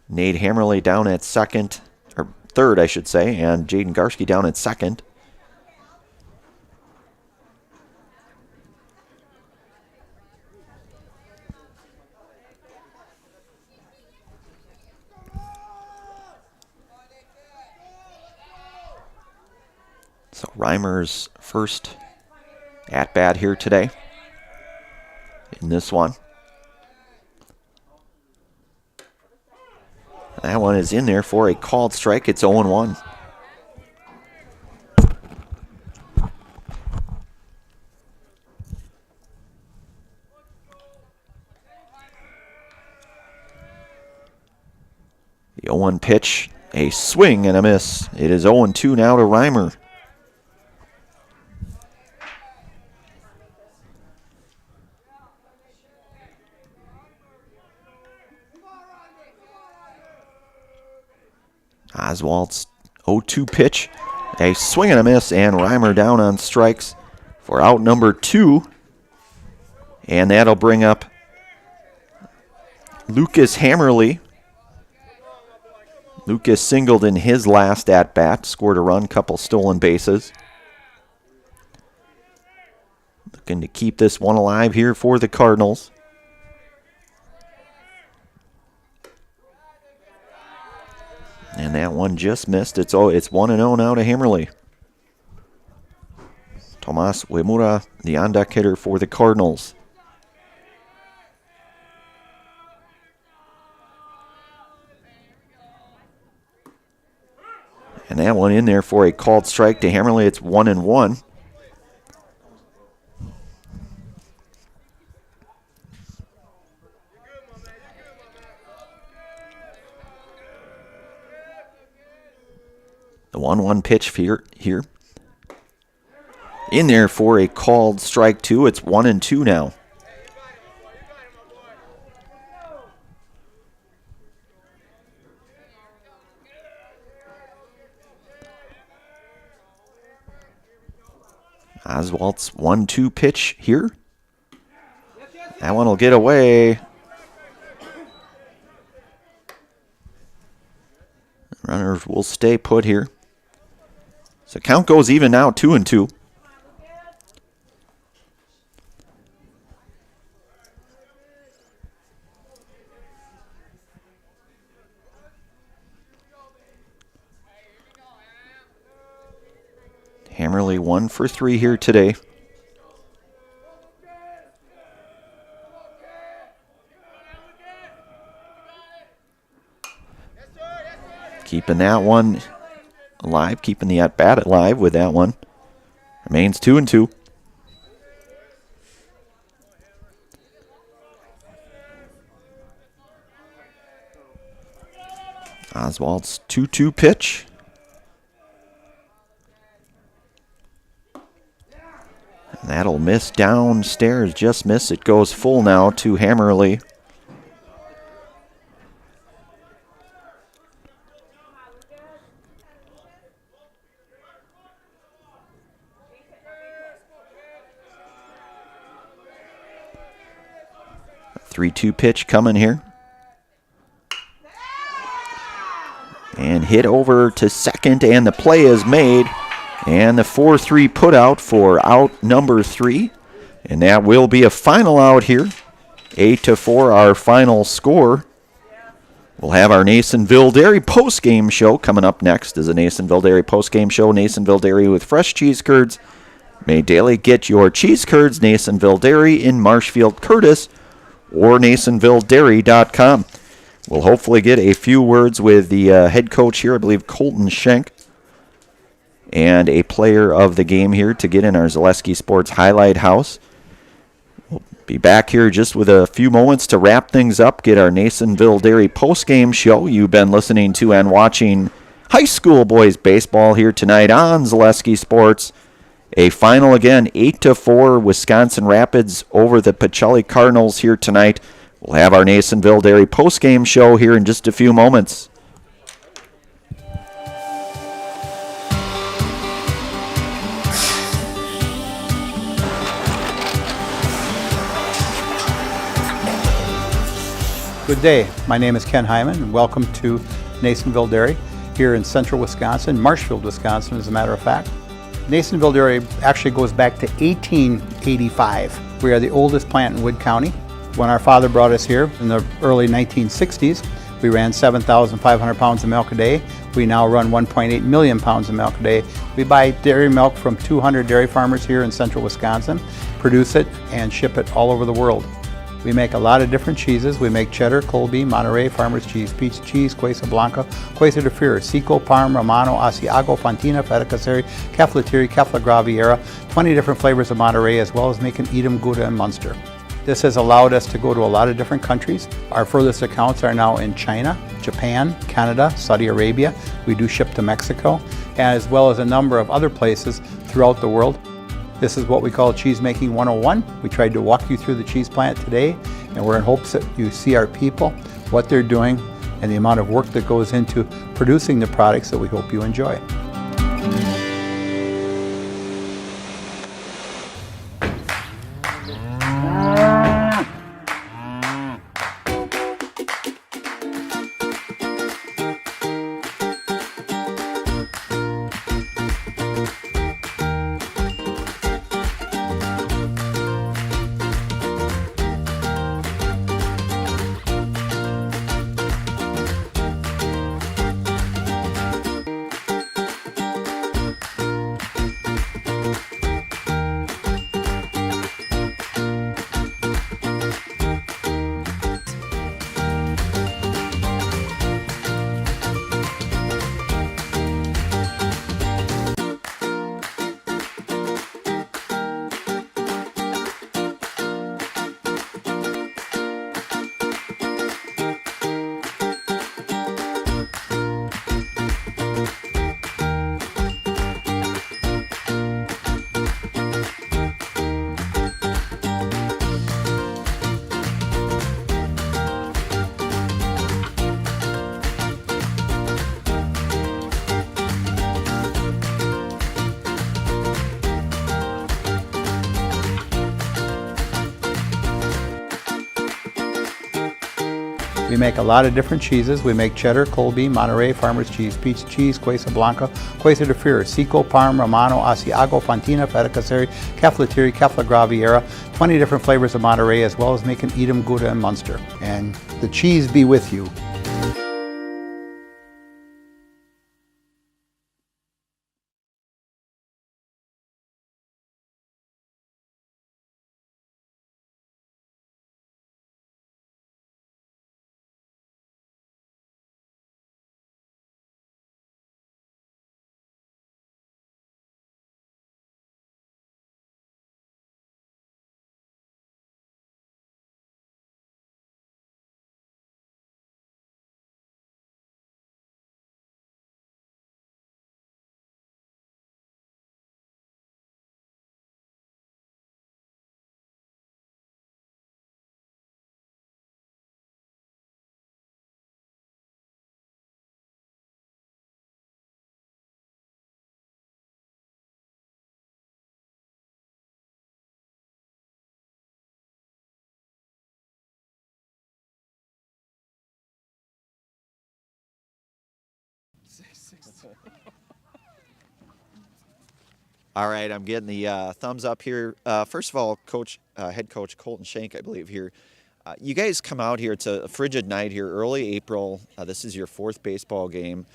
Nate Hammerly down at second, or third, I should say, and Jaden Garski down at second. So Reimer's first at-bat here today in this one. That one is in there for a called strike. It's 0-1. The 0-1 pitch, a swing and a miss. It is 0-2 now to Reimer. Oswald's 0-2 pitch, a swing and a miss, and Reimer down on strikes for out number 2. And that'll bring up Lucas Hammerly. Lucas singled in his last at-bat, scored a run, couple stolen bases. Looking to keep this one alive here for the Cardinals. And that one just missed. It's 1-0 now to Hammerly. Tomas Uemura, the on-deck hitter for the Cardinals. And that one in there for a called strike to Hammerly. It's 1-1. The 1-1 pitch here. In there for a called strike 2. It's 1-2 now. Oswald's 1-2 pitch here. That one will get away. Runners will stay put here. So count goes even now, 2-2. Hammerly 1 for 3 here today. Keeping that one alive, keeping the at-bat alive with that one. Remains 2-2. Oswald's 2-2 pitch. And that'll miss downstairs, just miss. It goes full now to Hammerly. A 3-2 pitch coming here. And hit over to second, and the play is made. And the 4-3 put out for out number 3. And that will be a final out here. 8-4, our final score. We'll have our Nasonville Dairy postgame show coming up next as a Nasonville Dairy postgame show. Nasonville Dairy with fresh cheese curds. May daily get your cheese curds. Nasonville Dairy in Marshfield, Curtis, or NasonvilleDairy.com. We'll hopefully get a few words with the head coach here, I believe Colton Schenk, and a player of the game here to get in our Zaleski Sports Highlight House. We'll be back here just with a few moments to wrap things up, get our Nasonville Dairy postgame show. You've been listening to and watching high school boys baseball here tonight on Zaleski Sports A final again, 8-4, Wisconsin Rapids over the Pacelli Cardinals here tonight. We'll have our Nasonville Dairy postgame show here in just a few moments. Good day. My name is Ken Hyman, and welcome to Nasonville Dairy here in central Wisconsin, Marshfield, Wisconsin, as a matter of fact. Nasonville Dairy actually goes back to 1885. We are the oldest plant in Wood County. When our father brought us here in the early 1960s, we ran 7,500 pounds of milk a day. We now run 1.8 million pounds of milk a day. We buy dairy milk from 200 dairy farmers here in central Wisconsin, produce it, and ship it all over the world. We make a lot of different cheeses. We make cheddar, Colby, Monterey, Farmer's Cheese, Peach Cheese, Quesa Blanca, Quesa de Fear, Seco, Parm, Romano, Asiago, Fontina, Feta Caseri, Cafflatiri, Caffla Graviera, 20 different flavors of Monterey, as well as making Edam, Gouda, and Munster. This has allowed us to go to a lot of different countries. Our furthest accounts are now in China, Japan, Canada, Saudi Arabia. We do ship to Mexico, as well as a number of other places throughout the world. This is what we call Cheese Making 101. We tried to walk you through the cheese plant today, and we're in hopes that you see our people, what they're doing, and the amount of work that goes into producing the products that we hope you enjoy. We make a lot of different cheeses. We make cheddar, Colby, Monterey, Farmer's Cheese, Peach Cheese, Quesa Blanca, Quesa de Fear, Seco, Parm, Romano, Asiago, Fontina, Feta Caseri, Cafflatiri, Caffla Graviera, 20 different flavors of Monterey, as well as making Edam, Gouda, and Munster. And the cheese be with you. All right, I'm getting the thumbs up here. First of all, head coach Colton Shank, I believe here. You guys come out here. It's a frigid night here, early April. This is your fourth baseball game.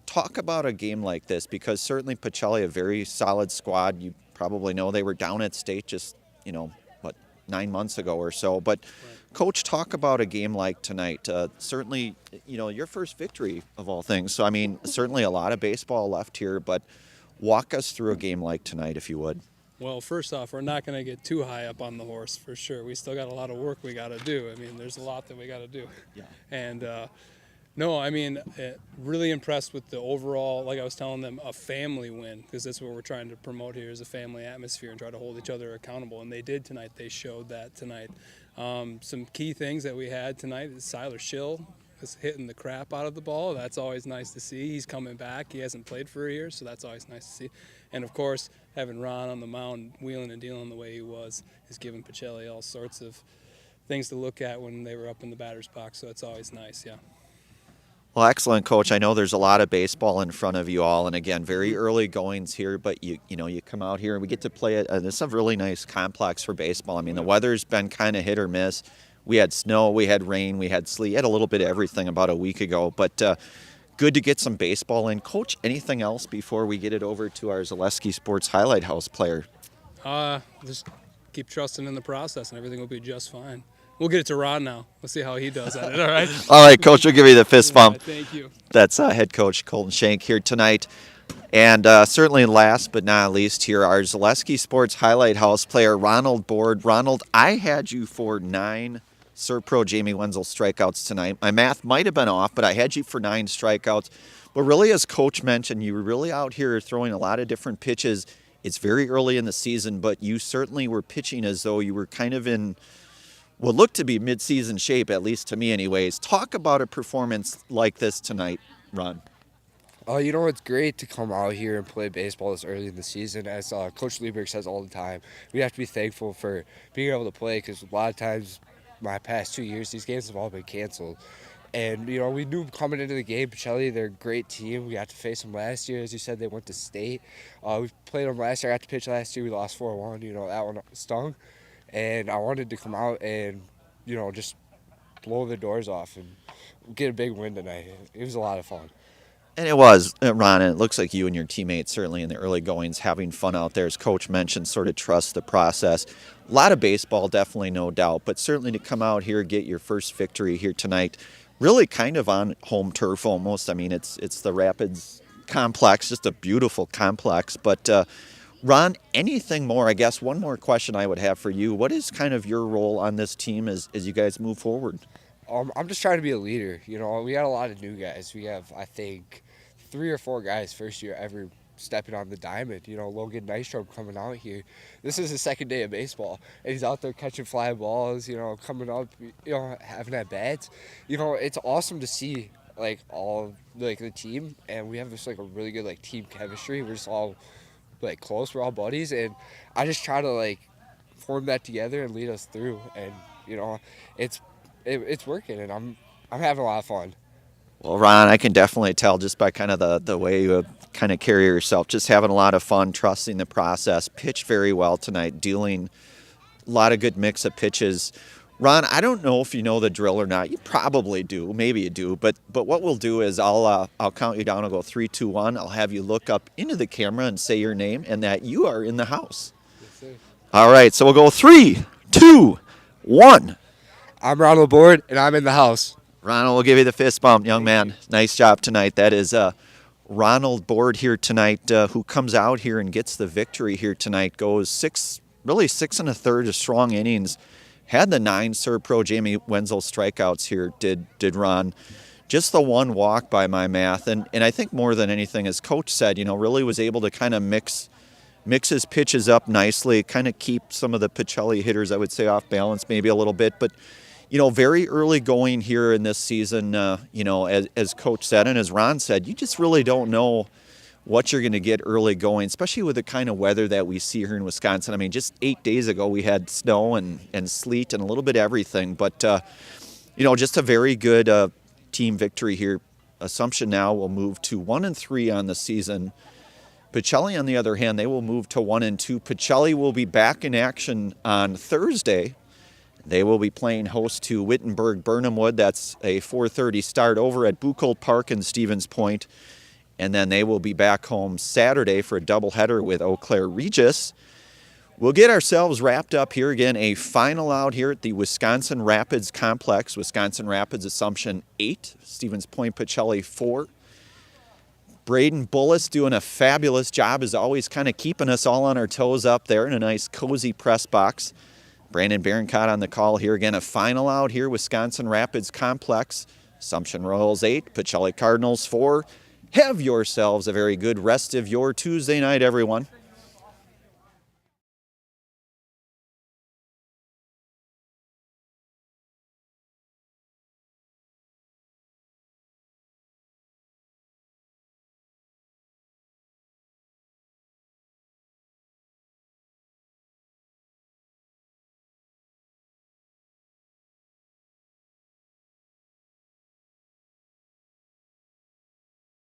Talk about a game like this, because certainly Pacelli, a very solid squad. You probably know they were down at state just, 9 months ago or so. But, Coach, talk about a game like tonight. Certainly, your first victory of all things. So, certainly a lot of baseball left here, but walk us through a game like tonight, if you would. Well, first off, we're not going to get too high up on the horse for sure. We still got a lot of work we got to do. There's a lot that we got to do. Yeah. And No, I mean, really impressed with the overall, like I was telling them, a family win, because that's what we're trying to promote here is a family atmosphere and try to hold each other accountable. And they did tonight. They showed that tonight. Some key things that we had tonight is Siler Schill is hitting the crap out of the ball. That's always nice to see. He's coming back. He hasn't played for a year, so that's always nice to see. And, of course, having Ron on the mound, wheeling and dealing the way he was, is giving Pacelli all sorts of things to look at when they were up in the batter's box, so it's always nice, yeah. Well, excellent, Coach. I know there's a lot of baseball in front of you all, and again, very early goings here. But you come out here and we get to play it. This is a really nice complex for baseball. I mean, the weather's been kind of hit or miss. We had snow, we had rain, we had sleet, had a little bit of everything about a week ago. But good to get some baseball in. Coach, anything else before we get it over to our Zaleski Sports Highlight House player? Just keep trusting in the process, and everything will be just fine. We'll get it to Ron now. We'll see how he does at it, all right? All right, Coach, we'll give you the fist bump. Yeah, thank you. That's head coach Colton Shank here tonight. And certainly last but not least here, our Zaleski Sports Highlight House player, Ronald Board. Ronald, I had you for 9 Serpro Jamie Wenzel strikeouts tonight. My math might have been off, but I had you for 9 strikeouts. But really, as Coach mentioned, you were really out here throwing a lot of different pitches. It's very early in the season, but you certainly were pitching as though you were kind of in what looked to be mid-season shape, at least to me anyways. Talk about a performance like this tonight, Ron. You know, it's great to come out here and play baseball this early in the season. As Coach Lieberg says all the time, we have to be thankful for being able to play, because a lot of times my past 2 years, these games have all been canceled. And, you know, we knew coming into the game, Pacelli, they're a great team. We got to face them last year. As you said, they went to state. We played them last year. I got to pitch last year. We lost 4-1. You know, that one stung. And I wanted to come out and, you know, just blow the doors off and get a big win tonight. It was a lot of fun. And it was, Ron, and it looks like you and your teammates, certainly in the early goings, having fun out there. As Coach mentioned, sort of trust the process. A lot of baseball, definitely, no doubt, but certainly to come out here, get your first victory here tonight, really kind of on home turf almost. I mean, it's the Rapids complex, just a beautiful complex. But, Ron, anything more? I guess one more question I would have for you. What is kind of your role on this team as you guys move forward? I'm just trying to be a leader. You know, we got a lot of new guys. We have, I think, 3 or 4 guys first year ever stepping on the diamond. You know, Logan Nystrom coming out here. This is his second day of baseball, and he's out there catching fly balls, you know, coming up, you know, having at bats. You know, it's awesome to see, like, all, like, the team, and we have this, like, a really good, like, team chemistry. We're just all, like, close. We're all buddies, and I just try to, like, form that together and lead us through. And, you know, it's working, and I'm having a lot of fun. Well, Ron, I can definitely tell just by kind of the way you kind of carry yourself, just having a lot of fun, trusting the process. Pitched very well tonight, dealing a lot of good mix of pitches. Ron, I don't know if you know the drill or not. You probably do. Maybe you do. But what we'll do is I'll count you down. I'll go 3, 2, 1. I'll have you look up into the camera and say your name and that you are in the house. Yes, sir. All right. So we'll go 3, 2, 1. I'm Ronald Board, and I'm in the house. Ronald, we'll give you the fist bump, young man. Nice job tonight. That is Ronald Board here tonight, who comes out here and gets the victory here tonight. Goes 6 1/3 of strong innings. Had the 9 Serpro Jamie Wenzel strikeouts here, did Ron. Just the 1 walk by my math. And I think more than anything, as Coach said, you know, really was able to kind of mix his pitches up nicely, kind of keep some of the Pacelli hitters, I would say, off balance maybe a little bit. But, you know, very early going here in this season, you know, as Coach said and as Ron said, you just really don't know what you're going to get early going, especially with the kind of weather that we see here in Wisconsin. I mean, just 8 days ago we had snow and sleet and a little bit of everything. But, you know, just a very good team victory here. Assumption now will move to 1-3 on the season. Pacelli, on the other hand, they will move to 1-2. Pacelli will be back in action on Thursday. They will be playing host to Wittenberg-Burnham Wood. That's a 4:30 start over at Buchholz Park in Stevens Point. And then they will be back home Saturday for a doubleheader with Eau Claire Regis. We'll get ourselves wrapped up here again. A final out here at the Wisconsin Rapids Complex. Wisconsin Rapids Assumption 8, Stevens Point Pacelli 4. Braden Bullis doing a fabulous job, as always, kind of keeping us all on our toes up there in a nice cozy press box. Brandon Barincott on the call here again. A final out here, Wisconsin Rapids Complex. Assumption Royals 8, Pacelli Cardinals 4. Have yourselves a very good rest of your Tuesday night, everyone.